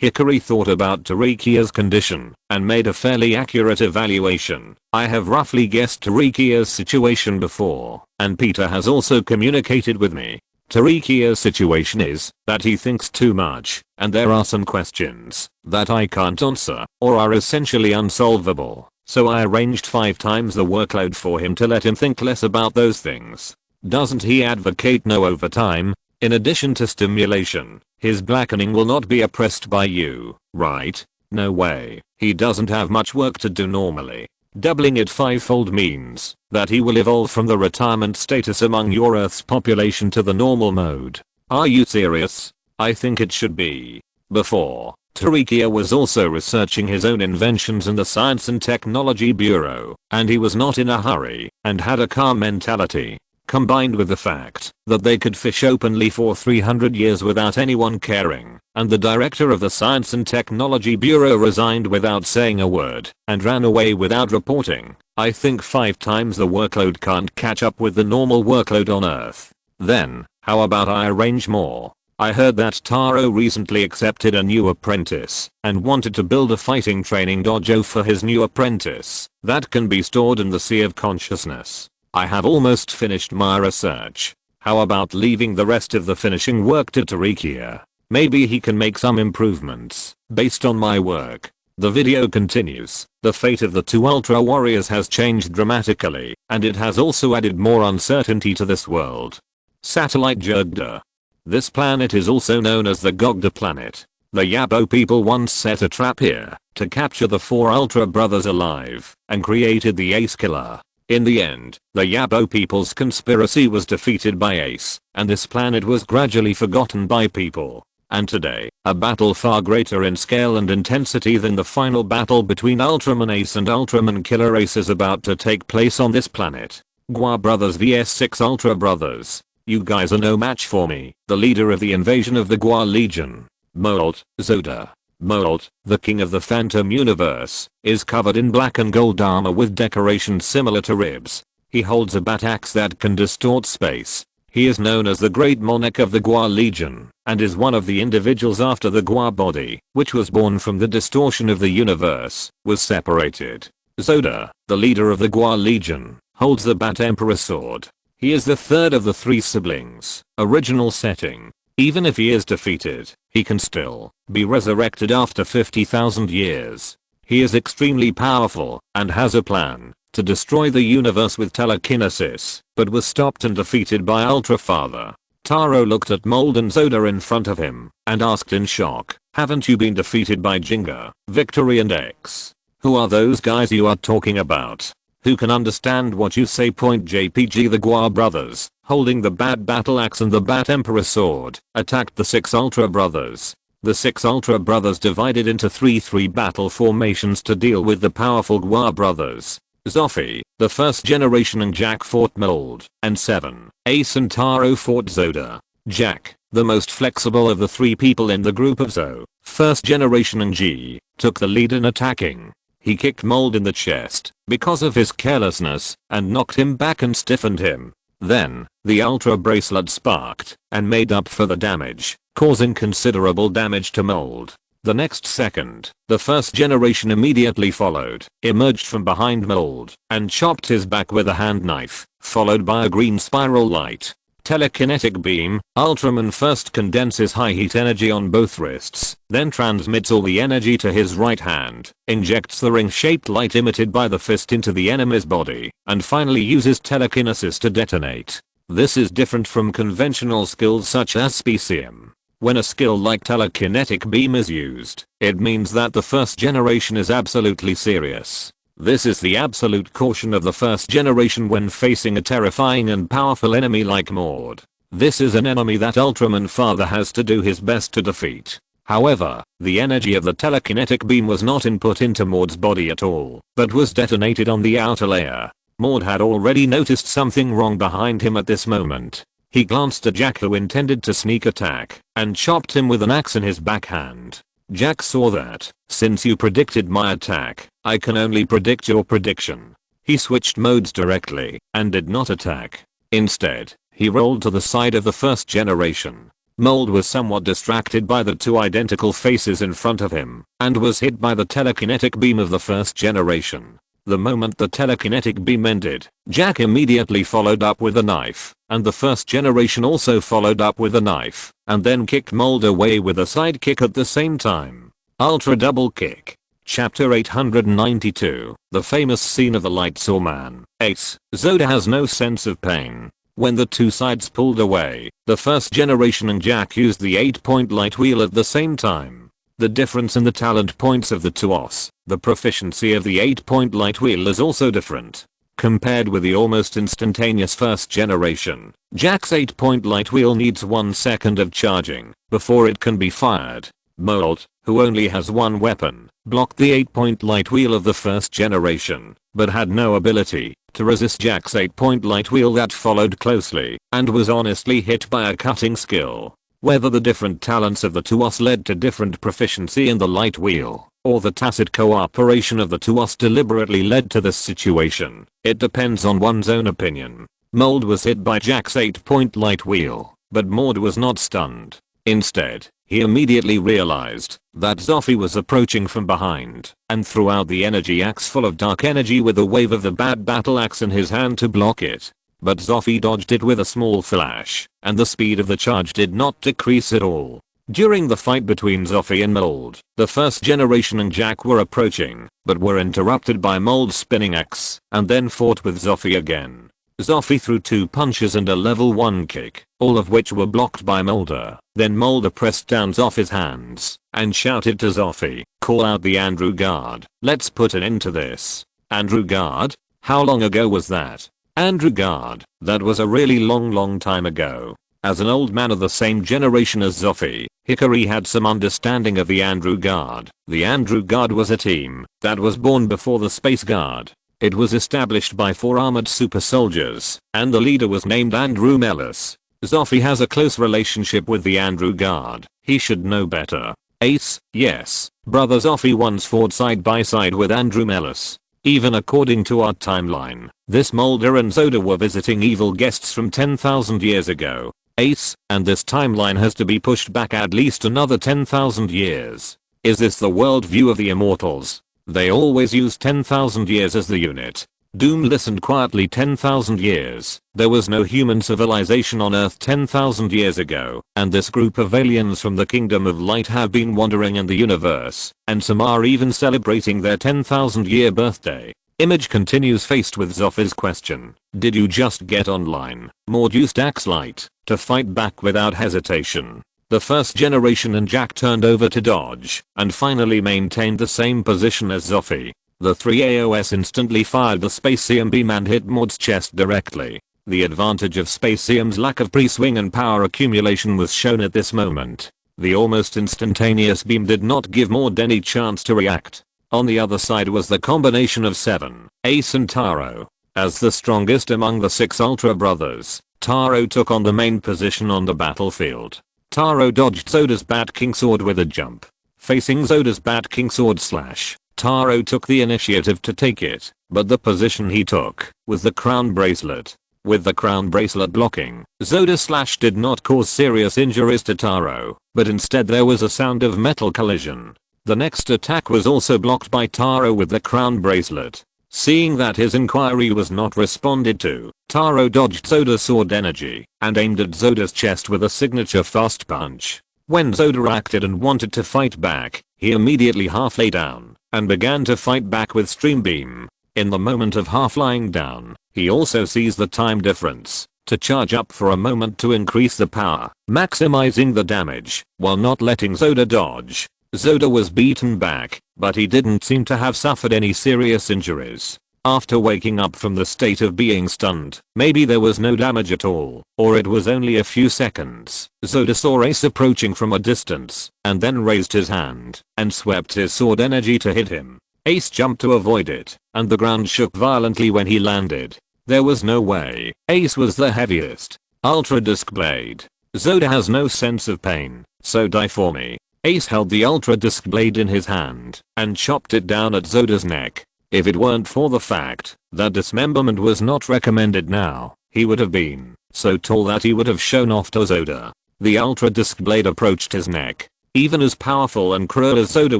[SPEAKER 1] Hikari thought about Tarikia's condition and made a fairly accurate evaluation. I have roughly guessed Tarikia's situation before, and Peter has also communicated with me. Tarikia's situation is that he thinks too much, and there are some questions that I can't answer or are essentially unsolvable, so I arranged 5 times the workload for him to let him think less about those things. Doesn't he advocate no overtime? In addition to stimulation, his blackening will not be oppressed by you, right? No way. He doesn't have much work to do normally. Doubling it 5-fold means that he will evolve from the retirement status among your Earth's population to the normal mode. Are you serious? I think it should be. Before, Tarikia was also researching his own inventions in the Science and Technology Bureau, and he was not in a hurry and had a calm mentality. Combined with the fact that they could fish openly for 300 years without anyone caring, and the director of the Science and Technology Bureau resigned without saying a word and ran away without reporting, I think 5 times the workload can't catch up with the normal workload on Earth. Then, how about I arrange more? I heard that Taro recently accepted a new apprentice and wanted to build a fighting training dojo for his new apprentice that can be stored in the Sea of Consciousness. I have almost finished my research. How about leaving the rest of the finishing work to Tarikia? Maybe he can make some improvements based on my work. The video continues. The fate of the 2 Ultra Warriors has changed dramatically, and it has also added more uncertainty to this world. Satellite Jugda. This planet is also known as the Gogda planet. The Yabo people once set a trap here to capture the 4 Ultra brothers alive and created the Ace Killer. In the end, the Yabo people's conspiracy was defeated by Ace, and this planet was gradually forgotten by people. And today, a battle far greater in scale and intensity than the final battle between Ultraman Ace and Ultraman Killer Ace is about to take place on this planet. Gua Brothers vs 6 Ultra Brothers. You guys are no match for me. The leader of the invasion of the Gua Legion, Molt Zoda. Molt, the king of the Phantom Universe, is covered in black and gold armor with decorations similar to ribs. He holds a bat axe that can distort space. He is known as the Great Monarch of the Gua Legion, and is one of the individuals after the Gua body, which was born from the distortion of the universe, was separated. Zoda, the leader of the Gua Legion, holds the Bat Emperor sword. He is the 3rd of the 3 siblings. Original setting. Even if he is defeated, he can still be resurrected after 50,000 years. He is extremely powerful and has a plan to destroy the universe with telekinesis, but was stopped and defeated by Ultra Father. Taro looked at Mold and Zoda in front of him and asked in shock, "Haven't you been defeated by Jinga, Victory and X? Who are those guys you are talking about? Who can understand what you say?" JPG The Gua brothers, holding the Bat Battle Axe and the Bat Emperor sword, attacked the 6 Ultra brothers. The 6 Ultra brothers divided into 3-3 battle formations to deal with the powerful Gua brothers. Zoffy, the first generation, and Jack fought Mold, and 7, Ace and Taro fought Zoda. Jack, the most flexible of the 3 people in the group of Zo, first generation, and G, took the lead in attacking. He kicked Mold in the chest because of his carelessness and knocked him back and stiffened him. Then, the Ultra bracelet sparked and made up for the damage, causing considerable damage to Mold. The next second, the first generation immediately followed, emerged from behind Mold, and chopped his back with a hand knife, followed by a green spiral light. Telekinetic beam. Ultraman first condenses high heat energy on both wrists, then transmits all the energy to his right hand, injects the ring-shaped light emitted by the fist into the enemy's body, and finally uses telekinesis to detonate. This is different from conventional skills such as specium. When a skill like telekinetic beam is used, it means that the first generation is absolutely serious. This is the absolute caution of the first generation when facing a terrifying and powerful enemy like Maud. This is an enemy that Ultraman Father has to do his best to defeat. However, the energy of the telekinetic beam was not input into Maud's body at all, but was detonated on the outer layer. Maud had already noticed something wrong behind him at this moment. He glanced at Jack, who intended to sneak attack, and chopped him with an axe in his backhand. Jack saw that, "Since you predicted my attack, I can only predict your prediction." He switched modes directly, and did not attack. Instead, he rolled to the side of the first generation. Mold was somewhat distracted by the 2 identical faces in front of him, and was hit by the telekinetic beam of the first generation. The moment the telekinetic beam ended, Jack immediately followed up with a knife, and the first generation also followed up with a knife, and then kicked Mold away with a side kick at the same time. Ultra double kick. Chapter 892, the famous scene of the Light Saw Man. Ace. Zoda has no sense of pain. When the 2 sides pulled away, the first generation and Jack used the 8-point light wheel at the same time. The difference in the talent points of the 2os, the proficiency of the 8-point light wheel is also different. Compared with the almost instantaneous first generation, Jack's 8-point light wheel needs 1 second of charging before it can be fired. Mold, who only has 1 weapon, blocked the 8-point light wheel of the first generation, but had no ability to resist Jack's 8-point light wheel that followed closely, and was honestly hit by a cutting skill. Whether the different talents of the 2os led to different proficiency in the light wheel, or the tacit cooperation of the 2os deliberately led to this situation, it depends on one's own opinion. Mold was hit by Jack's 8-point light wheel, but Maud was not stunned. Instead, he immediately realized that Zoffy was approaching from behind, and threw out the energy axe full of dark energy with a wave of the Bad Battle Axe in his hand to block it. But Zoffy dodged it with a small flash, and the speed of the charge did not decrease at all. During the fight between Zoffy and Mold, the first generation and Jack were approaching, but were interrupted by Mold's spinning axe, and then fought with Zoffy again. Zoffy threw 2 punches and a level 1 kick, all of which were blocked by Molder. Then Molder pressed down Zoffy's hands, and shouted to Zoffy, "Call out the Andrew Guard. Let's put an end to this." Andrew Guard? How long ago was that? Andrew Guard, that was a really long time ago. As an old man of the same generation as Zoffy, Hikari had some understanding of the Andrew Guard. The Andrew Guard was a team that was born before the Space Guard. It was established by 4 armored super soldiers, and the leader was named Andrew Mellis. Zoffy has a close relationship with the Andrew Guard. He should know better. Ace, yes, brother Zoffy once fought side by side with Andrew Mellis. Even according to our timeline, this Molder and Zoda were visiting evil guests from 10,000 years ago. Ace, and this timeline has to be pushed back at least another 10,000 years. Is this the world view of the Immortals? They always use 10,000 years as the unit. Doom listened quietly. 10,000 years. There was no human civilization on Earth 10,000 years ago, and this group of aliens from the Kingdom of Light have been wandering in the universe, and some are even celebrating their 10,000 year birthday. Image continues faced with Zoffy's question. Did you just get online, mod used axe light, to fight back without hesitation? The first generation and Jack turned over to dodge, and finally maintained the same position as Zoffy. The 3 AOS instantly fired the Spacium beam and hit Mod's chest directly. The advantage of Spacium's lack of pre-swing and power accumulation was shown at this moment. The almost instantaneous beam did not give Mod any chance to react. On the other side was the combination of Seven, Ace and Taro. As the strongest among the 6 Ultra brothers, Taro took on the main position on the battlefield. Taro dodged Zoda's Bat King Sword with a jump. Facing Zoda's Bat King Sword slash, Taro took the initiative to take it, but the position he took was the Crown Bracelet. With the Crown Bracelet blocking, Zoda slash did not cause serious injuries to Taro, but instead there was a sound of metal collision. The next attack was also blocked by Taro with the Crown Bracelet. Seeing that his inquiry was not responded to, Taro dodged Zoda's sword energy and aimed at Zoda's chest with a signature fast punch. When Zoda acted and wanted to fight back, he immediately half lay down and began to fight back with Stream Beam. In the moment of half lying down, he also sees the time difference to charge up for a moment to increase the power, maximizing the damage while not letting Zoda dodge. Zoda was beaten back, but he didn't seem to have suffered any serious injuries. After waking up from the state of being stunned, maybe there was no damage at all, or it was only a few seconds. Zoda saw Ace approaching from a distance, and then raised his hand and swept his sword energy to hit him. Ace jumped to avoid it, and the ground shook violently when he landed. There was no way. Ace was the heaviest. Ultra Disc Blade. Zoda has no sense of pain, so die for me. Ace held the Ultra Disc Blade in his hand and chopped it down at Zoda's neck. If it weren't for the fact that dismemberment was not recommended now, he would have been so tall that he would have shown off to Zoda. The Ultra Disc Blade approached his neck. Even as powerful and cruel as Zoda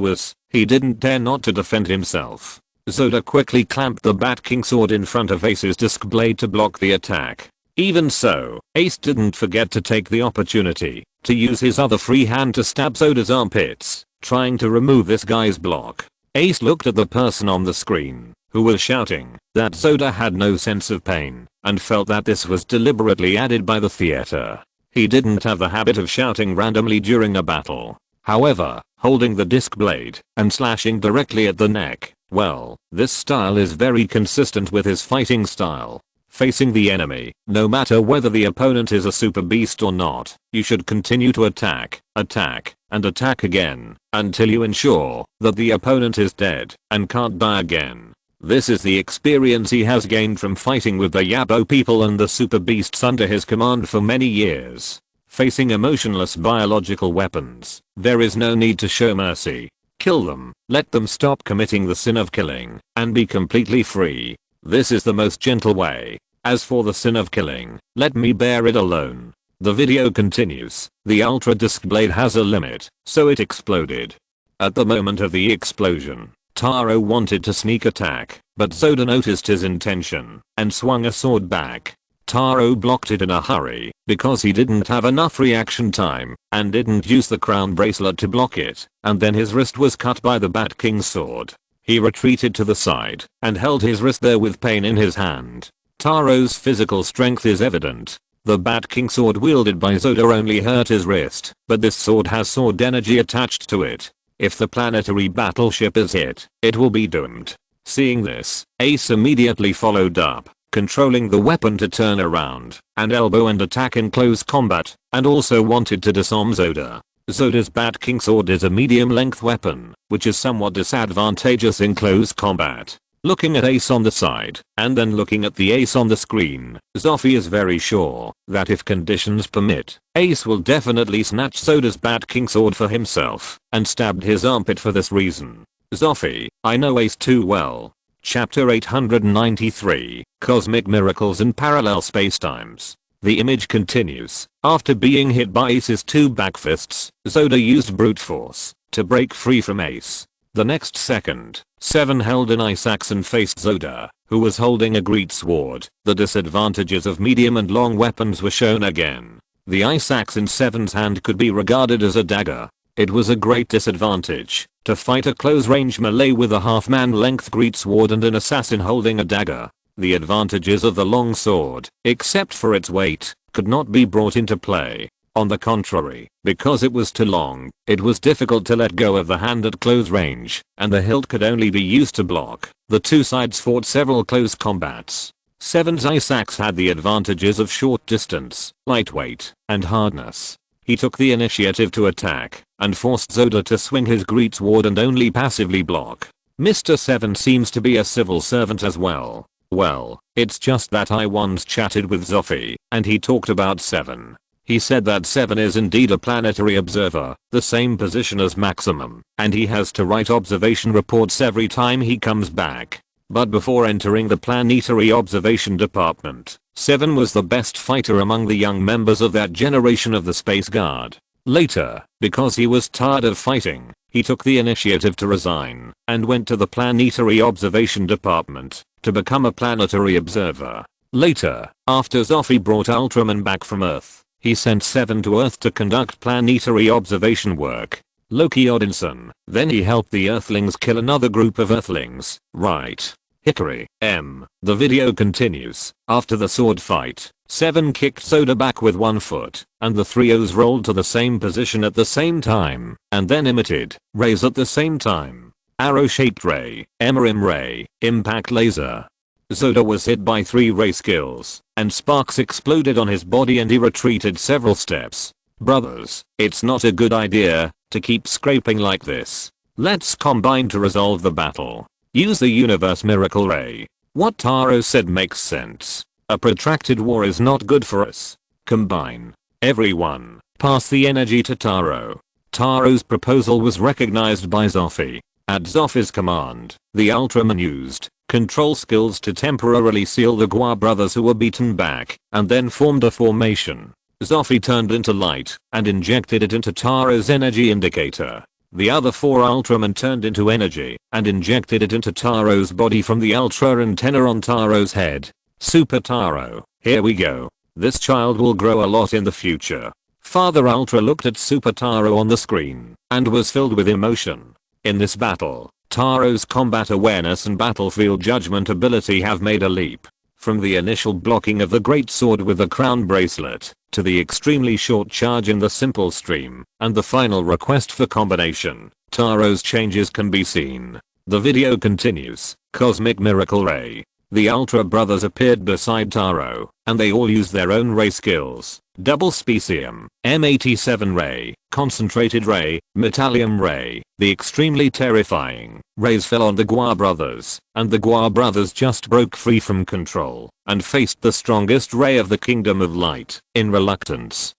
[SPEAKER 1] was, he didn't dare not to defend himself. Zoda quickly clamped the Bat King Sword in front of Ace's Disc Blade to block the attack. Even so, Ace didn't forget to take the opportunity to use his other free hand to stab Zoda's armpits, trying to remove this guy's block. Ace looked at the person on the screen, who was shouting that Zoda had no sense of pain, and felt that this was deliberately added by the theater. He didn't have the habit of shouting randomly during a battle. However, holding the disc blade and slashing directly at the neck, well, this style is very consistent with his fighting style. Facing the enemy, no matter whether the opponent is a super beast or not, you should continue to attack, and attack again, until you ensure that the opponent is dead and can't die again. This is the experience he has gained from fighting with the Yabo people and the super beasts under his command for many years. Facing emotionless biological weapons, there is no need to show mercy. Kill them, let them stop committing the sin of killing, and be completely free. This is the most gentle way. As for the sin of killing, let me bear it alone. The video continues. The Ultra Disc Blade has a limit, so it exploded. At the moment of the explosion, Taro wanted to sneak attack, but Zoda noticed his intention and swung a sword back. Taro blocked it in a hurry because he didn't have enough reaction time and didn't use the Crown Bracelet to block it, and then his wrist was cut by the Bat King's sword. He retreated to the side and held his wrist there with pain in his hand. Taro's physical strength is evident. The Bat King sword wielded by Zoda only hurt his wrist, but this sword has sword energy attached to it. If the planetary battleship is hit, it will be doomed. Seeing this, Ace immediately followed up, controlling the weapon to turn around and elbow and attack in close combat, and also wanted to disarm Zoda. Zoda's Bat King sword is a medium-length weapon, which is somewhat disadvantageous in close combat. Looking at Ace on the side, and then looking at the Ace on the screen, Zoffy is very sure that if conditions permit, Ace will definitely snatch Zoda's Bat King sword for himself, and stabbed his armpit for this reason. Zoffy, I know Ace too well. Chapter 893, Cosmic Miracles in Parallel Spacetimes. The image continues. After being hit by Ace's two backfists, Zoda used brute force to break free from Ace. The next second, Seven held an ice axe and faced Zoda, who was holding a great sword. The disadvantages of medium and long weapons were shown again. The ice axe in Seven's hand could be regarded as a dagger. It was a great disadvantage to fight a close-range melee with a half-man length greatsword and an assassin holding a dagger. The advantages of the long sword, except for its weight, could not be brought into play. On the contrary, because it was too long, it was difficult to let go of the hand at close range, and the hilt could only be used to block. The two sides fought several close combats. Seven's ice axe had the advantages of short distance, lightweight, and hardness. He took the initiative to attack, and forced Zoda to swing his greatsword and only passively block. Mr. Seven seems to be a civil servant as well. Well, it's just that I once chatted with Zoffy, and he talked about Seven. He said that Seven is indeed a planetary observer, the same position as Maximum, and he has to write observation reports every time he comes back. But before entering the planetary observation department, Seven was the best fighter among the young members of that generation of the Space Guard. Later, because he was tired of fighting, he took the initiative to resign, and went to the planetary observation department, to become a planetary observer. Later, after Zoffy brought Ultraman back from Earth, he sent Seven to Earth to conduct planetary observation work. Loki Odinson. Then he helped the Earthlings kill another group of Earthlings, right? Hickory. The video continues. After the sword fight, Seven kicked Zoda back with one foot, and the three O's rolled to the same position at the same time, and then emitted rays at the same time. Arrow-shaped ray, Emerim ray, impact laser. Zoda was hit by 3 ray skills, and sparks exploded on his body and he retreated several steps. Brothers, it's not a good idea to keep scraping like this. Let's combine to resolve the battle. Use the universe miracle ray. What Taro said makes sense. A protracted war is not good for us. Combine. Everyone, pass the energy to Taro. Taro's proposal was recognized by Zoffy. At Zoffy's command, the Ultraman used control skills to temporarily seal the Gua brothers who were beaten back, and then formed a formation. Zoffy turned into light and injected it into Taro's energy indicator. The other 4 Ultramen turned into energy and injected it into Taro's body from the Ultra antenna on Taro's head. Super Taro, here we go. This child will grow a lot in the future. Father Ultra looked at Super Taro on the screen and was filled with emotion. In this battle, Taro's combat awareness and battlefield judgment ability have made a leap. From the initial blocking of the great sword with the crown bracelet, to the extremely short charge in the simple stream, and the final request for combination, Taro's changes can be seen. The video continues. Cosmic Miracle Ray. The Ultra brothers appeared beside Taro, and they all used their own ray skills. Double Specium, M87 Ray, Concentrated Ray, Metallium Ray. The extremely terrifying rays fell on the Gua brothers, and the Gua brothers just broke free from control, and faced the strongest ray of the Kingdom of Light, in reluctance.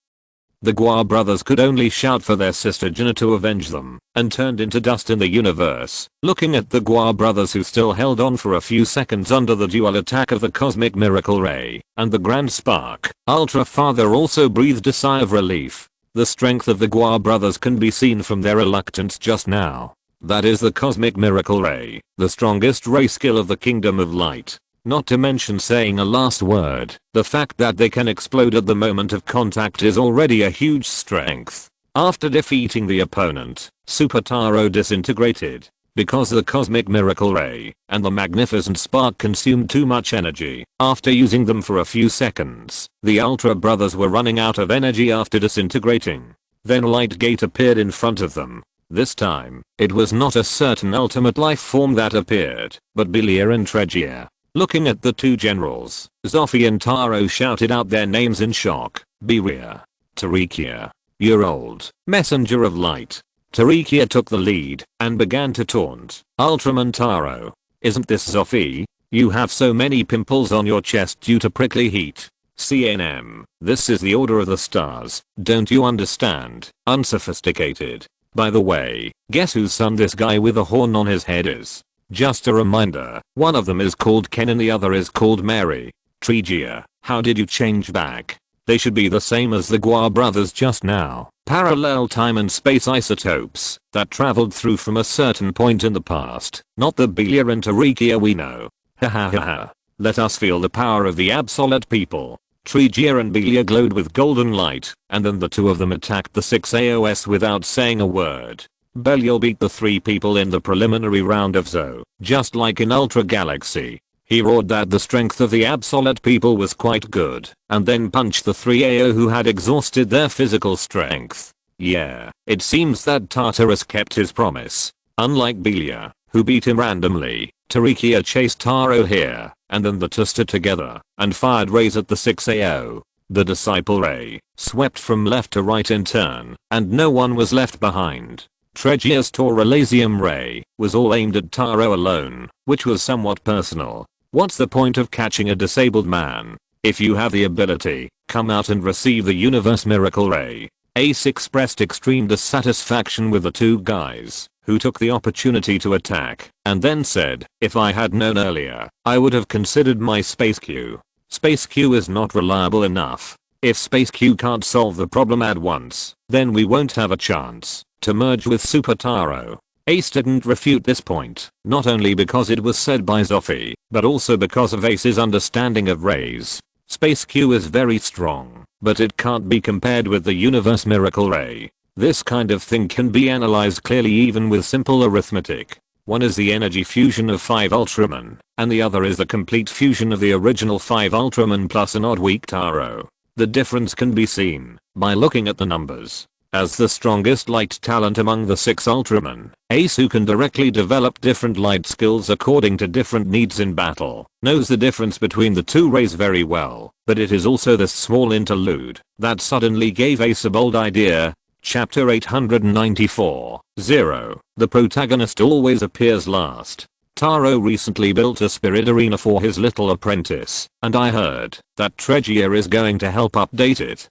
[SPEAKER 1] The Gua brothers could only shout for their sister Jina to avenge them, and turned into dust in the universe. Looking at the Gua brothers who still held on for a few seconds under the dual attack of the Cosmic Miracle Ray, and the Grand Spark, Ultra Father also breathed a sigh of relief. The strength of the Gua brothers can be seen from their reluctance just now. That is the Cosmic Miracle Ray, the strongest ray skill of the Kingdom of Light. Not to mention saying a last word, the fact that they can explode at the moment of contact is already a huge strength. After defeating the opponent, Super Taro disintegrated, because the Cosmic Miracle Ray and the Magnificent Spark consumed too much energy. After using them for a few seconds, the Ultra brothers were running out of energy after disintegrating. Then Light Gate appeared in front of them. This time, it was not a certain ultimate life form that appeared, but Belia and Tregia. Looking at the two generals, Zoffy and Taro shouted out their names in shock. Belia. Tarikia. You're old. Messenger of Light. Tarikia took the lead and began to taunt Ultraman Taro. Isn't this Zoffy? You have so many pimples on your chest due to prickly heat. CNM. This is the order of the stars. Don't you understand? Unsophisticated. By the way, guess whose son this guy with a horn on his head is? Just a reminder, one of them is called Ken and the other is called Mary. Tregia, how did you change back? They should be the same as the Gua brothers just now. Parallel time and space isotopes that traveled through from a certain point in the past, not the Belia and Tarikia we know. Ha ha ha ha. Let us feel the power of the absolute people. Tregia and Belia glowed with golden light, and then the two of them attacked the 6 AOS without saying a word. Belial beat the 3 people in the preliminary round of Zo, just like in Ultra Galaxy. He roared that the strength of the Absolute people was quite good, and then punched the 3 AO who had exhausted their physical strength. Yeah, it seems that Tartarus kept his promise. Unlike Belia, who beat him randomly, Tarikia chased Taro here, and then the two stood together, and fired rays at the 6 AO. The Disciple Ray swept from left to right in turn, and no one was left behind. Tregia's Tauralasium Ray was all aimed at Taro alone, which was somewhat personal. What's the point of catching a disabled man? If you have the ability, come out and receive the Universe Miracle Ray. Ace expressed extreme dissatisfaction with the 2 guys, who took the opportunity to attack, and then said, if I had known earlier, I would have considered my Space Q. Space Q is not reliable enough. If Space Q can't solve the problem at once, then we won't have a chance to merge with Super Taro. Ace didn't refute this point, not only because it was said by Zoffy, but also because of Ace's understanding of rays. Space Q is very strong, but it can't be compared with the Universe Miracle Ray. This kind of thing can be analyzed clearly even with simple arithmetic. One is the energy fusion of 5 Ultraman, and the other is the complete fusion of the original 5 Ultraman plus an odd weak Taro. The difference can be seen by looking at the numbers. As the strongest light talent among the 6 Ultraman, Ace, who can directly develop different light skills according to different needs in battle, knows the difference between the 2 rays very well, but it is also this small interlude that suddenly gave Ace a bold idea. Chapter 894, 0. The protagonist always appears last. Taro recently built a spirit arena for his little apprentice, and I heard that Tregia is going to help update it.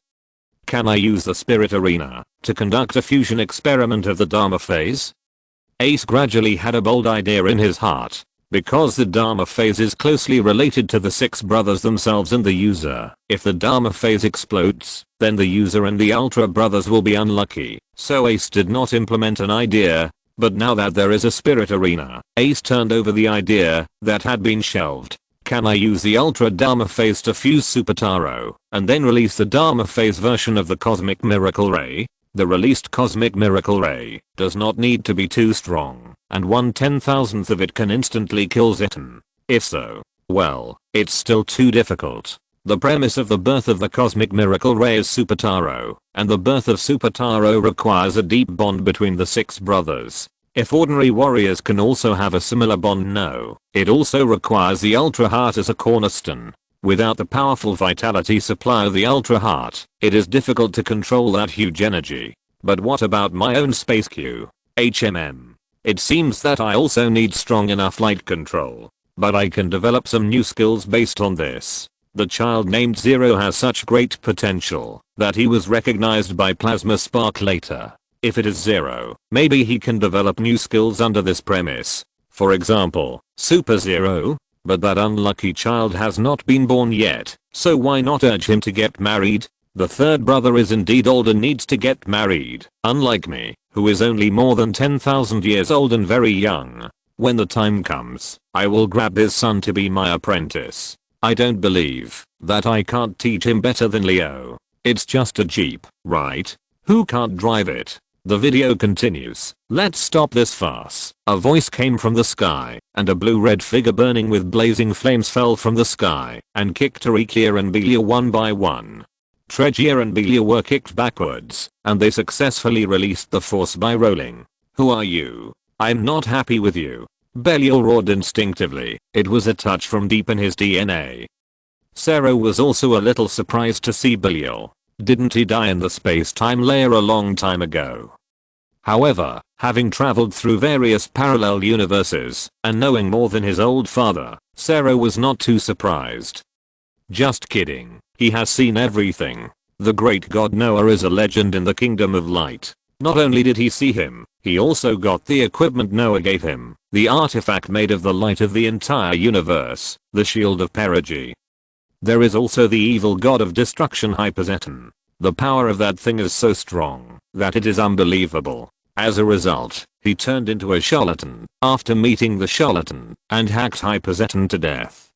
[SPEAKER 1] Can I use the spirit arena to conduct a fusion experiment of the Dharma phase? Ace gradually had a bold idea in his heart. Because the Dharma phase is closely related to the 6 brothers themselves and the user, if the Dharma phase explodes, then the user and the Ultra brothers will be unlucky. So Ace did not implement an idea, but now that there is a spirit arena, Ace turned over the idea that had been shelved. Can I use the Ultra Dharma phase to fuse Super Taro, and then release the Dharma phase version of the Cosmic Miracle Ray? The released Cosmic Miracle Ray does not need to be too strong, and 1/10,000th of it can instantly kill Zitan. If so, well, it's still too difficult. The premise of the birth of the Cosmic Miracle Ray is Super Taro, and the birth of Super Taro requires a deep bond between the 6 brothers. If ordinary warriors can also have a similar bond, no, it also requires the Ultra Heart as a cornerstone. Without the powerful vitality supply of the Ultra Heart, it is difficult to control that huge energy. But what about my own Space Q? HMM. It seems that I also need strong enough light control. But I can develop some new skills based on this. The child named Zero has such great potential that he was recognized by Plasma Spark later. If it is Zero, maybe he can develop new skills under this premise. For example, Super Zero? But that unlucky child has not been born yet, so why not urge him to get married? The 3rd brother is indeed old and needs to get married, unlike me, who is only more than 10,000 years old and very young. When the time comes, I will grab his son to be my apprentice. I don't believe that I can't teach him better than Leo. It's just a Jeep, right? Who can't drive it? The video continues. Let's stop this farce. A voice came from the sky, and a blue-red figure burning with blazing flames fell from the sky and kicked Tarikia and Belia one by one. Tregia and Belia were kicked backwards, and they successfully released the force by rolling. Who are you? I'm not happy with you. Belial roared instinctively. It was a touch from deep in his DNA. Zero was also a little surprised to see Belial. Didn't he die in the space-time layer a long time ago? However, having traveled through various parallel universes, and knowing more than his old father, Zero was not too surprised. Just kidding, he has seen everything. The great god Noah is a legend in the Kingdom of Light. Not only did he see him, he also got the equipment Noah gave him, the artifact made of the light of the entire universe, the Shield of Perigee. There is also the evil god of destruction Hyperzeton. The power of that thing is so strong that it is unbelievable. As a result, he turned into a charlatan after meeting the charlatan and hacked Hyperzeton to death.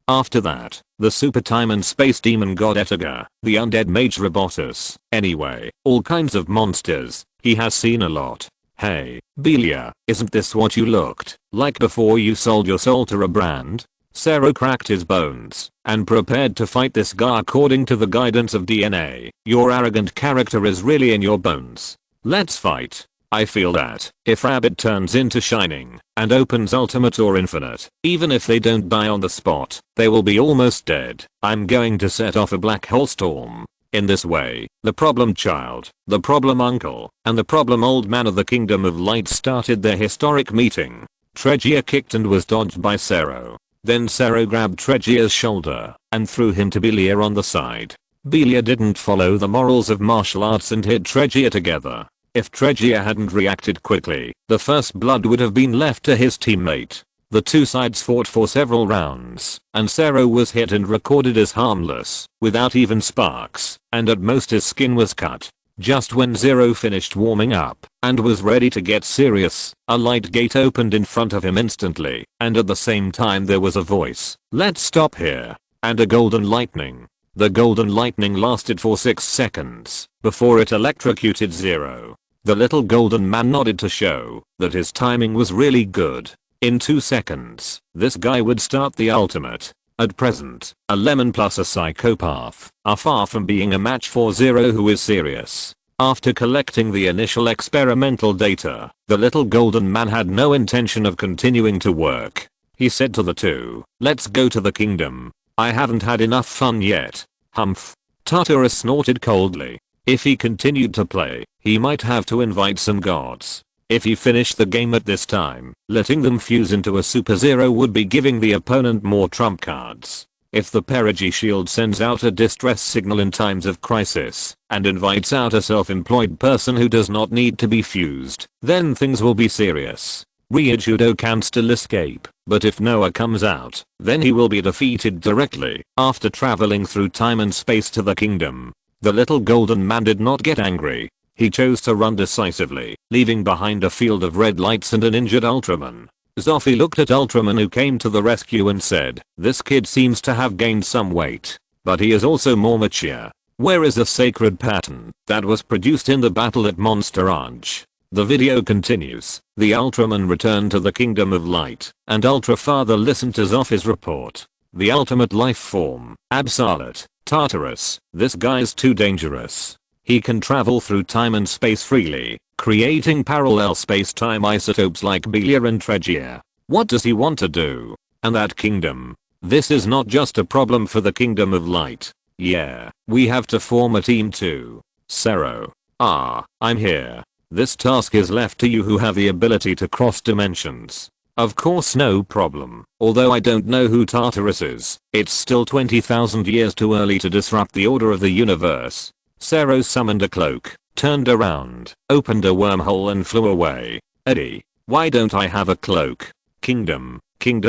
[SPEAKER 1] After that, the super time and space demon god Etiga, the undead mage Robotus, anyway, all kinds of monsters. He has seen a lot. Hey, Belia, isn't this what you looked like before you sold your soul to a brand? Zero cracked his bones and prepared to fight this guy according to the guidance of DNA. Your arrogant character is really in your bones. Let's fight. I feel that if Rabbit turns into Shining and opens Ultimate or Infinite, even if they don't die on the spot, they will be almost dead. I'm going to set off a black hole storm. In this way, the problem child, the problem uncle, and the problem old man of the Kingdom of Light started their historic meeting. Tregear kicked and was dodged by Zero. Then Zero grabbed Tregear's shoulder and threw him to Belia on the side. Belia didn't follow the morals of martial arts and hit Tregear together. If Tregear hadn't reacted quickly, the first blood would have been left to his teammate. The two sides fought for several rounds, and Zero was hit and recorded as harmless, without even sparks, and at most his skin was cut. Just when Zero finished warming up and was ready to get serious, a light gate opened in front of him instantly, and at the same time there was a voice, "Let's stop here," and a golden lightning. The golden lightning lasted for 6 seconds before it electrocuted Zero. The little golden man nodded to show that his timing was really good. In 2 seconds, this guy would start the ultimate. At present, a lemon plus a psychopath are far from being a match for Zero, who is serious. After collecting the initial experimental data, the little golden man had no intention of continuing to work. He said to the two, "Let's go to the kingdom. I haven't had enough fun yet." Humph. Tartarus snorted coldly. If he continued to play, he might have to invite some gods. If he finished the game at this time, letting them fuse into a Super Zero would be giving the opponent more trump cards. If the Perigi shield sends out a distress signal in times of crisis and invites out a self-employed person who does not need to be fused, then things will be serious. Ryujudo can still escape, but if Noah comes out, then he will be defeated directly after traveling through time and space to the kingdom. The little golden man did not get angry. He chose to run decisively, leaving behind a field of red lights and an injured Ultraman. Zoffy looked at Ultraman, who came to the rescue, and said, "This kid seems to have gained some weight, but he is also more mature. Where is the sacred pattern that was produced in the battle at Monster Ranch?" The video continues. The Ultraman returned to the Kingdom of Light, and Ultra Father listened to Zoffy's report. The ultimate life form, Absolute, Tartarus. This guy's too dangerous. He can travel through time and space freely, creating parallel space-time isotopes like Belia and Tregear. What does he want to do? And that kingdom? This is not just a problem for the Kingdom of Light. Yeah, we have to form a team too. Zero. I'm here. This task is left to you who have the ability to cross dimensions. Of course, no problem. Although I don't know who Tartarus is, it's still 20,000 years too early to disrupt the order of the universe. Zero summoned a cloak, turned around, opened a wormhole and flew away. Eddie, why don't I have a cloak? Kingdom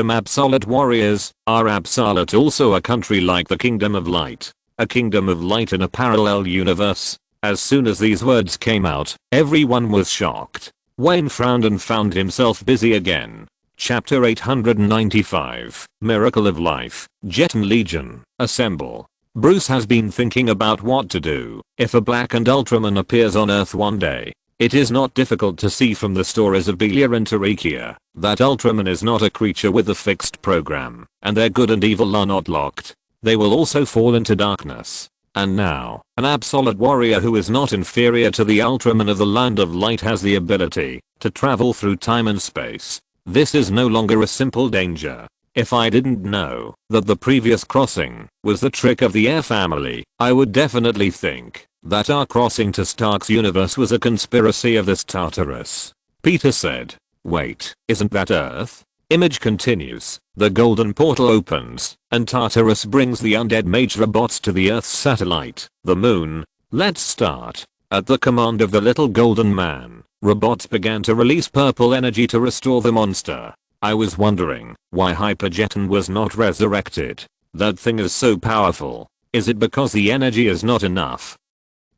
[SPEAKER 1] Absolute warriors. Are Absolute also a country like the Kingdom of Light? A Kingdom of Light in a parallel universe? As soon as these words came out, everyone was shocked. Wayne frowned and found himself busy again. Chapter 895, Miracle of Life, Jet and Legion, Assemble. Bruce has been thinking about what to do if a blackened Ultraman appears on Earth one day. It is not difficult to see from the stories of Belia and Tarikia that Ultraman is not a creature with a fixed program, and their good and evil are not locked. They will also fall into darkness. And now, an absolute warrior who is not inferior to the Ultraman of the Land of Light has the ability to travel through time and space. This is no longer a simple danger. If I didn't know that the previous crossing was the trick of the Air family, I would definitely think that our crossing to Stark's universe was a conspiracy of this Tartarus. Peter said. Wait, isn't that Earth? Image continues. The golden portal opens, and Tartarus brings the undead mage robots to the Earth's satellite, the moon. Let's start. At the command of the little golden man, robots began to release purple energy to restore the monster. I was wondering why Hyperjeton was not resurrected. That thing is so powerful. Is it because the energy is not enough?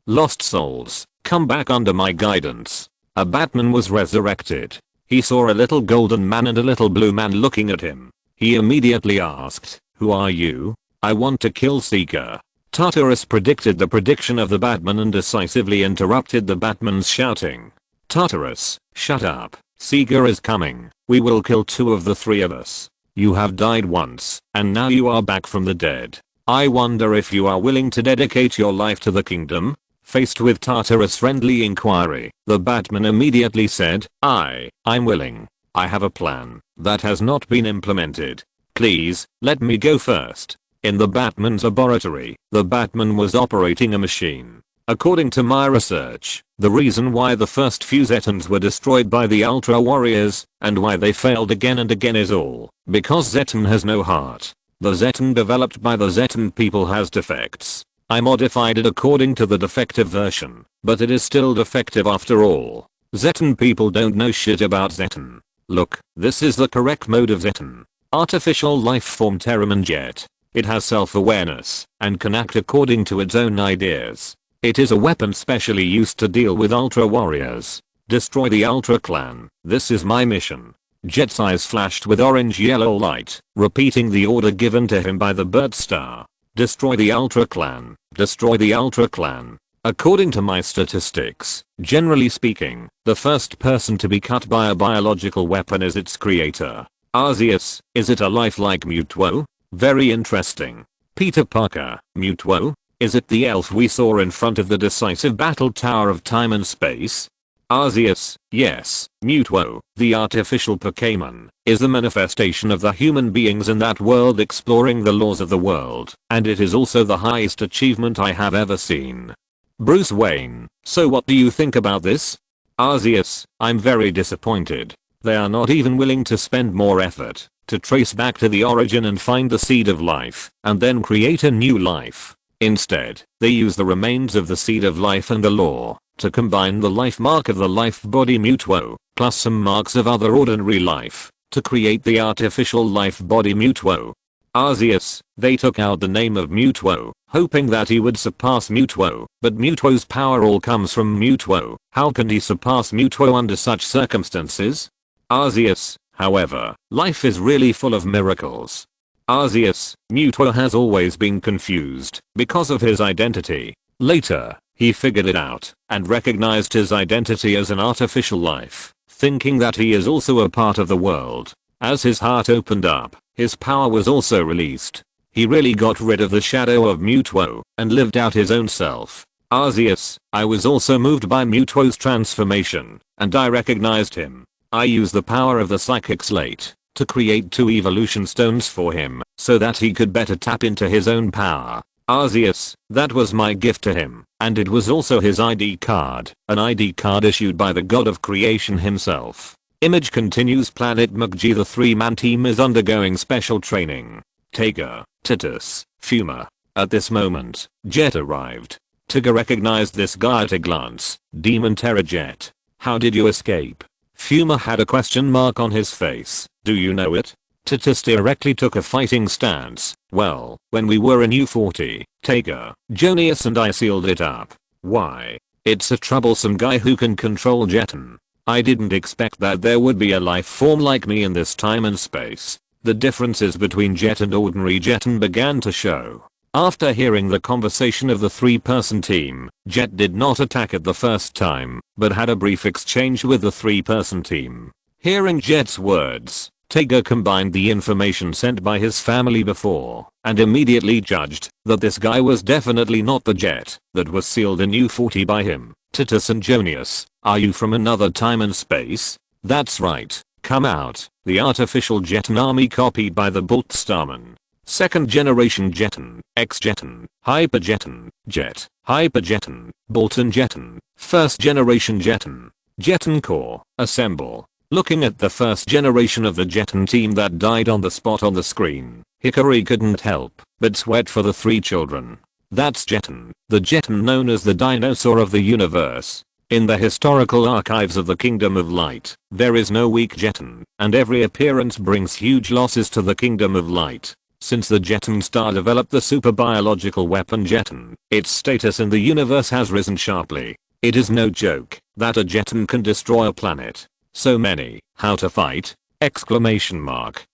[SPEAKER 1] Lost souls, come back under my guidance. A Batman was resurrected. He saw a little golden man and a little blue man looking at him. He immediately asked, "Who are you?" "I want to kill Seeker." Tartarus predicted the prediction of the Batman and decisively interrupted the Batman's shouting. Tartarus, shut up. Seeger is coming. We will kill 2 of the 3 of us. You have died once, and now you are back from the dead. I wonder if you are willing to dedicate your life to the kingdom? Faced with Tartarus' friendly inquiry, the Batman immediately said, I'm willing. I have a plan that has not been implemented. Please, let me go first. In the Batman's laboratory, the Batman was operating a machine. According to my research, the reason why the first few Zetans were destroyed by the Ultra Warriors, and why they failed again and again is all because Zetan has no heart. The Zetan developed by the Zetan people has defects. I modified it according to the defective version, but it is still defective after all. Zetan people don't know shit about Zetan. Look, this is the correct mode of Zetan. Artificial life form Terraman Jet. It has self-awareness and can act according to its own ideas. It is a weapon specially used to deal with Ultra Warriors. Destroy the Ultra Clan. This is my mission. Jet's eyes flashed with orange-yellow light, repeating the order given to him by the Bird Star. Destroy the Ultra Clan. Destroy the Ultra Clan. According to my statistics, generally speaking, the first person to be cut by a biological weapon is its creator. Arceus, is it a lifelike Mutuo? Very interesting. Peter Parker, Mutuo? Is it the elf we saw in front of the decisive battle tower of time and space? Arceus, yes, Mutuo, the artificial Pokemon, is the manifestation of the human beings in that world exploring the laws of the world, and it is also the highest achievement I have ever seen. Bruce Wayne, so what do you think about this? Arceus, I'm very disappointed. They are not even willing to spend more effort to trace back to the origin and find the seed of life, and then create a new life. Instead, they use the remains of the seed of life and the law to combine the life mark of the life body Mutuo, plus some marks of other ordinary life, to create the artificial life body Mutuo. Arceus, they took out the name of Mutuo, hoping that he would surpass Mutuo, but Mutuo's power all comes from Mutuo. How can he surpass Mutuo under such circumstances? Arceus, however, life is really full of miracles. Arceus, Mutuo has always been confused because of his identity. Later, he figured it out and recognized his identity as an artificial life, thinking that he is also a part of the world. As his heart opened up, his power was also released. He really got rid of the shadow of Mutuo and lived out his own self. Arceus, I was also moved by Mutuo's transformation, and I recognized him. I used the power of the psychic slate to create 2 evolution stones for him, so that he could better tap into his own power. Arceus, that was my gift to him, and it was also his ID card, an ID card issued by the god of creation himself. Image continues. Planet McG. The 3-man team is undergoing special training. Tiger, Titus, Fuma. At this moment, Jet arrived. Tiger recognized this guy at a glance. Demon Terror Jet. How did you escape? Fuma had a question mark on his face. Do you know it? Titus directly took a fighting stance. Well, when we were in U40, Tiger, Jonius and I sealed it up. Why? It's a troublesome guy who can control Jeton. I didn't expect that there would be a life form like me in this time and space. The differences between Jet and ordinary Jeton began to show. After hearing the conversation of the 3-person team, Jet did not attack it the first time, but had a brief exchange with the 3-person team. Hearing Jet's words, Tiger combined the information sent by his family before, and immediately judged that this guy was definitely not the Jet that was sealed in U40 by him. Titus and Jonius, are you from another time and space? That's right, come out. The artificial Jeton army copied by the Bolt Starman. 2nd generation Jeton, X-Jeton, Hyper Jeton, Jet, Hyper Jeton, Bolton Jeton, 1st generation Jeton. Jeton Core, assemble. Looking at the 1st generation of the Jeton team that died on the spot on the screen, Hikari couldn't help but sweat for the 3 children. That's Jeton, the Jeton known as the dinosaur of the universe. In the historical archives of the Kingdom of Light, there is no weak Jeton, and every appearance brings huge losses to the Kingdom of Light. Since the Jeton Star developed the super biological weapon Jeton, its status in the universe has risen sharply. It is no joke that a Jeton can destroy a planet. So many. How to fight? Exclamation mark.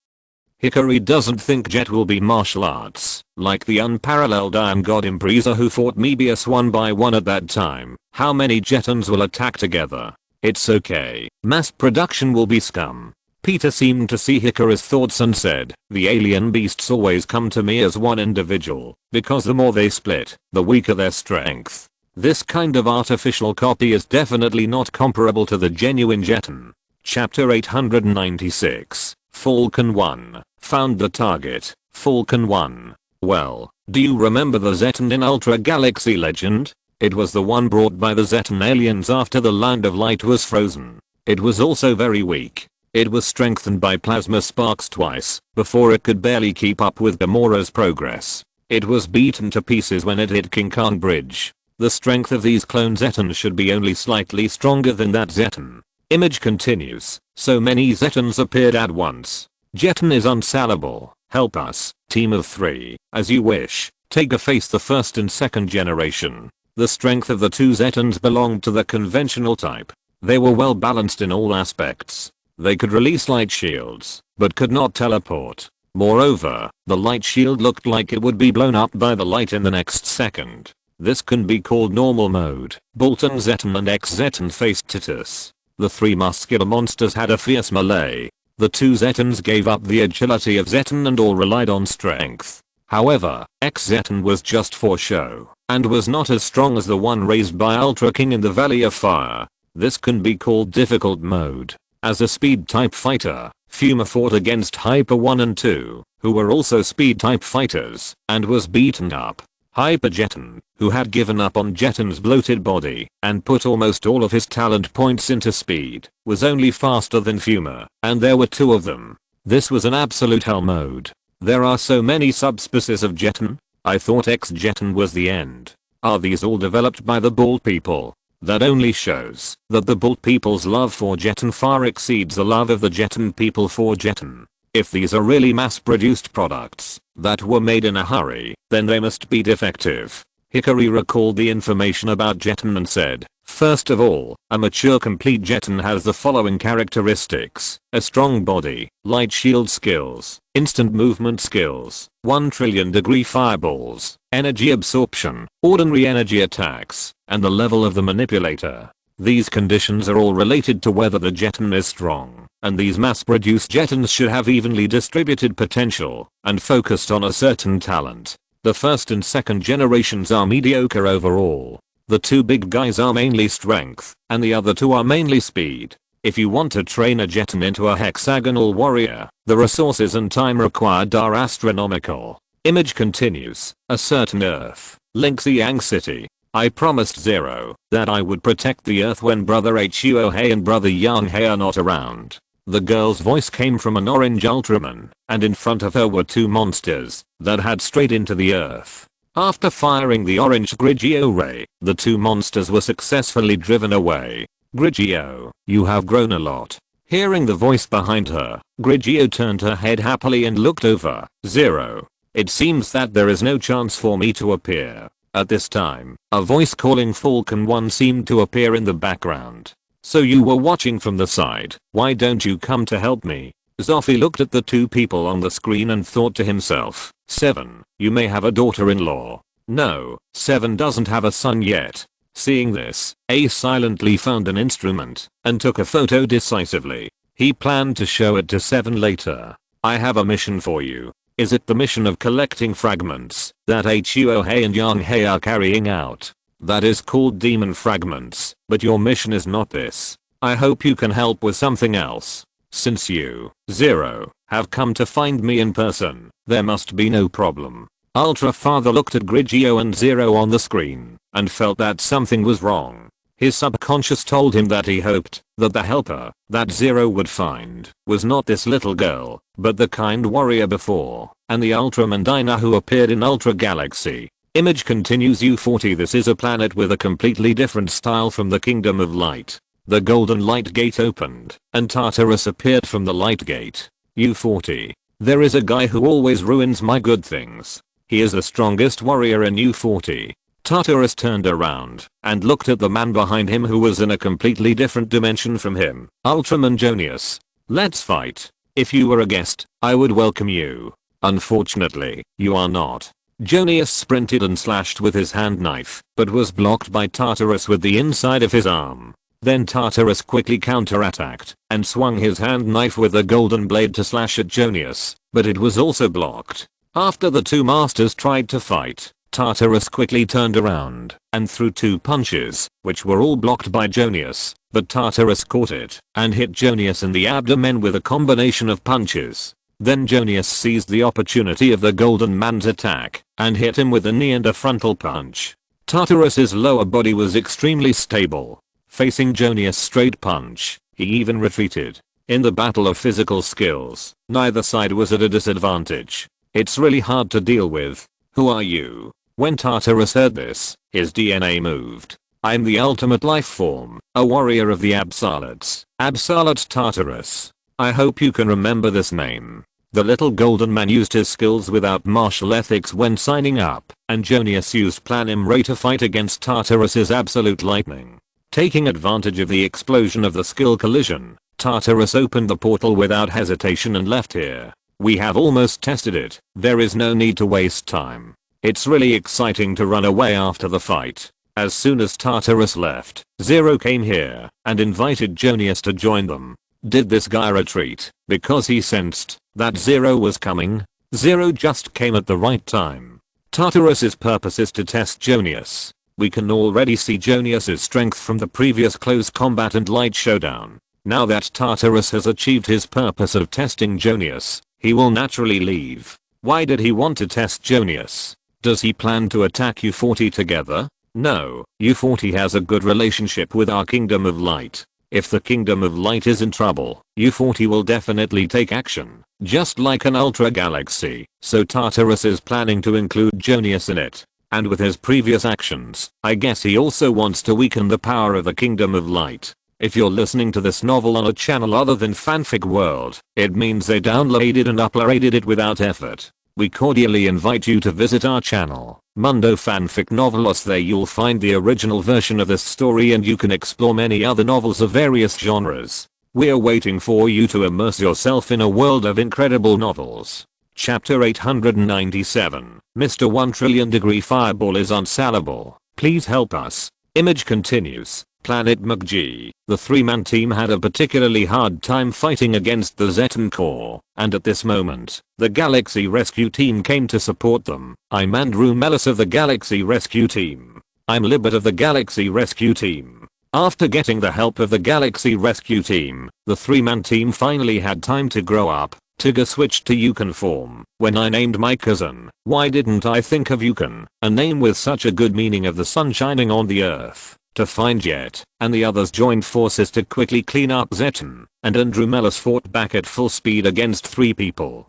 [SPEAKER 1] Hikari doesn't think Jet will be martial arts, like the unparalleled Iron God Impreza who fought Mebius one by one at that time. How many Jetons will attack together? It's okay. Mass production will be scum. Peter seemed to see Hikaru's thoughts and said, the alien beasts always come to me as one individual, because the more they split, the weaker their strength. This kind of artificial copy is definitely not comparable to the genuine Jeton. Chapter 896, Falcon 1, found the target, Falcon 1. Well, do you remember the Zeton in Ultra Galaxy Legend? It was the one brought by the Zeton aliens after the Land of Light was frozen. It was also very weak. It was strengthened by plasma sparks twice, before it could barely keep up with Gamora's progress. It was beaten to pieces when it hit King Kong Bridge. The strength of these clone Zetons should be only slightly stronger than that Zeton. Image continues. So many Zetons appeared at once. Jeton is unsalable. Help us, team of 3, as you wish. Take a face the first and second generation. The strength of the two Zetons belonged to the conventional type. They were well balanced in all aspects. They could release light shields, but could not teleport. Moreover, the light shield looked like it would be blown up by the light in the next second. This can be called normal mode. Bolton Zeton and X-Zeton faced Titus. The 3 muscular monsters had a fierce melee. The 2 Zetons gave up the agility of Zeton and all relied on strength. However, X-Zeton was just for show, and was not as strong as the one raised by Ultra King in the Valley of Fire. This can be called difficult mode. As a speed type fighter, Fuma fought against Hyper 1 and 2, who were also speed type fighters, and was beaten up. Hyper Jeton, who had given up on Jeton's bloated body and put almost all of his talent points into speed, was only faster than Fuma, and there were 2 of them. This was an absolute hell mode. There are so many subspecies of Jeton. I thought X-Jeton was the end. Are these all developed by the Bald people? That only shows that the Bald people's love for Jeton far exceeds the love of the Jeton people for Jeton. If these are really mass-produced products that were made in a hurry, then they must be defective. Hikari recalled the information about Jeton and said, first of all, a mature complete Jeton has the following characteristics: a strong body, light shield skills, instant movement skills, 1 trillion degree fireballs, energy absorption, ordinary energy attacks, and the level of the manipulator. These conditions are all related to whether the Jeton is strong, and these mass-produced Jetons should have evenly distributed potential and focused on a certain talent. The first and second generations are mediocre overall. The 2 big guys are mainly strength, and the other 2 are mainly speed. If you want to train a Jeton into a hexagonal warrior, the resources and time required are astronomical. Image continues. A certain Earth, Lixiang City. I promised Zero that I would protect the Earth when Brother Huohei and Brother Younghei are not around. The girl's voice came from an orange Ultraman, and in front of her were 2 monsters that had straight into the Earth. After firing the orange Grigio ray, the 2 monsters were successfully driven away. Grigio, you have grown a lot. Hearing the voice behind her, Grigio turned her head happily and looked over. Zero. It seems that there is no chance for me to appear. At this time, a voice calling Falcon 1 seemed to appear in the background. So you were watching from the side, why don't you come to help me? Zoffy looked at the 2 people on the screen and thought to himself, 7, you may have a daughter-in-law. No, 7 doesn't have a son yet. Seeing this, Ace silently found an instrument and took a photo decisively. He planned to show it to 7 later. I have a mission for you. Is it the mission of collecting fragments that Huohei and Younghei are carrying out? That is called demon fragments, but your mission is not this. I hope you can help with something else. Since you, Zero, have come to find me in person, there must be no problem. Ultra Father looked at Grigio and Zero on the screen and felt that something was wrong. His subconscious told him that he hoped that the helper that Zero would find was not this little girl, but the kind warrior before, and the Ultraman Dinah who appeared in Ultra Galaxy. Image continues. U40. This is a planet with a completely different style from the Kingdom of Light. The golden light gate opened, and Tartarus appeared from the light gate. U40. There is a guy who always ruins my good things. He is the strongest warrior in U40. Tartarus turned around and looked at the man behind him who was in a completely different dimension from him. Ultraman Jonius. Let's fight. If you were a guest, I would welcome you. Unfortunately, you are not. Jonius sprinted and slashed with his hand knife, but was blocked by Tartarus with the inside of his arm. Then Tartarus quickly counterattacked and swung his hand knife with a golden blade to slash at Jonius, but it was also blocked. After the two masters tried to fight, Tartarus quickly turned around and threw two punches, which were all blocked by Jonius, but Tartarus caught it and hit Jonius in the abdomen with a combination of punches. Then Jonius seized the opportunity of the Golden Man's attack and hit him with a knee and a frontal punch. Tartarus's lower body was extremely stable. Facing Jonius' straight punch, he even retreated. In the battle of physical skills, neither side was at a disadvantage. It's really hard to deal with. Who are you? When Tartarus heard this, his DNA moved. I'm the ultimate life form, a warrior of the Absolutes, Absolute Tartarus. I hope you can remember this name. The little golden man used his skills without martial ethics when signing up, and Jonius used Plan Imre to fight against Tartarus's absolute lightning. Taking advantage of the explosion of the skill collision, Tartarus opened the portal without hesitation and left here. We have almost tested it. There is no need to waste time. It's really exciting to run away after the fight. As soon as Tartarus left, Zero came here and invited Jonius to join them. Did this guy retreat because he sensed that Zero was coming? Zero just came at the right time. Tartarus's purpose is to test Jonius. We can already see Jonius's strength from the previous close combat and light showdown. Now that Tartarus has achieved his purpose of testing Jonius, he will naturally leave. Why did he want to test Jonius? Does he plan to attack U40 together? No, U40 has a good relationship with our Kingdom of Light. If the Kingdom of Light is in trouble, U40 will definitely take action, just like an Ultra Galaxy, so Tartarus is planning to include Jonius in it. And with his previous actions, I guess he also wants to weaken the power of the Kingdom of Light. If you're listening to this novel on a channel other than Fanfic World, it means they downloaded and uploaded it without effort. We cordially invite you to visit our channel, Mundo Fanfic Novelos. There you'll find the original version of this story and you can explore many other novels of various genres. We're waiting for you to immerse yourself in a world of incredible novels. Chapter 897, Mr. 1 Trillion Degree Fireball is unsalable. Please help us. Image continues. Planet McG. The three-man team had a particularly hard time fighting against the Zetan Core, and at this moment, the Galaxy Rescue Team came to support them. I'm Andrew Mellis of the Galaxy Rescue Team. I'm Libet of the Galaxy Rescue Team. After getting the help of the Galaxy Rescue Team, the three-man team finally had time to grow up. Tigger switched to Yukon form. When I named my cousin, why didn't I think of Yukon, a name with such a good meaning of the sun shining on the earth? To find Jet and the others joined forces to quickly clean up Zetan, and Andrew Mellis fought back at full speed against 3 people.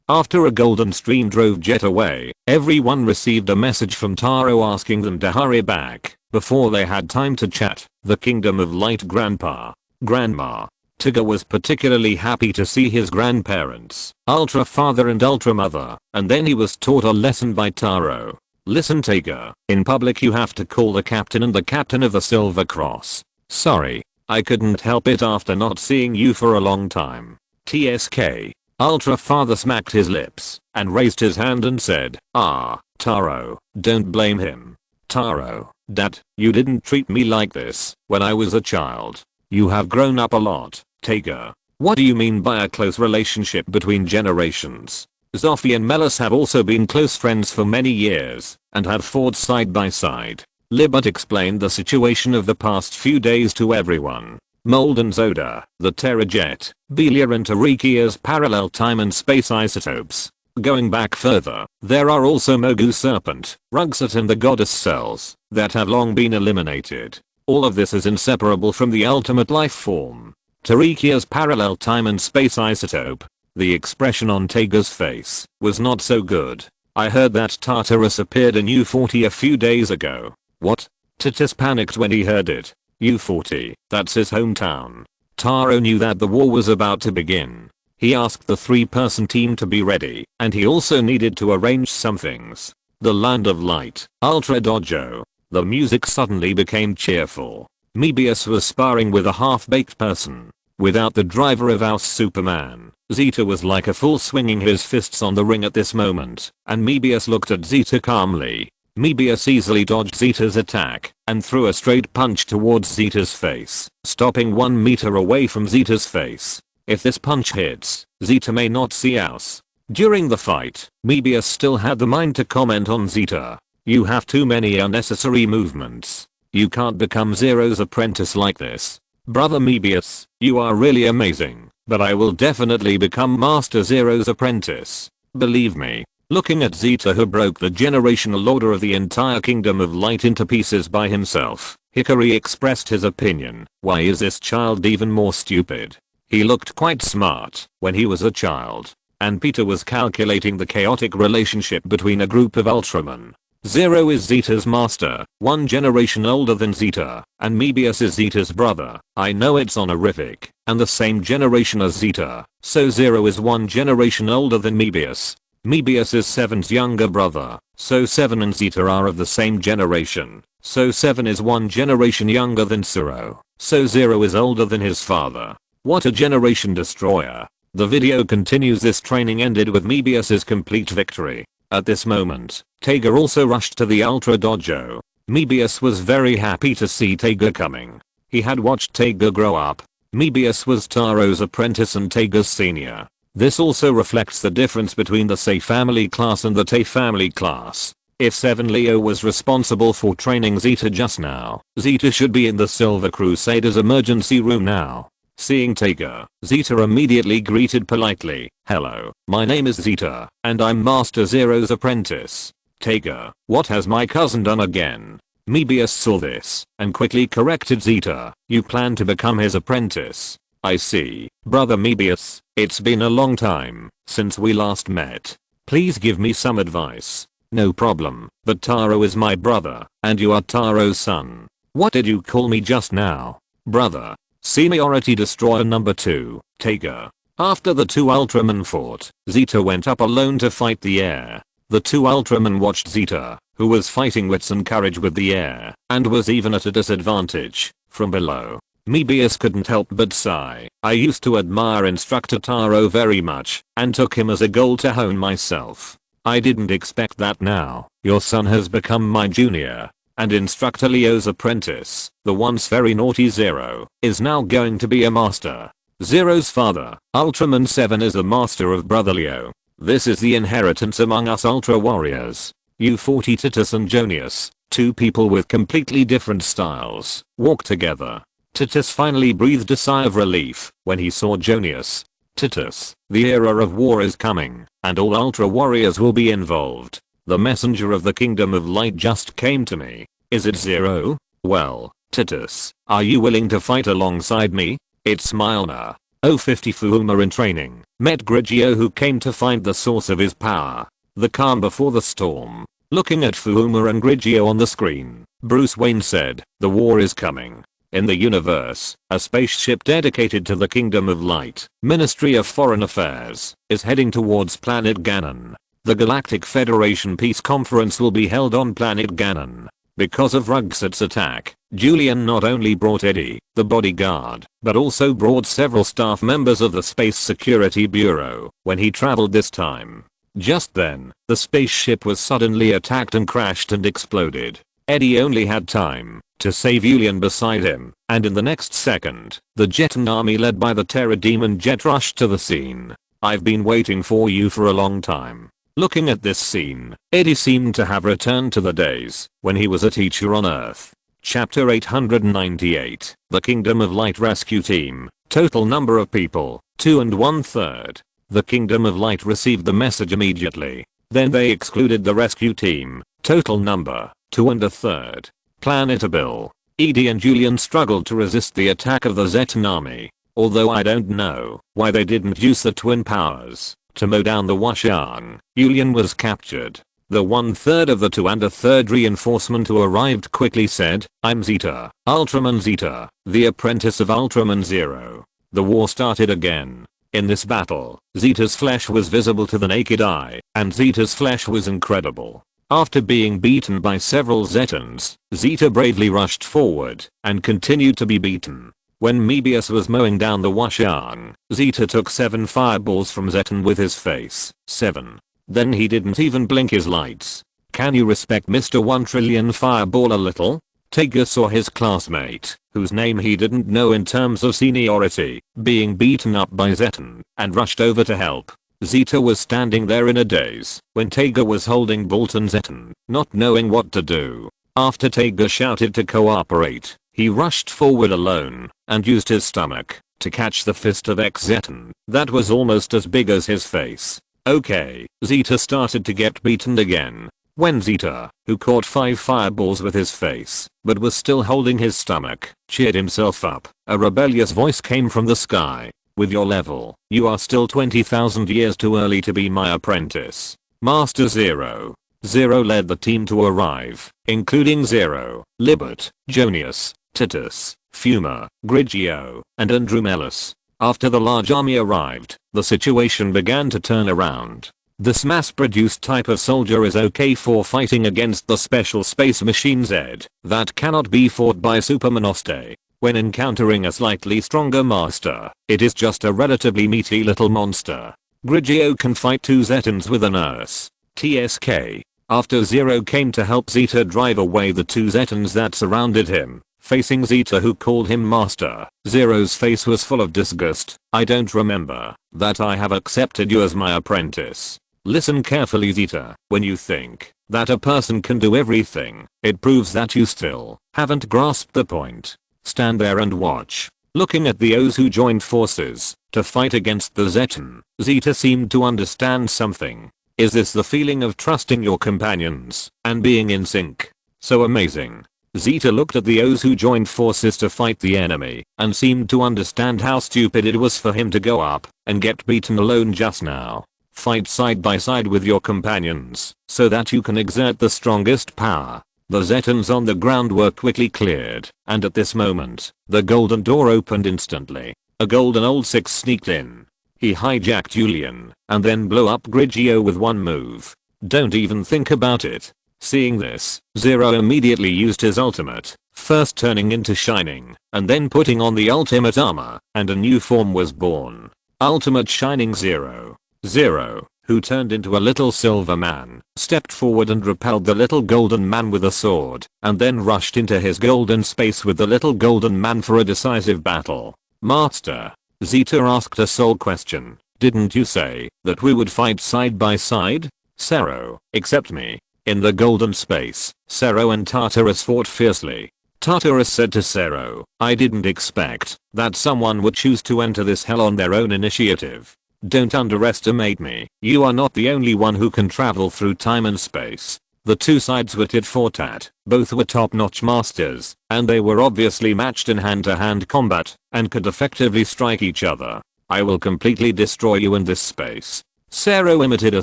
[SPEAKER 1] After a golden stream drove Jet away, everyone received a message from Taro asking them to hurry back before they had time to chat. The Kingdom of Light Grandpa, Grandma. Tigger was particularly happy to see his grandparents, Ultra Father and Ultra Mother, and then he was taught a lesson by Taro. Listen Tigger, in public you have to call the captain and the captain of the Silver Cross. Sorry, I couldn't help it after not seeing you for a long time. TSK. Ultra Father smacked his lips and raised his hand and said, Taro, don't blame him. Taro, Dad, you didn't treat me like this when I was a child. You have grown up a lot, Tigger. What do you mean by a close relationship between generations? Zoffy and Mellis have also been close friends for many years and have fought side by side. Libet explained the situation of the past few days to everyone. Mold and Zoda, the Terrajet, Belia and Tarikia's parallel time and space isotopes. Going back further, there are also Mogu Serpent, Rugsat and the Goddess Cells that have long been eliminated. All of this is inseparable from the ultimate life form. Tarikia's parallel time and space isotope. The expression on Tigger's face was not so good. I heard that Tartarus appeared in U40 a few days ago. What? Titus panicked when he heard it. U40, that's his hometown. Taro knew that the war was about to begin. He asked the 3-person team to be ready, and he also needed to arrange some things. The Land of Light, Ultra Dojo. The music suddenly became cheerful. Mebius was sparring with a half-baked person. Without the driver of our Superman, Zeta was like a fool swinging his fists on the ring at this moment, and Mebius looked at Zeta calmly. Mebius easily dodged Zeta's attack, and threw a straight punch towards Zeta's face, stopping 1 meter away from Zeta's face. If this punch hits, Zeta may not see us. During the fight, Mebius still had the mind to comment on Zeta. You have too many unnecessary movements. You can't become Zero's apprentice like this. Brother Mebius, you are really amazing, but I will definitely become Master Zero's apprentice. Believe me. Looking at Zeta, who broke the generational order of the entire Kingdom of Light into pieces by himself, Hikari expressed his opinion. Why is this child even more stupid? He looked quite smart when he was a child. And Peter was calculating the chaotic relationship between a group of Ultramen. Zero is Zeta's master, 1 generation older than Zeta, and Mebius is Zeta's brother. I know it's honorific, and the same generation as Zeta, so Zero is 1 generation older than Mebius. Mebius is 7's younger brother, so 7 and Zeta are of the same generation, so 7 is 1 generation younger than Zero, so Zero is older than his father. What a generation destroyer. The video continues. This training ended with Mebius's complete victory. At this moment, Taiga also rushed to the Ultra Dojo. Mebius was very happy to see Taiga coming. He had watched Taiga grow up. Mebius was Taro's apprentice and Taiga's senior. This also reflects the difference between the Sei family class and the Tai family class. If 7 Leo was responsible for training Zeta just now, Zeta should be in the Silver Crusaders emergency room now. Seeing Taiga, Zeta immediately greeted politely. Hello, my name is Zeta, and I'm Master Zero's apprentice. Taiga, what has my cousin done again? Mebius saw this, and quickly corrected Zeta. You plan to become his apprentice. I see. Brother Mebius, it's been a long time since we last met. Please give me some advice. No problem, but Taro is my brother, and you are Taro's son. What did you call me just now? Brother. Seniority Destroyer number 2, Taiga. After the 2 Ultramen fought, Zeta went up alone to fight the air. The 2 Ultramen watched Zeta, who was fighting wits and courage with the air, and was even at a disadvantage, from below. Mebius couldn't help but sigh. I used to admire Instructor Taro very much, and took him as a goal to hone myself. I didn't expect that now. Your son has become my junior. And Instructor Leo's apprentice, the once very naughty Zero, is now going to be a master. Zero's father, Ultraman 7, is the master of Brother Leo. This is the inheritance among us Ultra Warriors. U40 Titus and Jonius, 2 people with completely different styles, walk together. Titus finally breathed a sigh of relief when he saw Jonius. Titus, the era of war is coming, and all Ultra Warriors will be involved. The messenger of the Kingdom of Light just came to me. Is it Zero? Well, Titus, are you willing to fight alongside me? It's Milner. 050 Fuma in training, met Grigio, who came to find the source of his power. The calm before the storm. Looking at Fuma and Grigio on the screen, Bruce Wayne said, the war is coming. In the universe, a spaceship dedicated to the Kingdom of Light, Ministry of Foreign Affairs, is heading towards planet Ganon. The Galactic Federation Peace Conference will be held on planet Ganon. Because of Rugsat's attack, Julian not only brought Eddie, the bodyguard, but also brought several staff members of the Space Security Bureau when he traveled this time. Just then, the spaceship was suddenly attacked and crashed and exploded. Eddie only had time to save Julian beside him, and in the next second, the Jeton army led by the Terror Demon Jet rushed to the scene. I've been waiting for you for a long time. Looking at this scene, Eddie seemed to have returned to the days when he was a teacher on Earth. Chapter 898, The Kingdom of Light Rescue Team. Total number of people, 2 1/3. The Kingdom of Light received the message immediately. Then they excluded the rescue team. Total number, 2 1/3. Planetable. Edie and Julian struggled to resist the attack of the Zeton army. Although I don't know why they didn't use the twin powers to mow down the Washan, Julian was captured. The 1/3 of the 2 1/3 reinforcement who arrived quickly said, I'm Zeta, Ultraman Zeta, the apprentice of Ultraman Zero. The war started again. In this battle, Zeta's flesh was visible to the naked eye, and Zeta's flesh was incredible. After being beaten by several Zetons, Zeta bravely rushed forward and continued to be beaten. When Mebius was mowing down the Washan, Zeta took 7 fireballs from Zeton with his face. 7. Then he didn't even blink his lights. Can you respect Mr. 1 trillion fireball a little? Taiga saw his classmate, whose name he didn't know in terms of seniority, being beaten up by Zetan, and rushed over to help. Zeta was standing there in a daze when Taiga was holding Bolton Zetan, not knowing what to do. After Taiga shouted to cooperate, he rushed forward alone and used his stomach to catch the fist of Zetan that was almost as big as his face. Okay, Zeta started to get beaten again. When Zeta, who caught 5 fireballs with his face, but was still holding his stomach, cheered himself up, a rebellious voice came from the sky. With your level, you are still 20,000 years too early to be my apprentice. Master Zero. Zero led the team to arrive, including Zero, Libert, Jonius, Titus, Fuma, Grigio, and Andromelos. After the large army arrived, the situation began to turn around. This mass-produced type of soldier is okay for fighting against the special space machine Z that cannot be fought by Supermonoste. When encountering a slightly stronger master, it is just a relatively meaty little monster. Grigio can fight 2 Zetans with a nurse. TSK. After Zero came to help Zeta drive away the 2 Zetans that surrounded him, facing Zeta who called him master, Zero's face was full of disgust. I don't remember that I have accepted you as my apprentice. Listen carefully Zeta, when you think that a person can do everything, it proves that you still haven't grasped the point. Stand there and watch. Looking at the O's who joined forces to fight against the Zetan, Zeta seemed to understand something. Is this the feeling of trusting your companions and being in sync? So amazing. Zeta looked at the O's who joined forces to fight the enemy and seemed to understand how stupid it was for him to go up and get beaten alone just now. Fight side by side with your companions so that you can exert the strongest power. The Zetans on the ground were quickly cleared, and at this moment, the golden door opened instantly. A golden old 6 sneaked in. He hijacked Julian, and then blew up Grigio with one move. Don't even think about it. Seeing this, Zero immediately used his ultimate, first turning into Shining, and then putting on the ultimate armor, and a new form was born. Ultimate Shining Zero. Zero, who turned into a little silver man, stepped forward and repelled the little golden man with a sword, and then rushed into his golden space with the little golden man for a decisive battle. Master. Zeta asked a sole question. Didn't you say that we would fight side by side? Zero, accept me. In the golden space, Zero and Tartarus fought fiercely. Tartarus said to Zero, I didn't expect that someone would choose to enter this hell on their own initiative. Don't underestimate me. You are not the only one who can travel through time and space. The 2 sides were tit for tat. Both were top-notch masters, and they were obviously matched in hand-to-hand combat and could effectively strike each other. I will completely destroy you in this space. Zero emitted a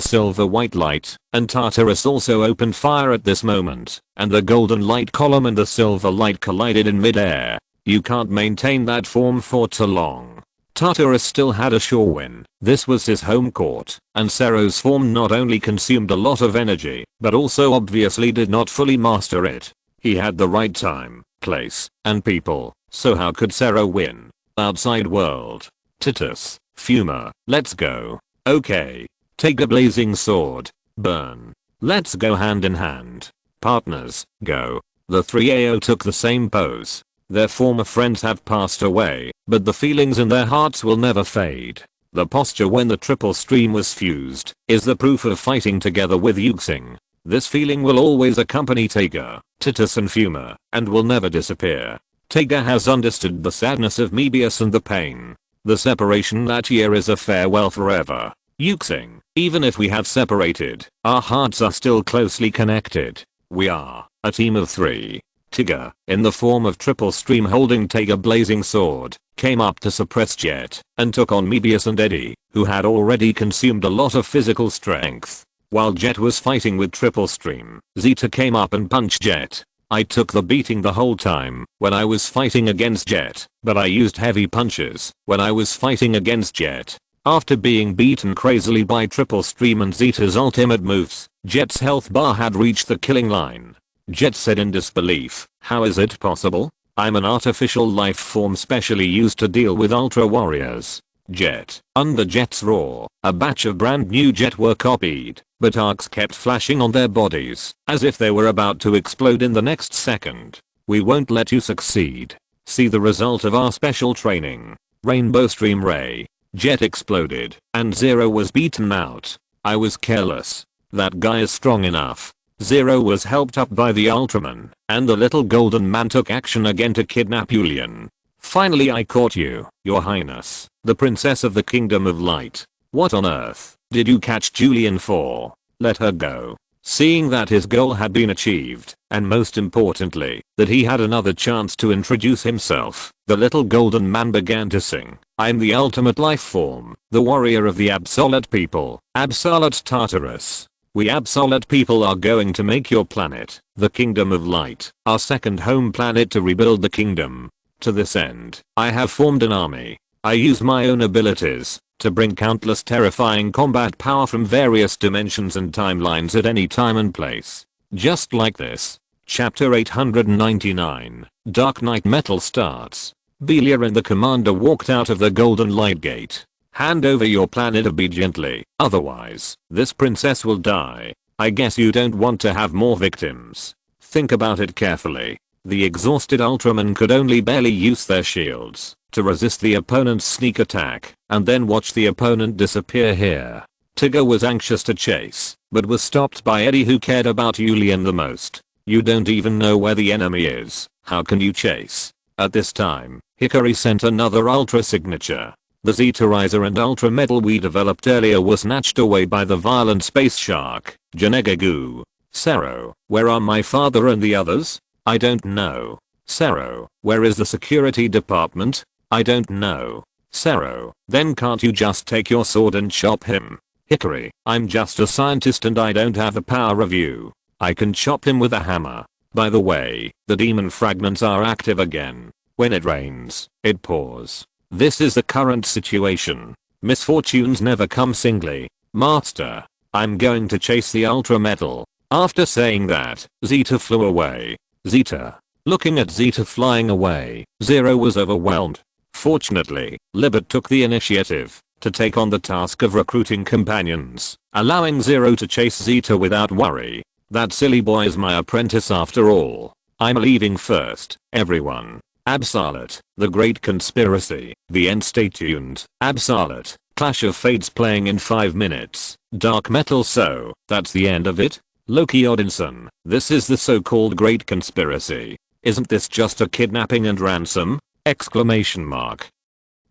[SPEAKER 1] silver-white light, and Tartarus also opened fire at this moment, and the golden light column and the silver light collided in mid-air. You can't maintain that form for too long. Tartarus still had a sure win. This was his home court, and Zero's form not only consumed a lot of energy, but also obviously did not fully master it. He had the right time, place, and people, so how could Zero win? Outside world. Titus, Fuma, let's go. Okay. Take a blazing sword. Burn. Let's go hand in hand. Partners, go. The 3 AO took the same pose. Their former friends have passed away, but the feelings in their hearts will never fade. The posture when the triple stream was fused is the proof of fighting together with Yuxing. This feeling will always accompany Taiga, Titus and Fuma, and will never disappear. Taiga has understood the sadness of Mebius and the pain. The separation that year is a farewell forever. Yuxing, even if we have separated, our hearts are still closely connected. We are a team of 3. Taiga, in the form of triple stream holding Taiga blazing sword, came up to suppress Jet and took on Mebius and Eddie, who had already consumed a lot of physical strength. While Jet was fighting with triple stream, Zeta came up and punched Jet. I took the beating the whole time when I was fighting against Jet, but I used heavy punches when I was fighting against Jet. After being beaten crazily by triple stream and Zeta's ultimate moves, Jet's health bar had reached the killing line. Jet said in disbelief, how is it possible? I'm an artificial life form specially used to deal with ultra warriors. Jet. Under Jet's roar, a batch of brand new Jet were copied, but arcs kept flashing on their bodies, as if they were about to explode in the next second. We won't let you succeed. See the result of our special training. Rainbow Stream Ray. Jet exploded, and Zero was beaten out. I was careless. That guy is strong enough. Zero was helped up by the Ultraman, and the little golden man took action again to kidnap Julian. Finally I caught you, your highness, the princess of the kingdom of light. What on earth did you catch Julian for? Let her go. Seeing that his goal had been achieved, and most importantly, that he had another chance to introduce himself, the little golden man began to sing. I'm the ultimate life form, the warrior of the absolute people, absolute Tartarus. We absolute people are going to make your planet, the kingdom of light, our second home planet to rebuild the kingdom. To this end, I have formed an army. I use my own abilities to bring countless terrifying combat power from various dimensions and timelines at any time and place. Just like this. Chapter 899, Dark Knight Metal starts. Belia and the commander walked out of the Golden Light Gate. Hand over your planet obediently, otherwise, this princess will die. I guess you don't want to have more victims. Think about it carefully. The exhausted Ultramen could only barely use their shields to resist the opponent's sneak attack, and then watch the opponent disappear here. Tigger was anxious to chase, but was stopped by Eddie, who cared about Julian the most. You don't even know where the enemy is, how can you chase? At this time, Hickory sent another Ultra signature. The Zeterizer and Ultra Metal we developed earlier was snatched away by the violent space shark, Janegagoo. Sero, where are my father and the others? I don't know. Sero, where is the security department? I don't know. Sero, then can't you just take your sword and chop him? Hickory, I'm just a scientist and I don't have the power of you. I can chop him with a hammer. By the way, the demon fragments are active again. When it rains, it pours. This is the current situation. Misfortunes never come singly. Master, I'm going to chase the Ultra Metal. After saying that, Zeta flew away. Zeta. Looking at Zeta flying away, Zero was overwhelmed. Fortunately, Libet took the initiative to take on the task of recruiting companions, allowing Zero to chase Zeta without worry. That silly boy is my apprentice after all. I'm leaving first, everyone. Absolute, the Great Conspiracy, the end. Stay tuned. Absolute, Clash of Fates playing in 5 minutes. Dark Metal. So, that's the end of it? Loki Odinson, this is the so-called Great Conspiracy. Isn't this just a kidnapping and ransom? Exclamation mark.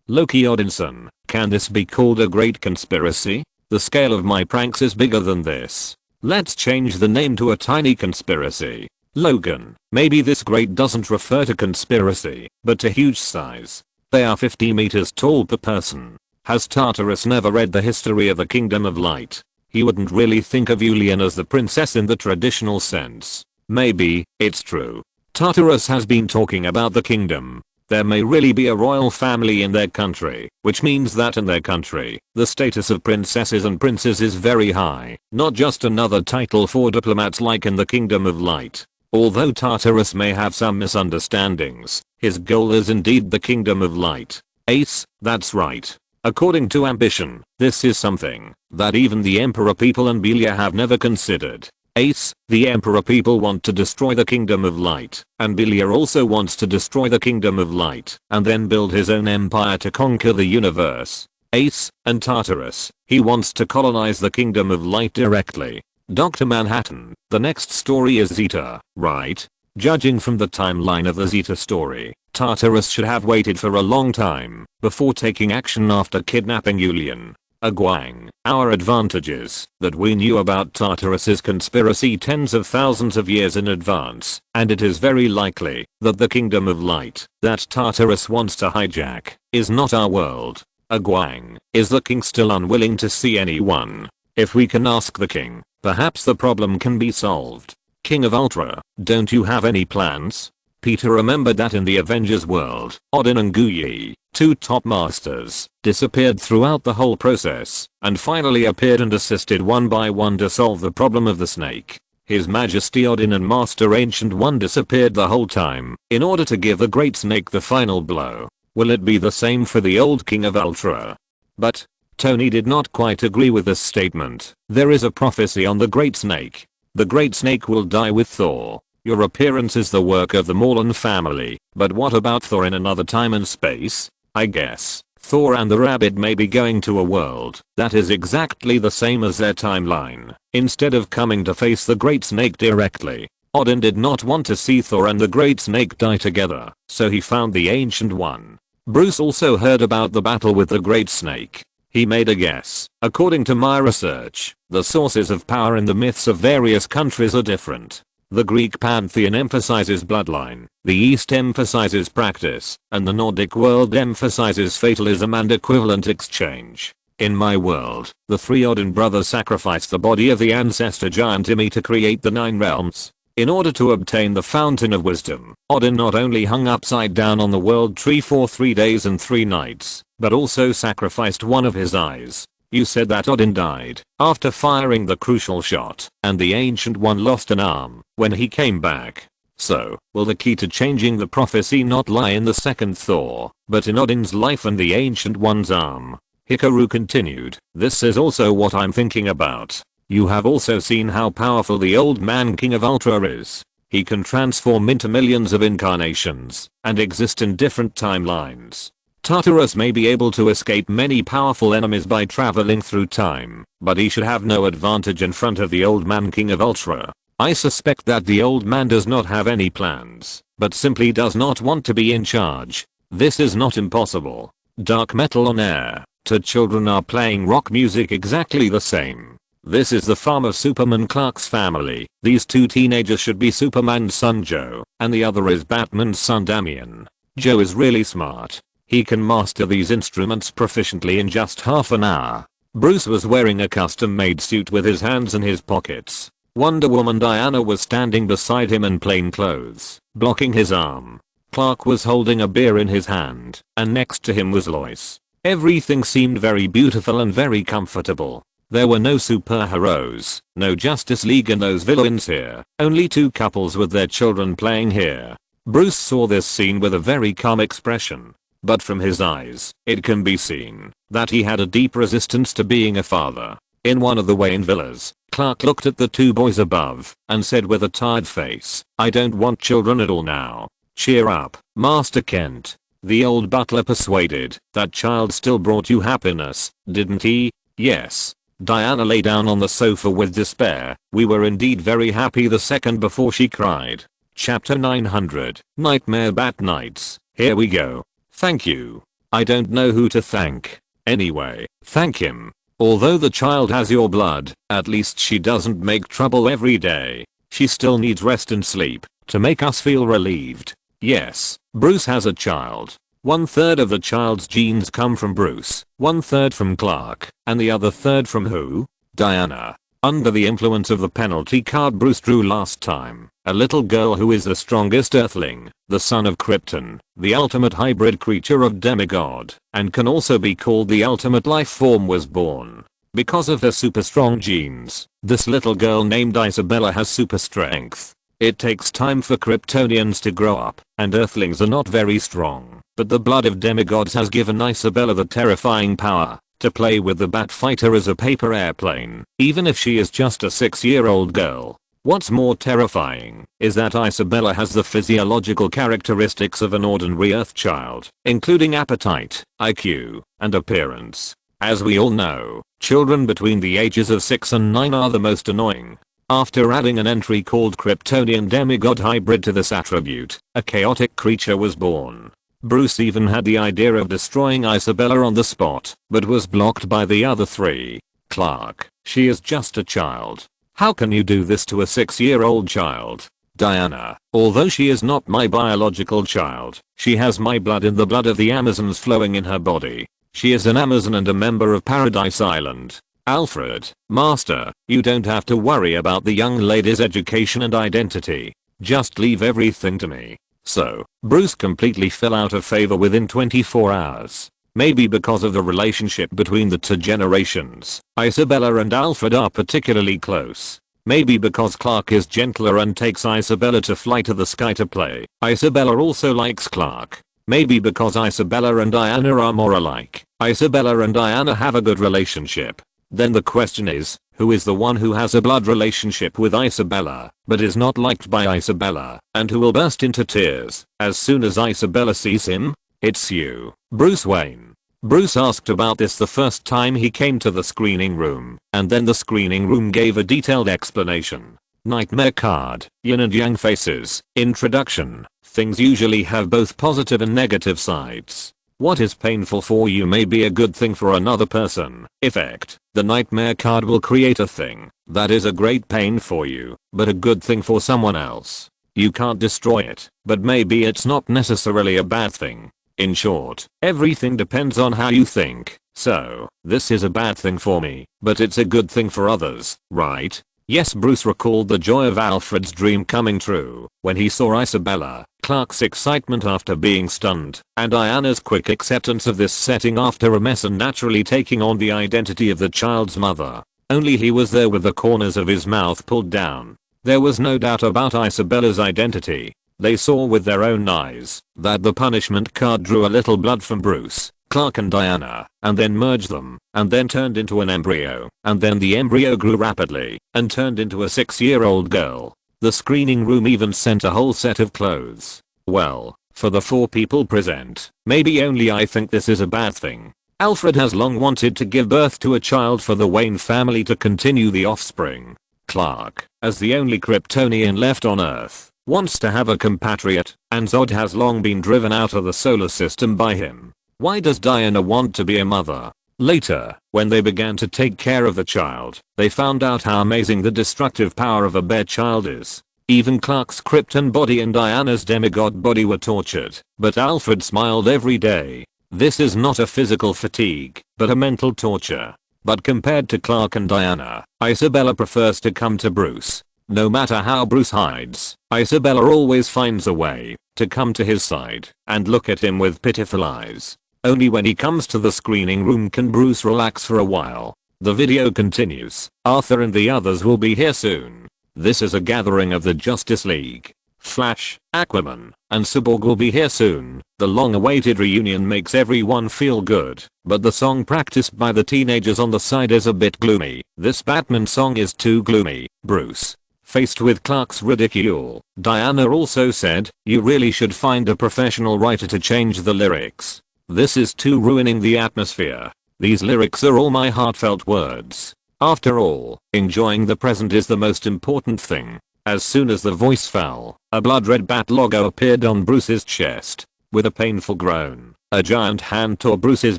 [SPEAKER 1] Loki Odinson, can this be called a Great Conspiracy? The scale of my pranks is bigger than this. Let's change the name to a tiny conspiracy. Logan, maybe this great doesn't refer to conspiracy, but to huge size. They are 50 meters tall per person. Has Tartarus never read the history of the Kingdom of Light? He wouldn't really think of Julian as the princess in the traditional sense. Maybe, it's true. Tartarus has been talking about the kingdom. There may really be a royal family in their country, which means that in their country, the status of princesses and princes is very high, not just another title for diplomats like in the Kingdom of Light. Although Tartarus may have some misunderstandings, his goal is indeed the Kingdom of Light. Ace, that's right. According to ambition, this is something that even the Emperor people and Belia have never considered. Ace, the Emperor people want to destroy the Kingdom of Light, and Belia also wants to destroy the Kingdom of Light and then build his own empire to conquer the universe. Ace, and Tartarus, he wants to colonize the Kingdom of Light directly. Dr. Manhattan, the next story is Zeta, right? Judging from the timeline of the Zeta story, Tartarus should have waited for a long time before taking action after kidnapping Julian. Aguang, our advantage is that we knew about Tartarus's conspiracy tens of thousands of years in advance, and it is very likely that the Kingdom of Light that Tartarus wants to hijack is not our world. Aguang, is the king still unwilling to see anyone? If we can ask the king, perhaps the problem can be solved. King of Ultra, don't you have any plans? Peter remembered that in the Avengers world, Odin and Guyi, two top masters, disappeared throughout the whole process, and finally appeared and assisted one by one to solve the problem of the snake. His Majesty Odin and Master Ancient One disappeared the whole time, in order to give the Great Snake the final blow. Will it be the same for the old King of Ultra? But Tony did not quite agree with this statement. There is a prophecy on the Great Snake. The Great Snake will die with Thor. Your appearance is the work of the Morlan family, but what about Thor in another time and space? I guess Thor and the rabbit may be going to a world that is exactly the same as their timeline. Instead of coming to face the Great Snake directly, Odin did not want to see Thor and the Great Snake die together, so he found the Ancient One. Bruce also heard about the battle with the Great Snake. He made a guess. According to my research, the sources of power in the myths of various countries are different. The Greek pantheon emphasizes bloodline, the East emphasizes practice, and the Nordic world emphasizes fatalism and equivalent exchange. In my world, the 3 Odin brothers sacrificed the body of the ancestor giant Ymir to create the 9 realms. In order to obtain the Fountain of Wisdom, Odin not only hung upside down on the world tree for 3 days and 3 nights, but also sacrificed one of his eyes. You said that Odin died after firing the crucial shot, and the Ancient One lost an arm when he came back. So, will the key to changing the prophecy not lie in the second Thor, but in Odin's life and the Ancient One's arm? Hikaru continued, this is also what I'm thinking about. You have also seen how powerful the old man King of Ultra is. He can transform into millions of incarnations and exist in different timelines. Tartarus may be able to escape many powerful enemies by traveling through time, but he should have no advantage in front of the old man King of Ultra. I suspect that the old man does not have any plans, but simply does not want to be in charge. This is not impossible. Dark metal on air. 2 children are playing rock music exactly the same. This is the farm of Superman Clark's family. These 2 teenagers should be Superman's son Joe, and the other is Batman's son Damian. Joe is really smart. He can master these instruments proficiently in just half an hour. Bruce was wearing a custom-made suit with his hands in his pockets. Wonder Woman Diana was standing beside him in plain clothes, blocking his arm. Clark was holding a beer in his hand, and next to him was Lois. Everything seemed very beautiful and very comfortable. There were no superheroes, no Justice League and those villains here, only 2 couples with their children playing here. Bruce saw this scene with a very calm expression. But from his eyes, it can be seen that he had a deep resistance to being a father. In one of the Wayne villas, Clark looked at the 2 boys above and said with a tired face, I don't want children at all now. Cheer up, Master Kent. The old butler persuaded. That child still brought you happiness, didn't he? Yes. Diana lay down on the sofa with despair. We were indeed very happy the second before she cried. Chapter 900, Nightmare Bat Nights. Here we go. Thank you. I don't know who to thank. Anyway, thank him. Although the child has your blood, at least she doesn't make trouble every day. She still needs rest and sleep to make us feel relieved. Yes, Bruce has a child. 1/3 of the child's genes come from Bruce, 1/3 from Clark, and the other third from who? Diana. Under the influence of the penalty card Bruce drew last time, a little girl who is the strongest Earthling, the son of Krypton, the ultimate hybrid creature of demigod, and can also be called the ultimate life form was born. Because of her super strong genes, this little girl named Isabella has super strength. It takes time for Kryptonians to grow up, and Earthlings are not very strong, but the blood of demigods has given Isabella the terrifying power to play with the bat fighter as a paper airplane, even if she is just a 6-year-old girl. What's more terrifying is that Isabella has the physiological characteristics of an ordinary Earth child, including appetite, IQ, and appearance. As we all know, children between the ages of 6 and 9 are the most annoying. After adding an entry called Kryptonian Demigod Hybrid to this attribute, a chaotic creature was born. Bruce even had the idea of destroying Isabella on the spot, but was blocked by the other 3. Clark, she is just a child. How can you do this to a 6-year-old child? Diana, although she is not my biological child, she has my blood and the blood of the Amazons flowing in her body. She is an Amazon and a member of Paradise Island. Alfred, Master, you don't have to worry about the young lady's education and identity. Just leave everything to me. So, Bruce completely fell out of favor within 24 hours. Maybe because of the relationship between the 2 generations, Isabella and Alfred are particularly close. Maybe because Clark is gentler and takes Isabella to fly to the sky to play. Isabella also likes Clark. Maybe because Isabella and Diana are more alike. Isabella and Diana have a good relationship. Then the question is, who is the one who has a blood relationship with Isabella, but is not liked by Isabella, and who will burst into tears as soon as Isabella sees him? It's you, Bruce Wayne. Bruce asked about this the first time he came to the screening room, and then the screening room gave a detailed explanation. Nightmare card, yin and yang faces, introduction. Things usually have both positive and negative sides. What is painful for you may be a good thing for another person. Effect. The nightmare card will create a thing that is a great pain for you, but a good thing for someone else. You can't destroy it, but maybe it's not necessarily a bad thing. In short, everything depends on how you think. So, this is a bad thing for me, but it's a good thing for others, right? Yes, Bruce recalled the joy of Alfred's dream coming true when he saw Isabella, Clark's excitement after being stunned, and Diana's quick acceptance of this setting after a mess and naturally taking on the identity of the child's mother. Only he was there with the corners of his mouth pulled down. There was no doubt about Isabella's identity. They saw with their own eyes that the punishment card drew a little blood from Bruce, Clark and Diana, and then merged them, and then turned into an embryo, and then the embryo grew rapidly, and turned into a 6-year-old girl. The screening room even sent a whole set of clothes. Well, for the 4 people present, maybe only I think this is a bad thing. Alfred has long wanted to give birth to a child for the Wayne family to continue the offspring. Clark, as the only Kryptonian left on Earth, wants to have a compatriot, and Zod has long been driven out of the solar system by him. Why does Diana want to be a mother? Later, when they began to take care of the child, they found out how amazing the destructive power of a bare child is. Even Clark's Krypton body and Diana's demigod body were tortured, but Alfred smiled every day. This is not a physical fatigue, but a mental torture. But compared to Clark and Diana, Isabella prefers to come to Bruce. No matter how Bruce hides, Isabella always finds a way to come to his side and look at him with pitiful eyes. Only when he comes to the screening room can Bruce relax for a while. The video continues. Arthur and the others will be here soon. This is a gathering of the Justice League. Flash, Aquaman, and Cyborg will be here soon. The long-awaited reunion makes everyone feel good, but the song practiced by the teenagers on the side is a bit gloomy. This Batman song is too gloomy. Bruce. Faced with Clark's ridicule, Diana also said, "You really should find a professional writer to change the lyrics. This is too ruining the atmosphere. These lyrics are all my heartfelt words. After all, enjoying the present is the most important thing." As soon as the voice fell, a blood-red bat logo appeared on Bruce's chest. With a painful groan, a giant hand tore Bruce's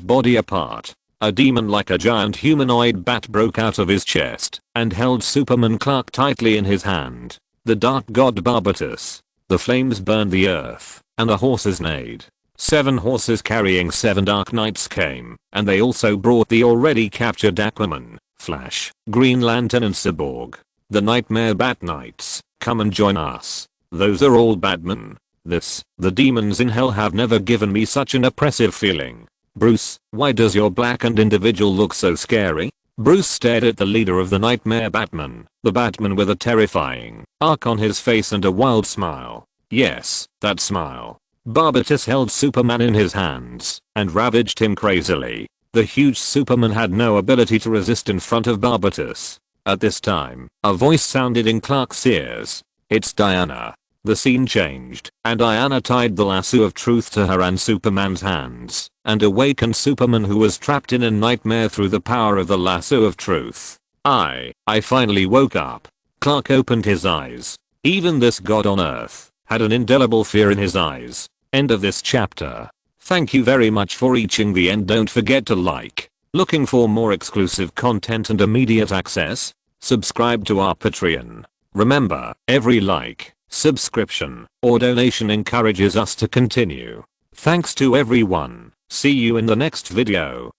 [SPEAKER 1] body apart. A demon like a giant humanoid bat broke out of his chest and held Superman Clark tightly in his hand. The dark god Barbatus. The flames burned the earth, and the horses neighed. 7 horses carrying 7 Dark Knights came, and they also brought the already captured Aquaman, Flash, Green Lantern and Cyborg. The Nightmare Bat Knights, come and join us. Those are all Batmen. The demons in hell have never given me such an oppressive feeling. Bruce, why does your blackened individual look so scary? Bruce stared at the leader of the Nightmare Batman, the Batman with a terrifying arc on his face and a wild smile. Yes, that smile. Barbatus held Superman in his hands and ravaged him crazily. The huge Superman had no ability to resist in front of Barbatus. At this time, a voice sounded in Clark's ears. It's Diana. The scene changed, and Diana tied the lasso of truth to her and Superman's hands, and awakened Superman, who was trapped in a nightmare through the power of the lasso of truth. I finally woke up. Clark opened his eyes. Even this god on Earth had an indelible fear in his eyes. End of this chapter. Thank you very much for reaching the end. Don't forget to like. Looking for more exclusive content and immediate access? Subscribe to our Patreon. Remember, every like, subscription, or donation encourages us to continue. Thanks to everyone. See you in the next video.